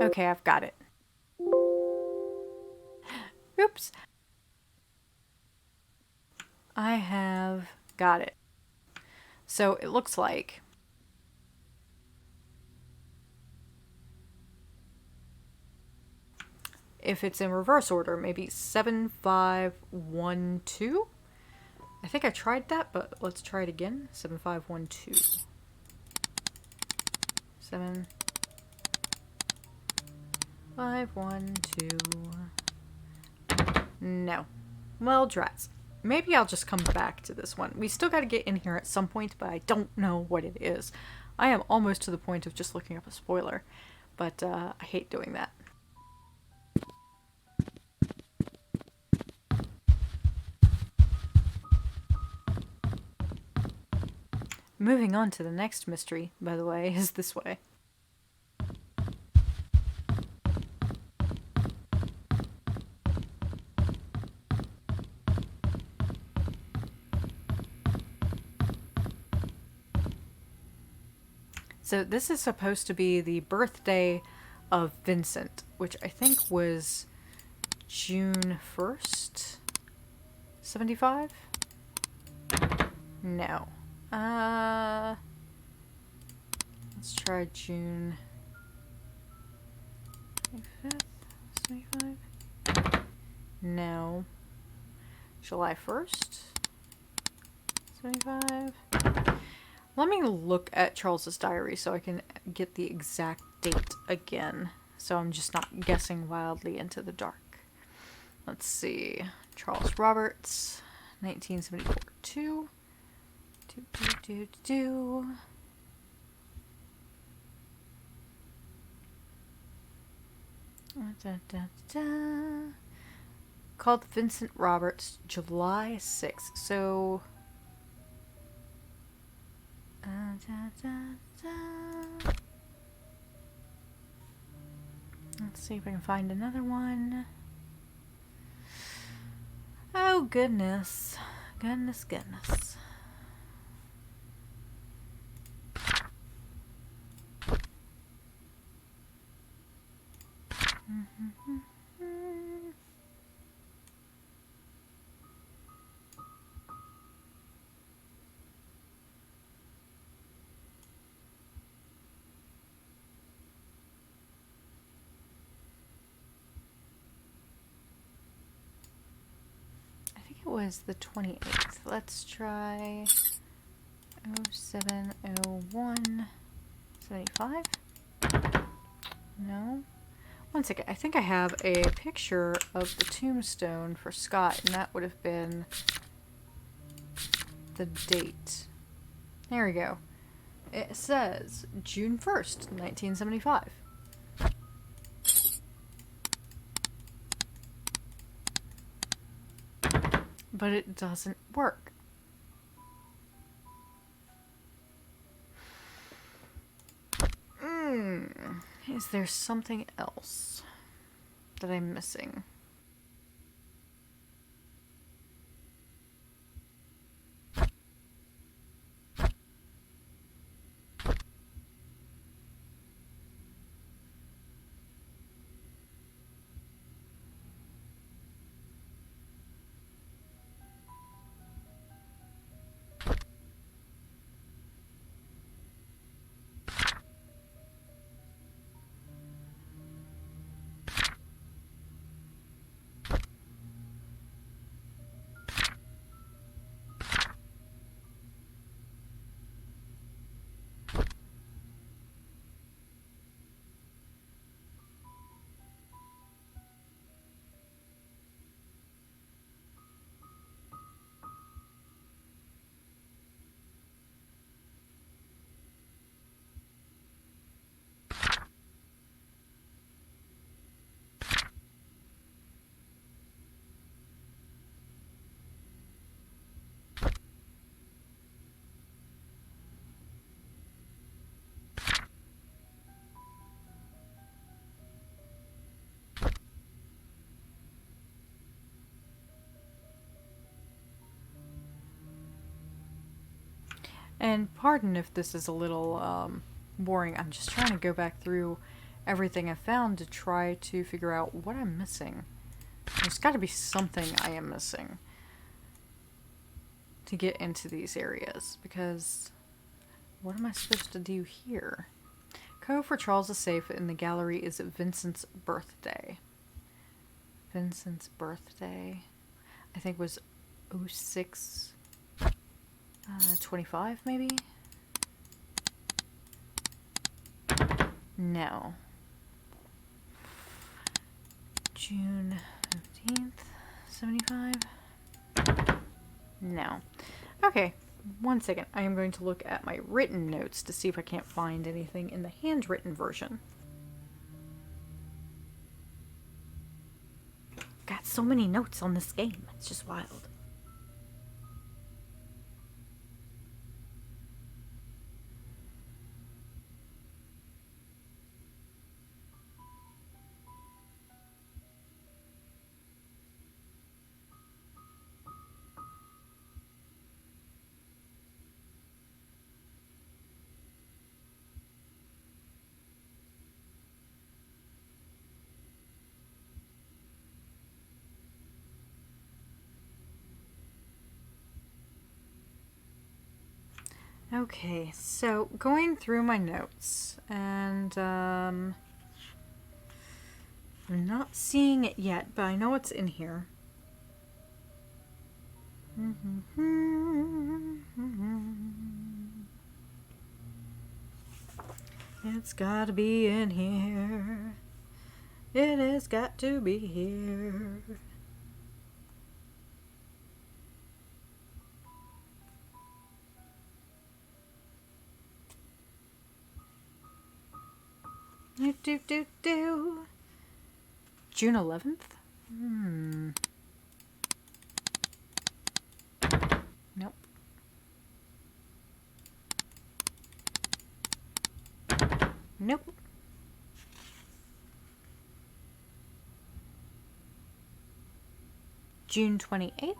Okay, I've got it. Oops. I have got it. So it looks like if it's in reverse order, maybe 7, 5, 1, 2. I think I tried that, but let's try it again. 7, 5, 1, 2. 7, 5, 1, 2. No. Well, drats. Maybe I'll just come back to this one. We still got to get in here at some point, but I don't know what it is. I am almost to the point of just looking up a spoiler, but I hate doing that. Moving on to the next mystery, by the way, is this way. So this is supposed to be the birthday of Vincent, which I think was June 1st? 75? No. Let's try June 25th, 75? No. July 1st? 75? Let me look at Charles's diary so I can get the exact date again, so I'm just not guessing wildly into the dark. Let's see. Charles Roberts, 1974. 2. Da, da, da. Called Vincent Roberts, July 6th. So. Da, da, da. Let's see if I can find another one. Oh, goodness. Goodness, goodness. I think it was the 28th. Let's try 0701 75. No. One second. I think I have a picture of the tombstone for Scott, and that would have been the date. There we go. It says June 1st, 1975. But it doesn't work. Is there something else that I'm missing? And pardon if this is a little boring. I'm just trying to go back through everything I found to try to figure out what I'm missing. There's got to be something I am missing to get into these areas, because what am I supposed to do here? Code for Charles' safe in the gallery is Vincent's birthday. Vincent's birthday, I think, was 06 25 maybe? No. June 15th, 75? No. Okay, one second. I am going to look at my written notes to see if I can't find anything in the handwritten version. Got so many notes on this game. It's just wild. Okay, so going through my notes, and I'm not seeing it yet, but I know it's in here. It's gotta be in here. It has got to be here. Do. June 11th? Nope. Nope. June 28th?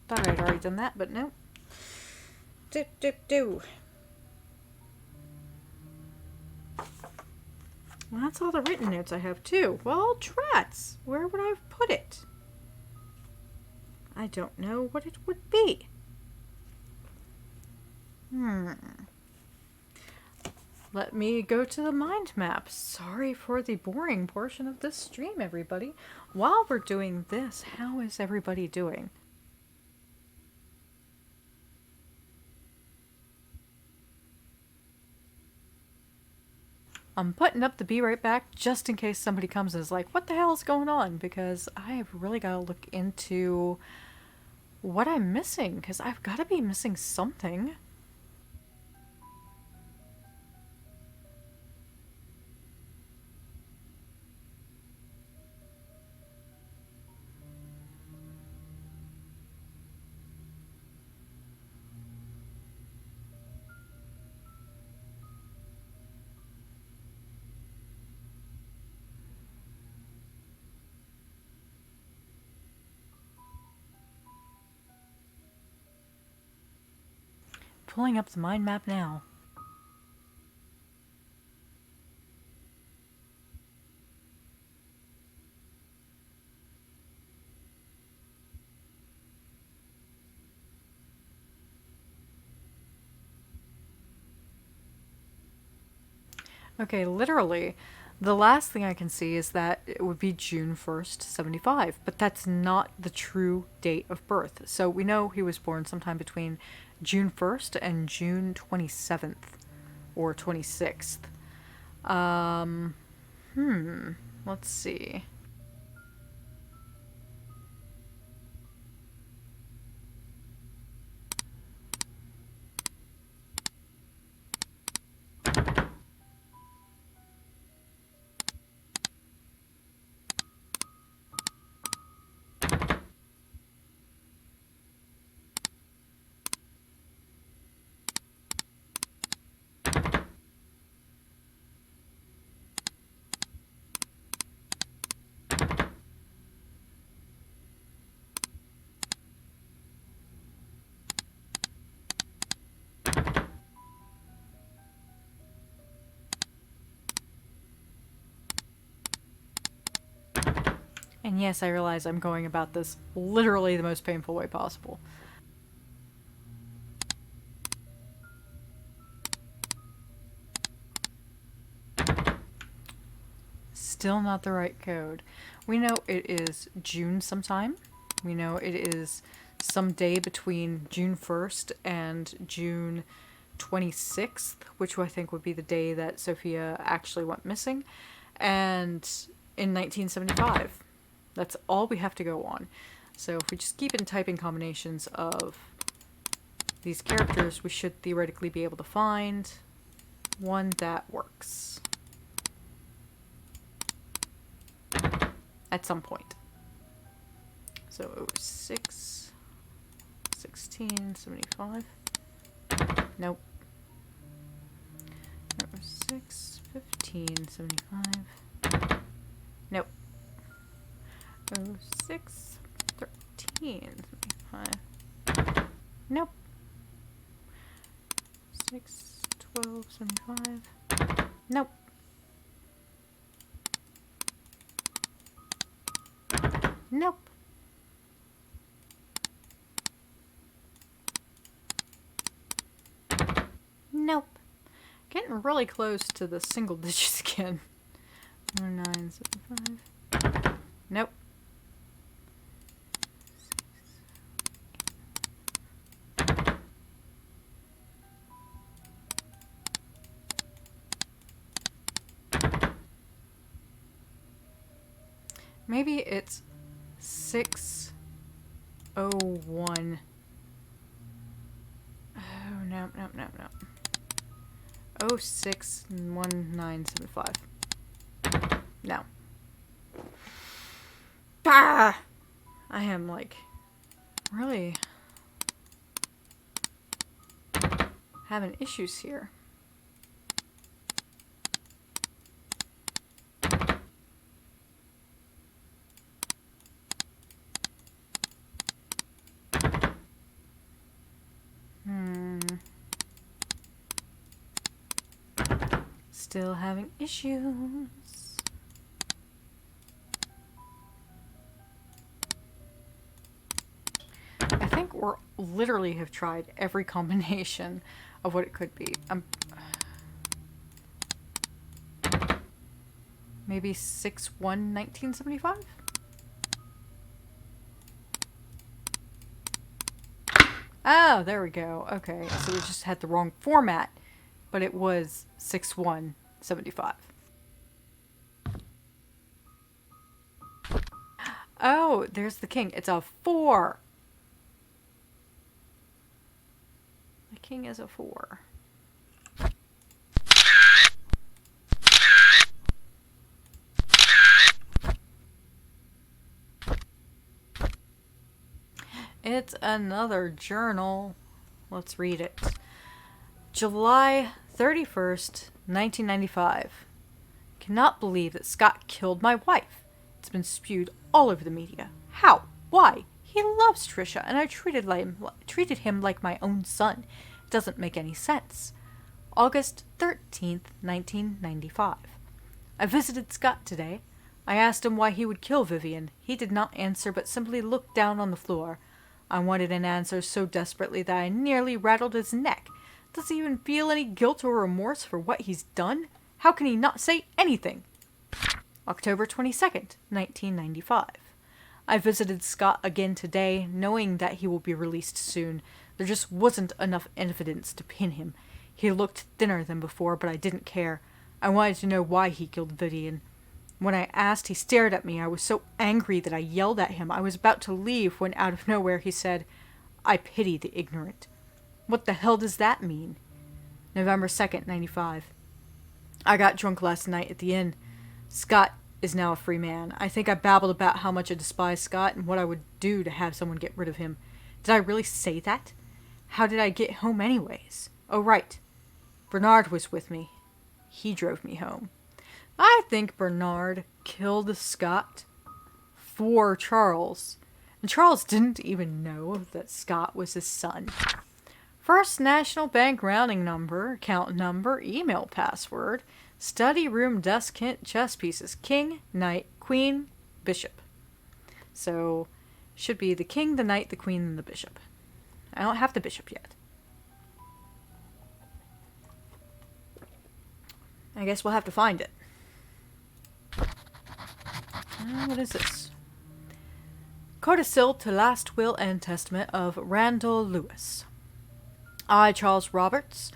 Thought I'd already done that, but no. Well, that's all the written notes I have, too. Well, trats! Where would I have put it? I don't know what it would be. Let me go to the mind map. Sorry for the boring portion of this stream, everybody. While we're doing this, how is everybody doing? I'm putting up the be right back just in case somebody comes and is like, what the hell is going on? Because I have really got to look into what I'm missing, because I've got to be missing something. Pulling up the mind map now. Okay, literally, the last thing I can see is that it would be June 1st, 75, but that's not the true date of birth. So we know he was born sometime between June 1st and June 27th or 26th. Let's see. And yes, I realize I'm going about this literally the most painful way possible. Still not the right code. We know it is June sometime. We know it is some day between June 1st and June 26th, which I think would be the day that Sophia actually went missing. And in 1975. That's all we have to go on. So if we just keep in typing combinations of these characters, we should theoretically be able to find one that works. At some point. So 06, 16, 75. Nope. 06, 15, 75. Nope. 06, 13, 75. Nope. 6, 12, 75. Nope. Nope. Nope. Getting really close to the single digits again. 975. Nope. Maybe it's 601. Oh, no. 061975. No. Ah! I am, like, really having issues here. Still having issues. I think we're literally have tried every combination of what it could be. Maybe 6/1/1975? Oh, there we go. Okay, so we just had the wrong format, but it was 6/1/75. Oh, there's the king. It's a 4. The king is a 4. It's another journal. Let's read it. July 31st, 1995. Cannot believe that Scott killed my wife. It's been spewed all over the media. How? Why? He loves Trisha, and I treated him like my own son. It doesn't make any sense. August 13th, 1995. I visited Scott today. I asked him why he would kill Vivian. He did not answer, but simply looked down on the floor. I wanted an answer so desperately that I nearly rattled his neck. Does he even feel any guilt or remorse for what he's done? How can he not say anything? October 22nd, 1995. I visited Scott again today, knowing that he will be released soon. There just wasn't enough evidence to pin him. He looked thinner than before, but I didn't care. I wanted to know why he killed Vivian. When I asked, he stared at me. I was so angry that I yelled at him. I was about to leave when out of nowhere he said, "I pity the ignorant." What the hell does that mean? November 2nd, 95. I got drunk last night at the inn. Scott is now a free man. I think I babbled about how much I despise Scott and what I would do to have someone get rid of him. Did I really say that? How did I get home anyways? Oh, right. Bernard was with me. He drove me home. I think Bernard killed Scott for Charles. And Charles didn't even know that Scott was his son. First National Bank routing number, account number, email password, study room desk hint, chess pieces, king, knight, queen, bishop. So, should be the king, the knight, the queen, and the bishop. I don't have the bishop yet. I guess we'll have to find it. What is this? Codicil to last will and testament of Randall Lewis. I, Charles Roberts,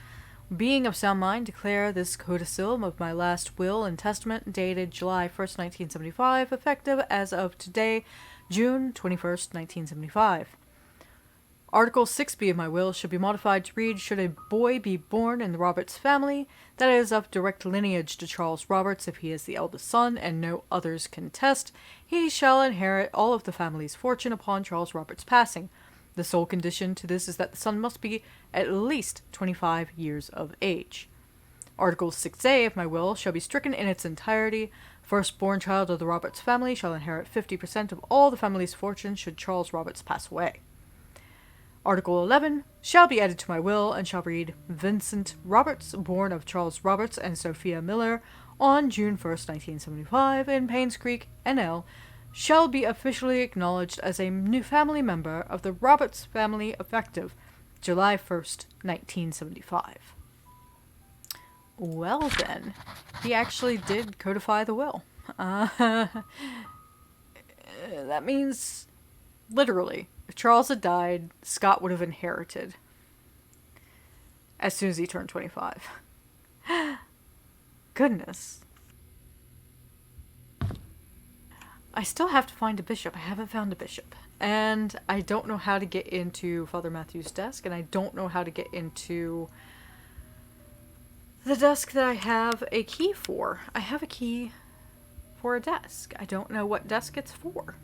being of sound mind, declare this codicil of my last will and testament dated July 1st, 1975, effective as of today, June 21st, 1975. Article 6b of my will should be modified to read, should a boy be born in the Roberts family, that is of direct lineage to Charles Roberts if he is the eldest son and no others contest, he shall inherit all of the family's fortune upon Charles Roberts' passing. The sole condition to this is that the son must be at least 25 years of age. Article 6a of my will shall be stricken in its entirety. Firstborn child of the Roberts family shall inherit 50% of all the family's fortune should Charles Roberts pass away. Article 11 shall be added to my will and shall read, Vincent Roberts, born of Charles Roberts and Sophia Miller, on June 1st, 1975, in Painscreek, NL, shall be officially acknowledged as a new family member of the Roberts family effective July 1st, 1975. Well then, he actually did codify the will. That means, literally, if Charles had died, Scott would have inherited as soon as he turned 25. Goodness. I still have to find a bishop. I haven't found a bishop. And I don't know how to get into Father Matthew's desk, and I don't know how to get into the desk that I have a key for. I have a key for a desk. I don't know what desk it's for.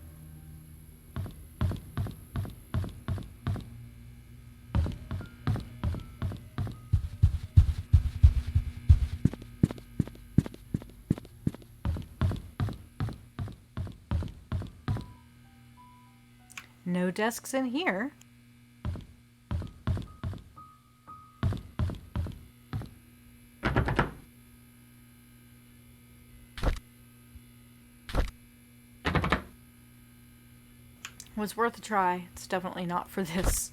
No desks in here. Was worth a try. It's definitely not for this.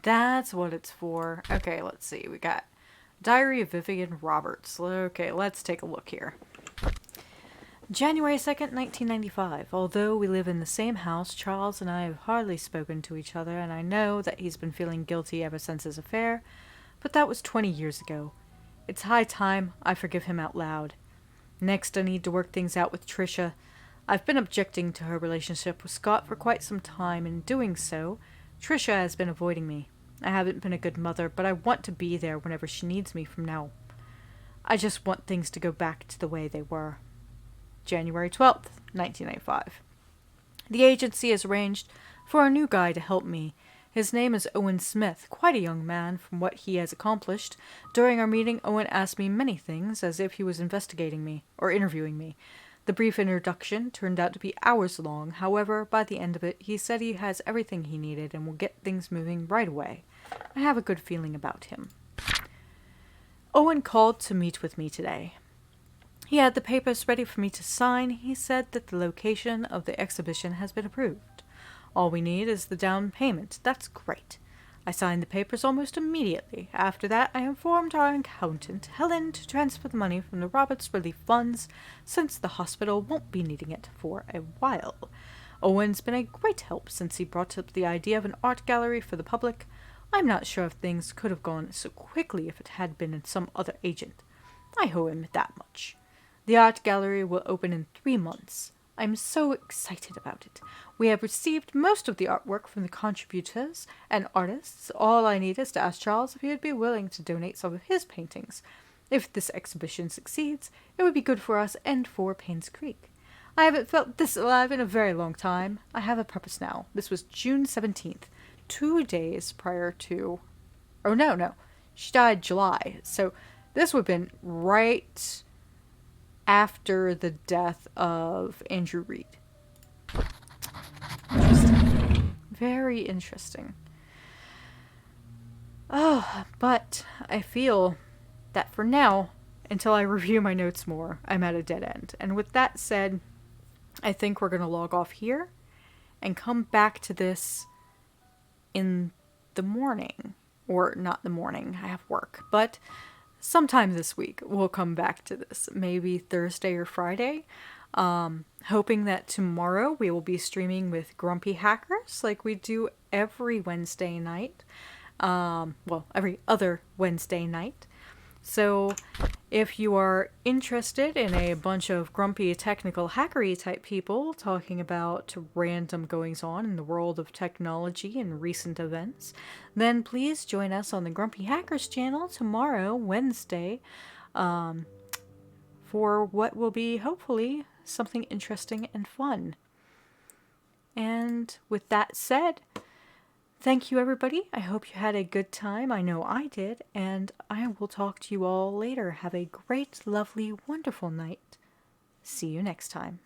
That's what it's for. Okay, let's see. We got Diary of Vivian Roberts. Okay, let's take a look here. January 2nd, 1995. Although we live in the same house, Charles and I have hardly spoken to each other, and I know that he's been feeling guilty ever since his affair, but that was 20 years ago. It's high time I forgive him out loud. Next, I need to work things out with Tricia. I've been objecting to her relationship with Scott for quite some time, and in doing so, Tricia has been avoiding me. I haven't been a good mother, but I want to be there whenever she needs me from now. I just want things to go back to the way they were. January 12th, 1995. The agency has arranged for a new guy to help me. His name is Owen Smith, quite a young man from what he has accomplished. During our meeting, Owen asked me many things, as if he was investigating me, or interviewing me. The brief introduction turned out to be hours long. However, by the end of it, he said he has everything he needed and will get things moving right away. I have a good feeling about him. Owen called to meet with me today. He had the papers ready for me to sign. He said that the location of the exhibition has been approved. All we need is the down payment. That's great. I signed the papers almost immediately. After that, I informed our accountant, Helen, to transfer the money from the Roberts Relief Funds, since the hospital won't be needing it for a while. Owen's been a great help since he brought up the idea of an art gallery for the public. I'm not sure if things could have gone so quickly if it had been in some other agent. I owe him that much. The art gallery will open in 3 months. I'm so excited about it. We have received most of the artwork from the contributors and artists. All I need is to ask Charles if he would be willing to donate some of his paintings. If this exhibition succeeds, it would be good for us and for Painscreek. I haven't felt this alive in a very long time. I have a purpose now. This was June 17th, 2 days prior to... Oh, no. She died July. So this would have been right after the death of Andrew Reed. Interesting. Very interesting. Oh, but I feel that for now, until I review my notes more, I'm at a dead end. And with that said, I think we're going to log off here and come back to this in the morning. Or not the morning, I have work. But sometime this week, we'll come back to this. Maybe Thursday or Friday. Hoping that tomorrow we will be streaming with Grumpy Hackers like we do every Wednesday night. Well, every other Wednesday night. So if you are interested in a bunch of grumpy technical hackery type people talking about random goings on in the world of technology and recent events, then please join us on the Grumpy Hackers channel tomorrow, Wednesday, for what will be hopefully something interesting and fun. And with that said, thank you, everybody. I hope you had a good time. I know I did. And I will talk to you all later. Have a great, lovely, wonderful night. See you next time.